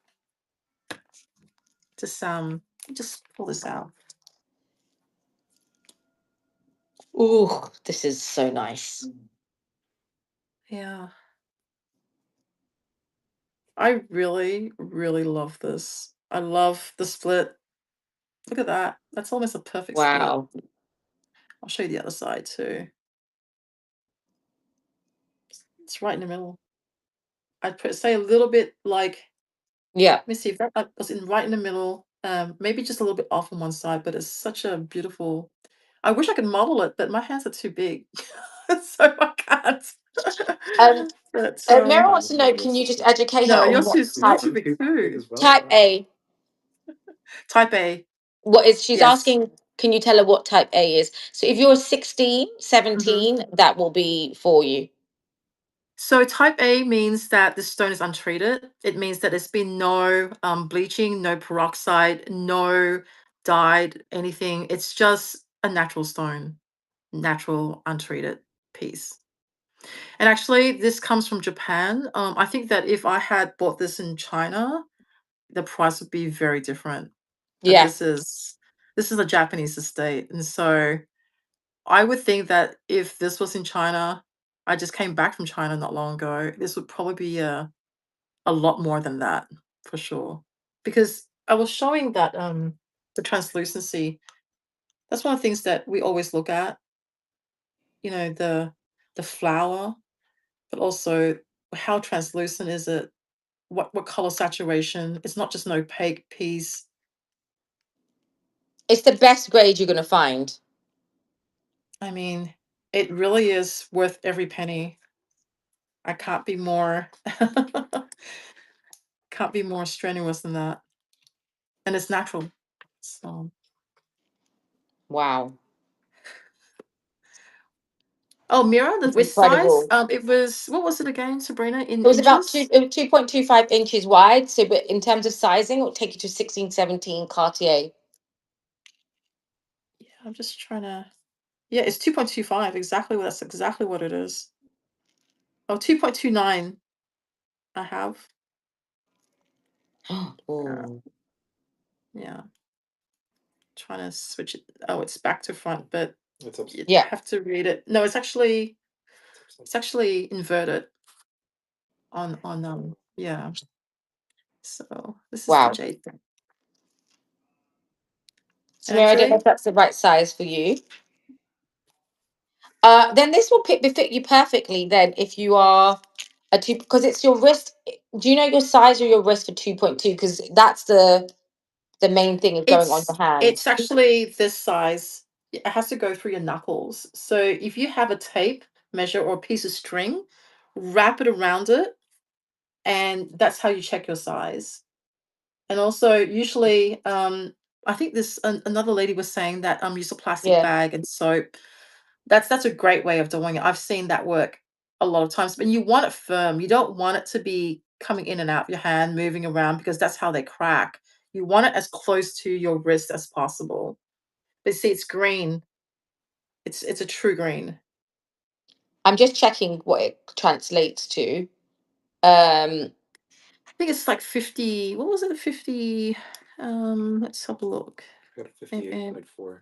Just pull this out. Ooh, this is so nice. Yeah. I really, really love this. I love the split. Look at that. That's almost a perfect split. Wow. I'll show you the other side too. It's right in the middle. I'd say a little bit like, Yeah. let me see if that was right in the middle. Maybe just a little bit off on one side, but it's such a beautiful. I wish I could model it, but my hands are too big, so I can't. Um, But Mary wants to know, can you just educate her no, on yours what too. You're too big too. type A? Type A. What is she's Yes. asking? Can you tell her what type A is? So if you're 16, Mhm. 17, that will be for you. So type A means that the stone is untreated. It means that there's been no bleaching, no peroxide, no dyed anything. It's just a natural stone, natural untreated piece. And actually, this comes from Japan. I think that if I had bought this in China, the price would be very different. But Yeah. this is a Japanese estate, and so I would think that if this was in China, I just came back from China not long ago, this would probably be a lot more than that for sure. Because I was showing that the translucency, that's one of the things that we always look at, the flower, but also how translucent is it? What color saturation? It's not just an opaque piece. It's the best grade you're gonna find. I mean, it really is worth every penny. I can't be more can't be more strenuous than that. And it's natural. So Wow. oh, Mira, It's which size? incredible. It was, what was it again, Sabrina, in It was about inches? 2.25 inches wide. So but in terms of sizing, it will take you to 16, 17 Cartier. Yeah, I'm just trying to, yeah, it's 2.25. Exactly, that's exactly what it is. Oh, 2.29 I have. Yeah, Oh, yeah. Trying to switch it. Oh, it's back to front, but you yeah. have to read it. No, it's actually inverted on yeah. So this is the Wow. jade. Samira, I don't know Actually, if that's the right size for you. Then this will fit you perfectly. Then, if you are a two, because it's your wrist. Do you know your size or your wrist for 2.2? Because that's the main thing is going on your hand. it's actually this size. It has to go through your knuckles. So if you have a tape measure or a piece of string, wrap it around it, and that's how you check your size. And also, usually, I think this another lady was saying that use a plastic Yeah, bag and soap. That's a great way of doing it. I've seen that work a lot of times, but you want it firm. You don't want it to be coming in and out of your hand, moving around, because that's how they crack. You want it as close to your wrist as possible. But see, it's green. It's a true green. I'm just checking what it translates to. Um, I think it's like 50. What was it? 50. Let's have a look. Got a 58.4.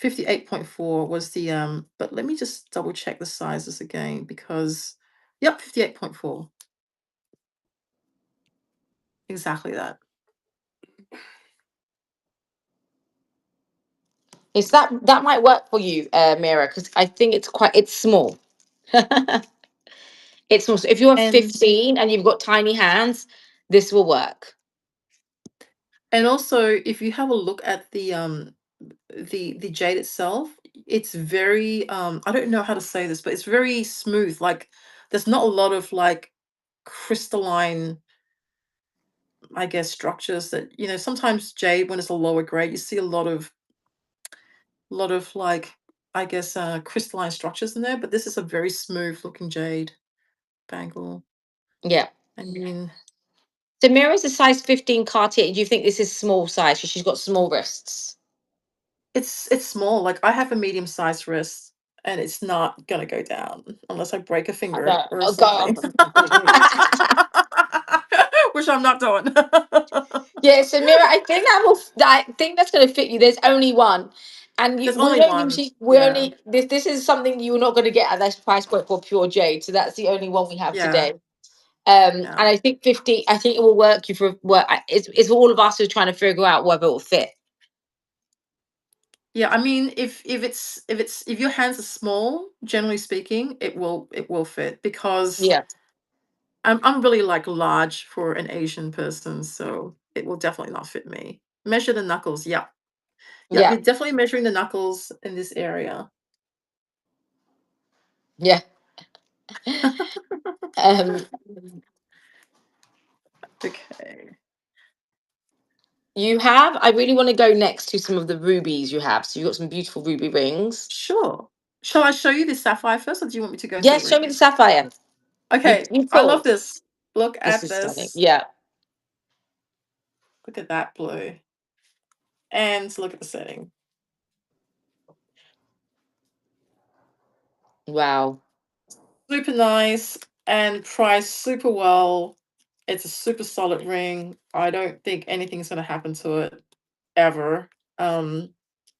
58.4 was the but let me just double check the sizes again because yep, 58.4. Exactly that. is that might work for you, Mira? Because I think it's small. It's small. So if you're And 15 and you've got tiny hands, this will work. also if you have a look at the jade itself, it's very I don't know how to say this, but it's very smooth. Like there's not a lot of like crystalline, I guess, structures that, sometimes jade when it's a lower grade, you see a lot of like, I guess, crystalline structures in there, but this is a very smooth looking jade bangle. Yeah. I mean, So Mira's a size 15 Cartier. Do you think this is small size? So she's got small wrists. it's small. Like I have a medium sized wrist, and it's not gonna go down unless I break a I finger know. or Oh God. something. Which I'm not doing. Yeah, so Mira, I think that's going to fit you. There's only one, and There's we only don't one. usually. We Yeah. only this is something you're not going to get at this price point for pure jade. So that's the only one we have Yeah. today. Yeah. And I think 50. I think it will work you for work. It's all of us who are trying to figure out whether it will fit. Yeah, I mean, if your hands are small, generally speaking, it will fit because Yeah, I'm really like large for an Asian person, so it will definitely not fit me. Measure the knuckles. Yeah. Yeah, yeah, you're definitely measuring the knuckles in this area. yeah. Um, Okay. you have. I really want to go next to some of the rubies you have. So you've got some beautiful ruby rings. Sure. Shall I show you the sapphire first, or do you want me to go into the Yes, show me the ruby? sapphire. You Okay, you I love thought this. Look this at is stunning. this. Yeah. Look at that blue. And look at the setting. Wow. Super nice and priced super well. It's a super solid ring. I don't think anything's gonna happen to it ever. Um,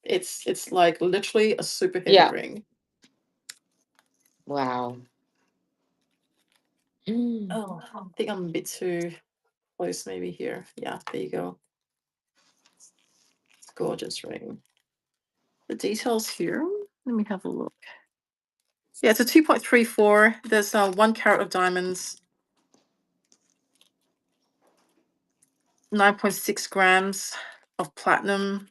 it's like literally a super heavy Yeah. ring. Wow. Mm. Oh, I think I'm a bit too close maybe here. Yeah, there you go. It's a gorgeous ring. The details here. Let me have a look. Yeah, it's a 2.34. There's 1 carat of diamonds, 9.6 grams of platinum.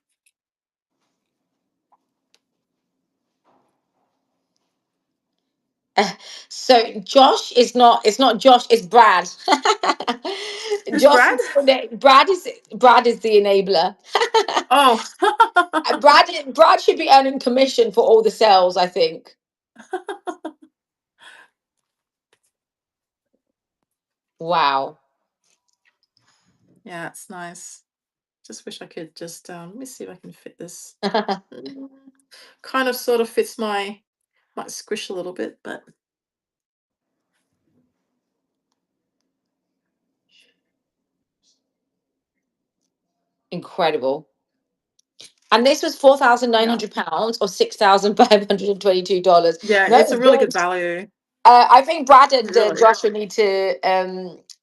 So Josh is not. It's not Josh. It's Brad. Who's Josh Brad? is Brad is the enabler. Oh, And Brad should be earning commission for all the sales. I think. Wow. yeah, it's nice. Just wish I could just let me see if I can fit this. Mm, kind of sort of fits might squish a little bit, but Incredible. And this was yeah. £4,900 or $6,522. Yeah, No, it's a it's really good good. value. I think Brad and Really. Joshua need to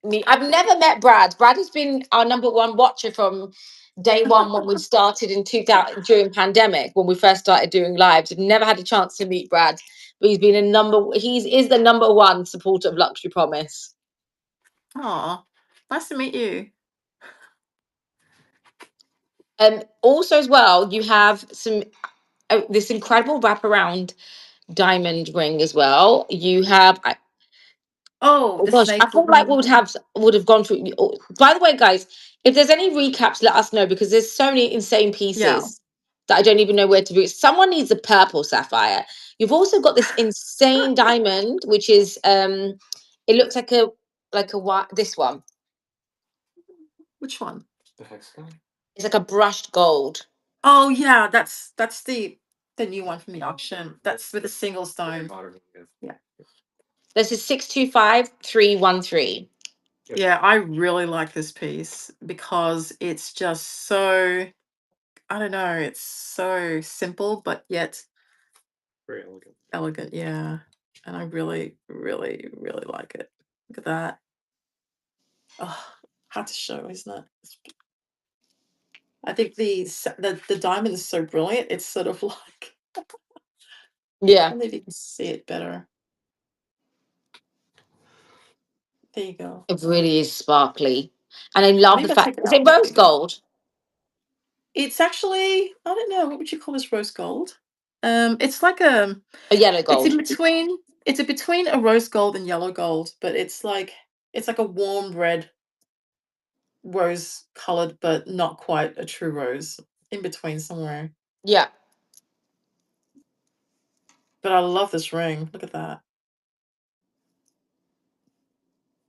meet. I've never met Brad. Brad has been our number one watcher from day one when we started in 2000 during pandemic when we first started doing lives. I've never had a chance to meet Brad, but he's been is the number one supporter of Luxury Promise. Oh, nice to meet you. Also as well, you have some this incredible wraparound diamond ring as well. You have Oh, oh the gosh, I snake feel like we ring. would have gone through. Oh, by the way, guys, if there's any recaps, let us know because there's so many insane Yeah. pieces that I don't even know where to be. Someone needs a purple sapphire. You've also got this insane diamond, which is it looks like a what this one. Which one? The hexagon? It's like a brushed gold. Oh yeah, that's the new one from the auction. That's with a single stone. Modern one, yes. Yeah. This is 625313. Yep. Yeah, I really like this piece because it's just so, I don't know, it's so simple but yet Very elegant. elegant. Yeah, and I really, really, really like it. Look at that. Oh, hard to show, isn't it? I think the diamond is so brilliant. It's sort of like, Yeah, I don't know if you can see it better. There you go. it really is sparkly, and I love the Maybe I'll fact. take it Is out it a bit rose bigger. gold? It's actually, I don't know, what would you call this, rose gold? It's like A yellow it's in gold. between, it's in between a rose gold and yellow gold, but it's like a warm red rose colored, but not quite a true rose, in between somewhere. Yeah. But I love this ring. Look at that.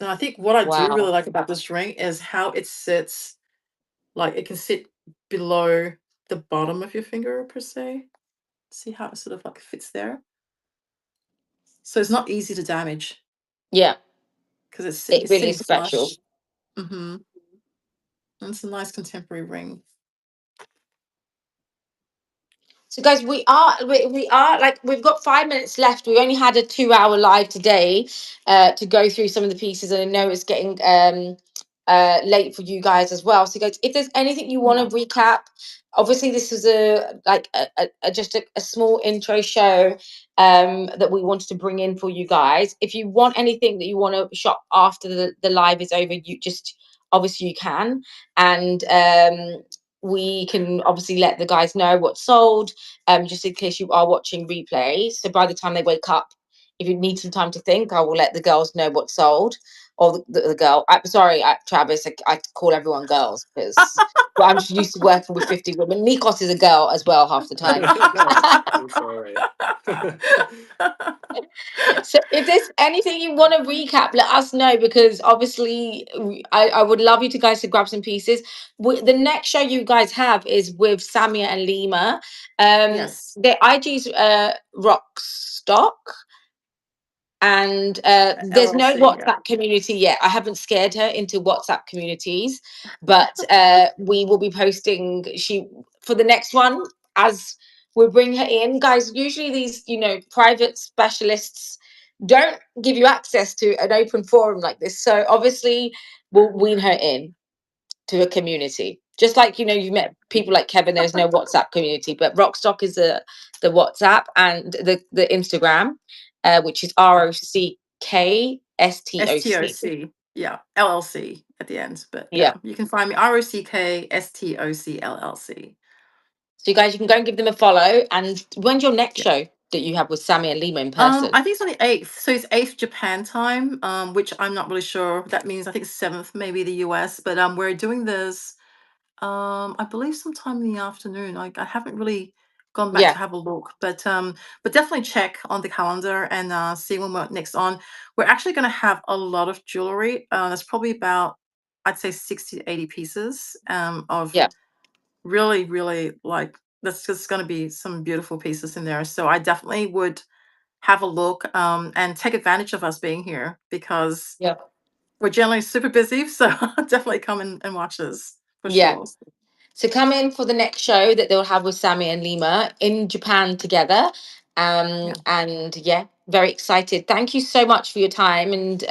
And I think what I do really Wow. like about this ring is how it sits, like it can sit below the bottom of your finger per se. See how it sort of like fits there? So it's not easy to damage Yeah, because it it's really is sitting special. flush. Mm-hmm. And it's a nice contemporary ring. So, guys, we are like we've got 5 minutes left. We only had a 2 hour live today to go through some of the pieces, and I know it's getting late for you guys as well. So, guys, if there's anything you want Yeah. to recap, obviously this was just a small intro show that we wanted to bring in for you guys. If you want anything that you want to shop after the live is over, you just obviously you can, and we can obviously let the guys know what's sold, just in case you are watching replay. So by the time they wake up, if you need some time to think, I will let the girls know what's sold. Or the girl. I'm sorry, Travis. I call everyone girls because well, I'm just used to working with 50 women. Nikos is a girl as well half the time. It's all right. So if there's anything you want to recap, let us know because obviously I would love you to guys to grab some pieces. The next show you guys have is with Samia and Lima. Yes. The IG's rock stock. And there's no LLC, yeah. WhatsApp community yet. I haven't scared her into WhatsApp communities, but we will be posting she for the next one as we bring her in. Guys, usually these, private specialists don't give you access to an open forum like this. So obviously we'll wean her in to a community. Just like you've met people like Kevin, there's no WhatsApp community, but Rockstock is the WhatsApp and the Instagram, which is ROCKSTOC. STOC. Yeah. LLC at the end. But Yeah. yeah, you can find me ROCKSTOC LLC. So you guys, you can go and give them a follow. And when's your next Yeah. show that you have with Sammy and Lima in person? I think it's on the 8th. So it's 8th Japan time, which I'm not really sure. That means I think 7th, maybe the US. But we're doing this I believe sometime in the afternoon. I haven't really gone back Yeah. to have a look, but definitely check on the calendar and see when we're next on. We're actually going to have a lot of jewelry. There's probably about, I'd say, 60 to 80 pieces of Yeah. really, really like, that's just going to be some beautiful pieces in there. So I definitely would have a look and take advantage of us being here because Yeah. we're generally super busy. So definitely come and watch us for Yeah. sure. So come in for the next show that they'll have with Sammy and Lima in Japan together. Yeah. And yeah, very excited. Thank you so much for your time. And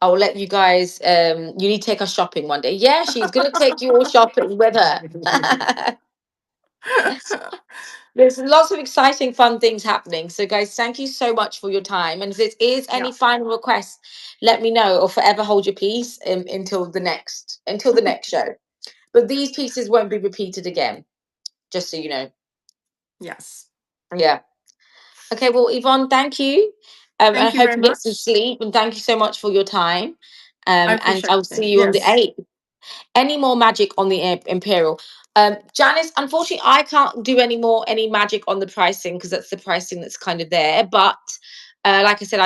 I'll let you guys. You need to take us shopping one day. Yeah, she's gonna take you all shopping with her. There's lots of exciting, fun things happening. So, guys, thank you so much for your time. And if there is any Yeah. final requests, let me know, or forever hold your peace until the next show. But these pieces won't be repeated again, just so you know. Yes. Yeah. Okay. Well, Yvonne, thank you. I Thank you hope very you get some much. sleep, and thank you so much for your time. I And appreciate I'll it. see you on the Yes. 8th. Any more magic on the Imperial? Janice, unfortunately, I can't do any magic on the pricing because that's the pricing that's kind of there. But like I said,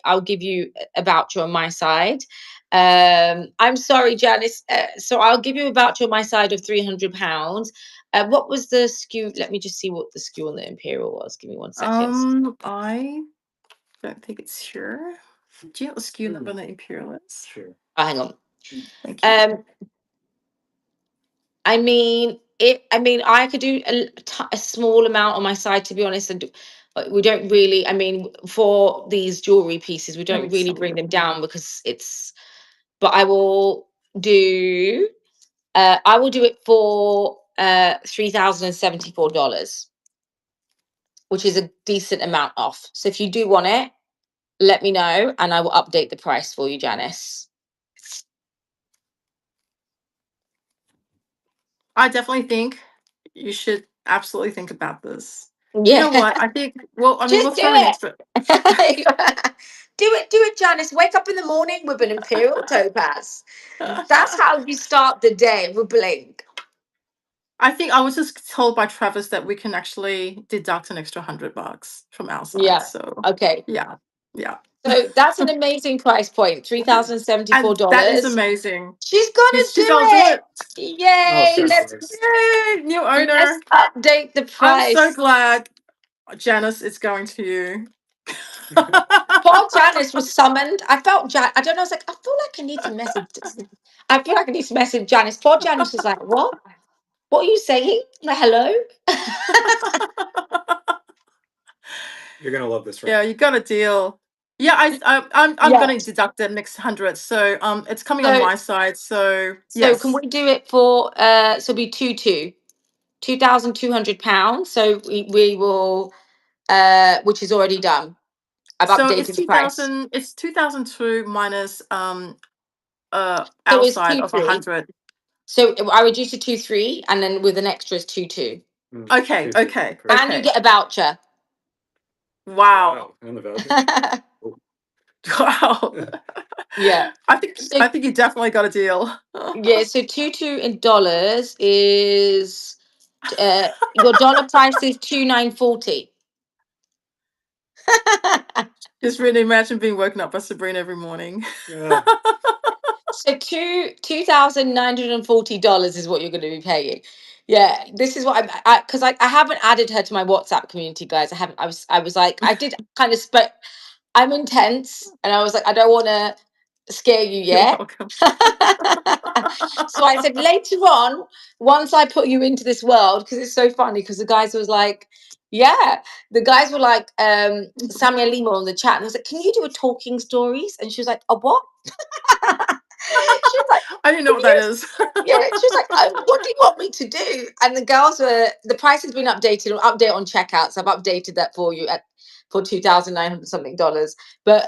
I'll give you a voucher on my side. I'm sorry, Janice. So I'll give you a voucher on my side of £300. What was the skew? Let me just see what the skew on the Imperial was. Give me 1 second. I don't think it's here. Do you have a SKU number on the Imperial is? Sure. Oh, hang on. Thank you. I mean, I could do a small amount on my side, to be honest, and we don't really. I mean, for these jewelry pieces, we Let me don't just really have a bring look. them down because it's. But I will do. I will do it for $3,074, which is a decent amount off. So if you do want it, let me know, and I will update the price for you, Janice. I definitely think you should absolutely think about this. You know Yeah, what? I think, well, I mean, just we'll do throw in it. extra. Do it, Janice. Wake up in the morning with an Imperial topaz. That's how you start the day with blink. I think I was just told by Travis that we can actually deduct an extra $100 from our side. Yeah. So Okay. yeah, yeah. So that's an amazing price point. And that is $3,074. amazing. She's gonna She's do gonna do it. it. Oh, Yay. fabulous. Yay, new Let's owner. update the I'm so price. glad, Janice, it's going to you. Poor Janice was summoned. I felt I don't know. I was like, I feel like I need to message. I feel like I need to message Janice. Poor Janice was like, what? What are you saying? Like, hello? You're gonna love this, right? Yeah, you got a deal. Yeah, I'm Yeah. gonna deduct the next 100. So it's coming on So my side. So so can yes. we do it for so it'll be £2,200. So we will which is already done. I've So it's updated the price. 2000, it's 2002 minus So our it's side two of three. 100. So I reduced to 2,3 and then with an extra is 2,2. Okay, 2-2. okay, Perfect. And you okay. get a voucher. Wow. And the voucher. Oh. Wow. Yeah. I So think you definitely got a deal. yeah, so 2,2 in dollars is your dollar price is 2,940. Just really imagine being woken up by Sabrina every morning. Yeah. So $2,940 is what you're going to be paying. Yeah, this is what I haven't added her to my WhatsApp community, guys. I haven't. I was like I did kind of I'm intense, and I was like I don't want to scare you You're yet. welcome. So I said later on, once I put you into this world, because it's so funny. Because the guys was like, yeah, the guys were like, Samuel Lima on the chat, and I was like, can you do a talking stories? And she was like, a what? She was like, I didn't know can what that you? is. Yeah, she was like, what do you want me to do? And the girls were, the price has been updated, or update on checkouts. I've updated that for you for $2,900 something dollars. But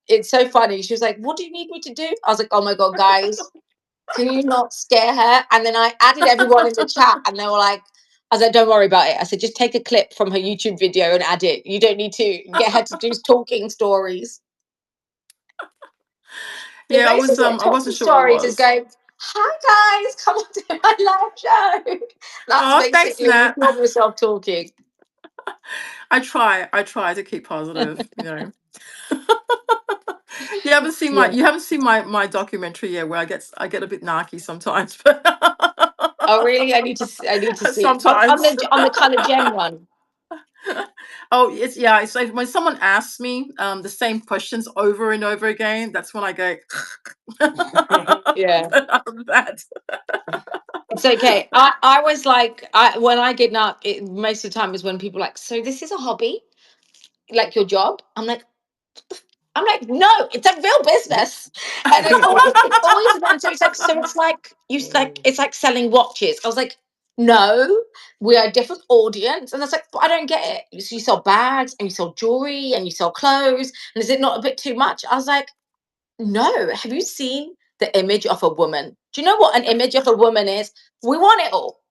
it's so funny. She was like, what do you need me to do? I was like, oh my God, guys, can you not scare her? And then I added everyone in the chat and they were like, I was like, don't worry about it. I said, just take a clip from her YouTube video and add it. You don't need to get her to do talking stories. Yeah, Yeah, basically, I talking wasn't sure what it stories is was. going, hi guys, come on to my live show. That's Oh, thanks, basically me Nat. talking myself talking. I try to keep positive, you know. Yeah. You haven't seen my documentary yet where I get a bit narky sometimes, but Oh really? I need to see it. sometimes. On the Color Gem one. Oh, it's like when someone asks me the same questions over and over again, that's when I go Yeah. but other than that. It's okay. I was like, when I get up, most of the time is when people are like, so this is a hobby, like your job. I'm like, I'm like, no, it's a real business, and it's always them. So it's like selling watches. I was like, no, we are a different audience, and it's like, but I don't get it. You sell bags, and you sell jewelry, and you sell clothes, and is it not a bit too much? I was like, no. Have you seen the image of a woman? Do you know what an image of a woman is? We want it all,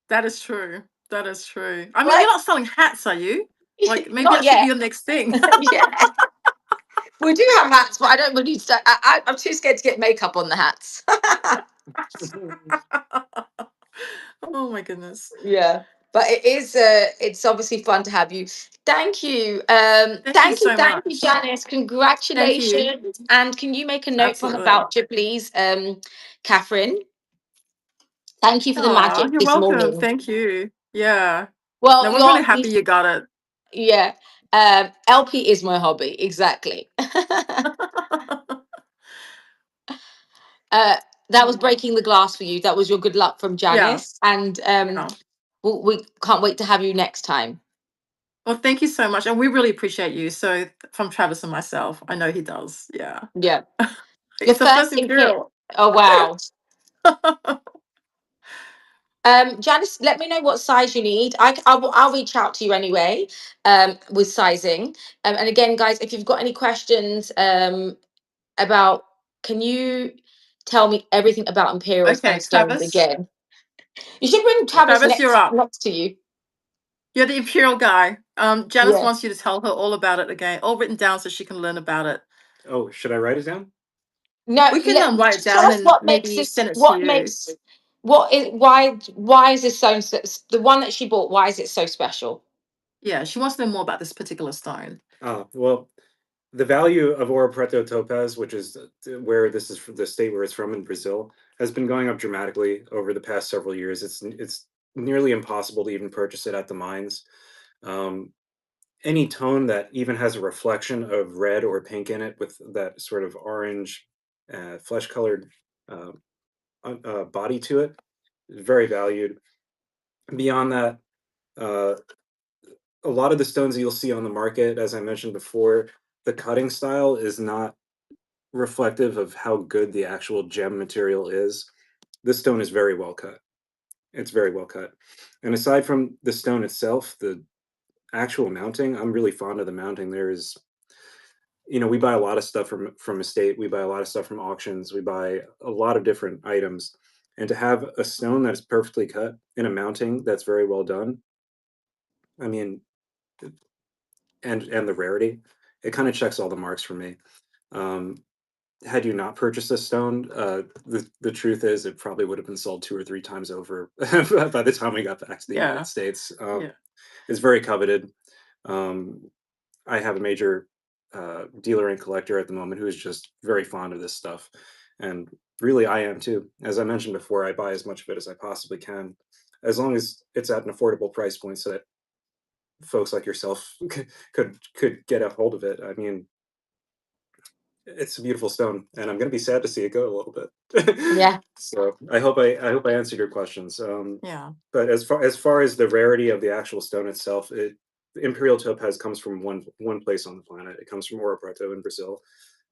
That is true. That is true. I mean, right? you're not selling hats, are you? Like, maybe Not that should be yet. the next thing. Yeah. We do have hats, but I don't really. I'm too scared to get makeup on the hats. Oh my goodness. Yeah, but it is. It's obviously fun to have you. Thank you. Thank you so Thank you, much. Janice. Thank you. Congratulations. And can you make a note for her Absolutely. voucher, please, Catherine? Thank you for the Oh, magic you're this welcome. morning. Thank you. Yeah. No, Well, we're really happy you got it. yeah. LP is my hobby. Exactly. That was breaking the glass for you. That was your good luck from Yeah. Janice, and Yeah. we can't wait to have you next time. Well, thank you so much. And we really appreciate you. So from Travis and myself, I know he does. Yeah. Yeah, your It's the first first imperial. Imperial. Oh wow. Janice, let me know what size you need. I'll reach out to you anyway, with sizing. And again, guys, if you've got any questions, about, can you tell me everything about imperials Okay, and stones Travis. again? You should bring Travis Travis, you're up. next to you. You're the Imperial guy. Janice Yeah. wants you to tell her all about it again, all written down so she can learn about it. Oh, should I write it down? No, We can write it just tell down us and what makes maybe this. send it to What you. makes why is this stone the one that she bought? Why is it so special? Yeah, she wants to know more about this particular stone. Well, the value of Ouro Preto topaz, which is where this is the state where it's from in Brazil, has been going up dramatically over the past several years. It's nearly impossible to even purchase it at the mines. Um, any tone that even has a reflection of red or pink in it with that sort of orange, flesh colored uh, body to it is very valued. Beyond that, uh, a lot of the stones that you'll see on the market, as I mentioned before, the cutting style is not reflective of how good the actual gem material is. This stone is very well cut. It's very well cut. And aside from the stone itself, the actual mounting, I'm really fond of the mounting. There's, we buy a lot of stuff from estate. We buy a lot of stuff from auctions. We buy a lot of different items. And to have a stone that is perfectly cut in a mounting that's very well done, I mean, and the rarity, it kind of checks all the marks for me. Um, had you not purchased this stone, the truth is it probably would have been sold 2 or 3 times over by the time we got back to the Yeah. United States. Yeah. It's very coveted. Um, I have a major dealer and collector at the moment who is just very fond of this stuff, and really I am too. As I mentioned before, I buy as much of it as I possibly can, as long as it's at an affordable price point, so that folks like yourself could get a hold of it. I mean, it's a beautiful stone, and I'm gonna be sad to see it go a little bit. Yeah. So I hope I answered your questions. Yeah. But as far as the rarity of the actual stone itself, the Imperial topaz comes from one place on the planet. It comes from Ouro Preto in Brazil.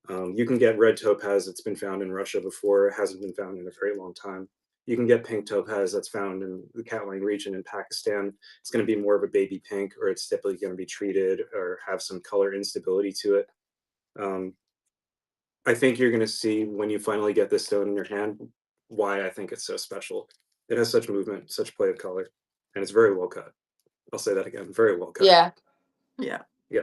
You can get red topaz that's been found in Russia before. It hasn't been found in a very long time. You can get pink topaz that's found in the Katlang region in Pakistan. It's going to be more of a baby pink, or it's typically going to be treated or have some color instability to it. Um, I think you're going to see when you finally get this stone in your hand why I think it's so special. It has such movement, such play of color, and it's very well cut. I'll say that again, very well cut. Yeah. Yeah. Yeah,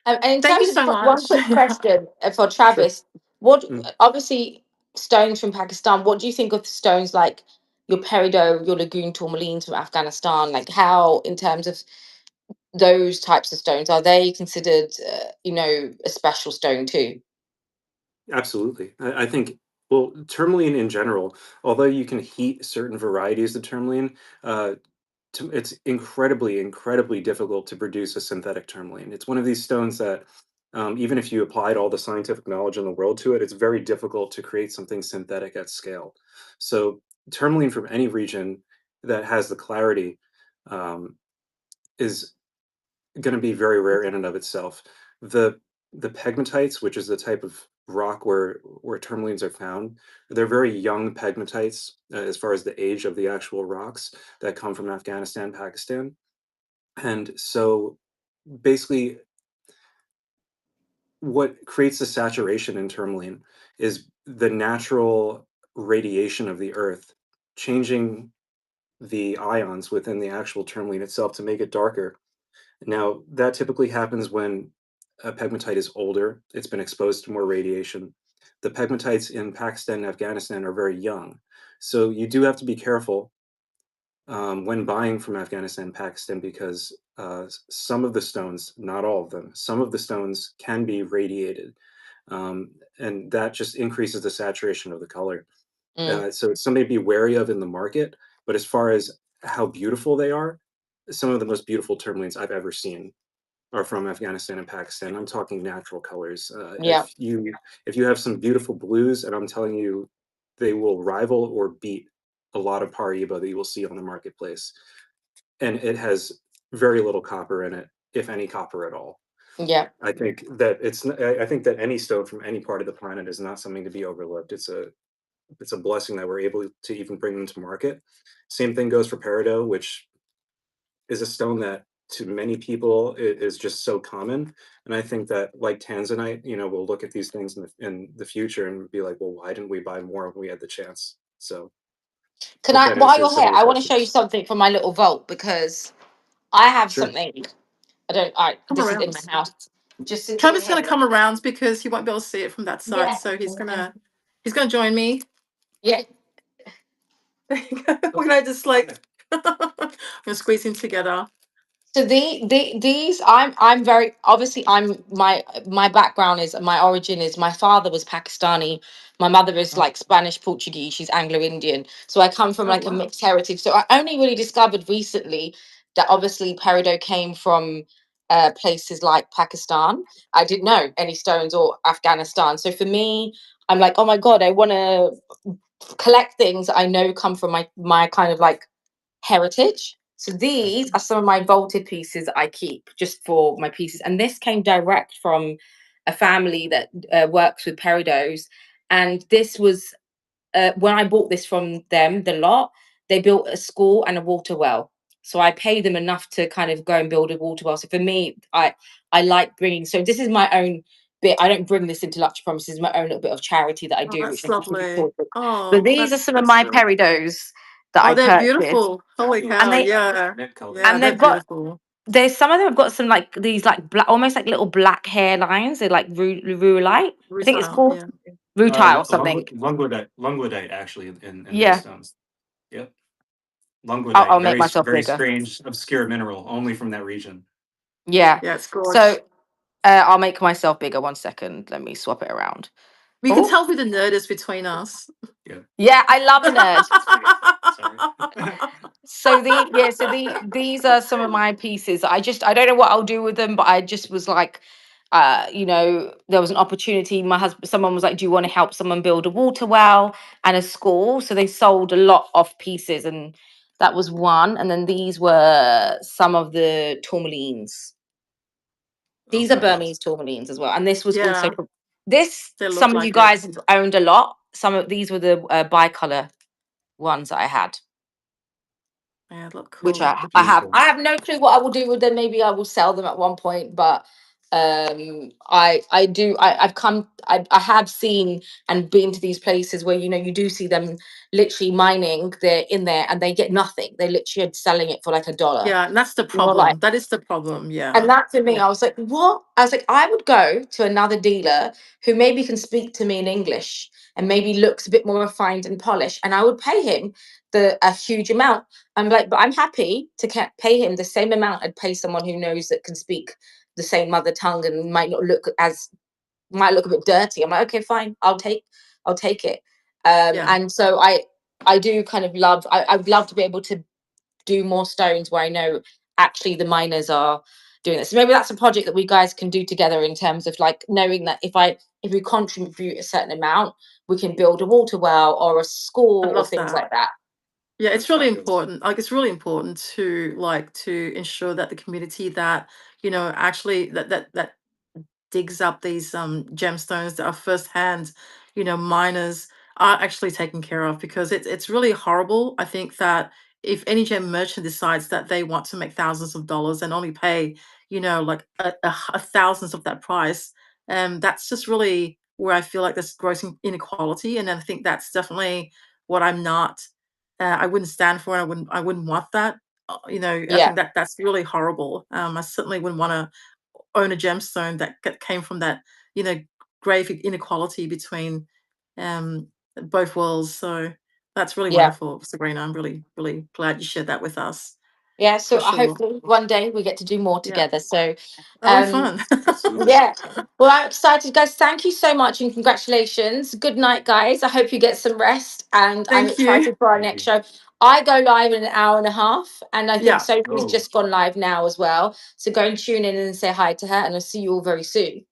And in Thank you terms of so one much. quick Yeah. question, for sure. Travis, what, Mm. obviously stones from Pakistan, what do you think of stones like your peridot, your lagoon tourmalines from Afghanistan? Like, how, in terms of those types of stones, are they considered, a special stone too? Absolutely. I think, well, tourmaline in general, although you can heat certain varieties of tourmaline, uh, it's incredibly, incredibly difficult to produce a synthetic tourmaline. It's one of these stones that, even if you applied all the scientific knowledge in the world to it, it's very difficult to create something synthetic at scale. So, tourmaline from any region that has the clarity um, is going to be very rare in and of itself. The the pegmatites, which is the type of rock where tourmalines are found, they're very young pegmatites as far as the age of the actual rocks that come from Afghanistan, Pakistan. And so basically, what creates the saturation in tourmaline is the natural radiation of the earth changing the ions within the actual tourmaline itself to make it darker. Now, that typically happens when a pegmatite is older, it's been exposed to more radiation. The pegmatites in Pakistan and Afghanistan are very young. So you do have to be careful when buying from Afghanistan and Pakistan because some of the stones, not all of them, some of the stones can be radiated. And that just increases the saturation of the color. So it's something to be wary of in the market. But as far as how beautiful they are, some of the most beautiful tourmalines I've ever seen are from Afghanistan and Pakistan. I'm talking natural colors. Yeah. If you have some beautiful blues, and I'm telling you, they will rival or beat a lot of Paraiba that you will see on the marketplace. And it has very little copper in it, if any copper at all. Yeah. I think that I think that any stone from any part of the planet is not something to be overlooked. It's a blessing that we're able to even bring them to market. Same thing goes for peridot, which is a stone that to many people is just so common. And I think that like Tanzanite, we'll look at these things in the future and be like, well, why didn't we buy more when we had the chance? So Can hope I, that while answers you're some here, of your I want to show you questions. something from my little vault because I have Sure. something. I don't. I Come This is in around. my house. Just since we're Trevor's gonna here. come around because he won't be able to see it from that side. Yeah. So he's gonna join me. Yeah. We're gonna just like we're gonna squeeze in together. So these I'm very obviously my background is my origin is my father was Pakistani, my mother is Oh, like Spanish Portuguese, she's Anglo-Indian, so I come from Oh like a wow. mixed heritage. So I only really discovered recently that obviously peridot came from places like Pakistan. I didn't know any stones or Afghanistan. So for me, I'm like, oh my god, I want to collect things that I know come from my kind of like heritage. So these are some of my vaulted pieces that I keep just for my pieces. And this came direct from a family that works with peridots. And this was when I bought this from them, the lot, they built a school and a water well. So I paid them enough to kind of go and build a water well. So for me, I like bringing. So this is my own bit. I don't bring this into Luxury Promises. My own little bit of charity that I Oh, do, which that's I think is lovely. important. But Oh, these are some of my really. peridots that Oh, I they're purchased, beautiful. Holy and cow! they Yeah, yeah, and they're they've got beautiful. there's some of them have got some like these like black, almost like little black hair lines. They're like rulite. I think it's Rutile, called yeah. rutile or something. Lungwoodite actually in these Yeah, stones. Yep. Lungwoodite, I'll make myself very bigger. strange, obscure mineral, only from that region. Yeah. Yeah, it's So gorge. I'll make myself bigger. 1 second. Let me swap it around. We can Oh, tell who the nerd is between us. Yeah. yeah, I love a nerd. Sorry. So these are some of my pieces. I don't know what I'll do with them, but I just was like, there was an opportunity. My husband, someone was like, "Do you want to help someone build a water well and a school?" So they sold a lot of pieces, and that was one. And then these were some of the tourmalines. These are Okay. Burmese tourmalines as well. And this was also Yeah, this. they look Some of you like it. guys have owned a lot. Some of these were the bicolor ones that I had, Yeah, they look which cool. I have. Beautiful. I have no clue what I will do with them. Maybe I will sell them at one point, but I have seen and been to these places where you do see them literally mining. They're in there and they get nothing. They literally are selling it for like $1. Yeah, and that's the You're like, problem. That is the problem. and Yeah, that to me, I was like, what? I was like, I would go to another dealer who maybe can speak to me in English and maybe looks a bit more refined and polished, and I would pay him a huge amount. I'm like, but I'm happy to pay him the same amount I'd pay someone who knows that can speak the same mother tongue and might look a bit dirty. I'm like, okay, fine, I'll take it. yeah. And so I do kind of love. I'd love to be able to do more stones where I know actually the miners are doing this. So maybe that's a project that we guys can do together in terms of like knowing that if we contribute a certain amount, we can build a water well or a I school or love things that. like that. Yeah, it's That's really fabulous. important. Like, it's really important to ensure that the community that actually that digs up these gemstones that are firsthand, miners, are actually taken care of, because it's really horrible. I think that if any gem merchant decides that they want to make thousands of dollars and only pay, like a thousands of that price, that's just really where I feel like there's gross inequality. And I think that's definitely what I'm not. I wouldn't stand for, and I wouldn't want that. I Yeah. think that that's really horrible. I certainly wouldn't want to own a gemstone that came from that, you know, grave inequality between um, both worlds. So that's really Yeah. wonderful, Sabrina. I'm really, really glad you shared that with us, Yeah, for so I sure. hopefully one day we get to do more Yeah, together. So, that'll be um, fun. Absolutely. yeah. Well, I'm excited, guys. Thank you so much and congratulations. Good night, guys. I hope you get some rest, and I'm Thank you. excited for our Thank next you. show. I go live in an hour and a half, and I think Yeah. Sophie's Oh. just gone live now as well. So go and tune in and say hi to her, and I'll see you all very soon.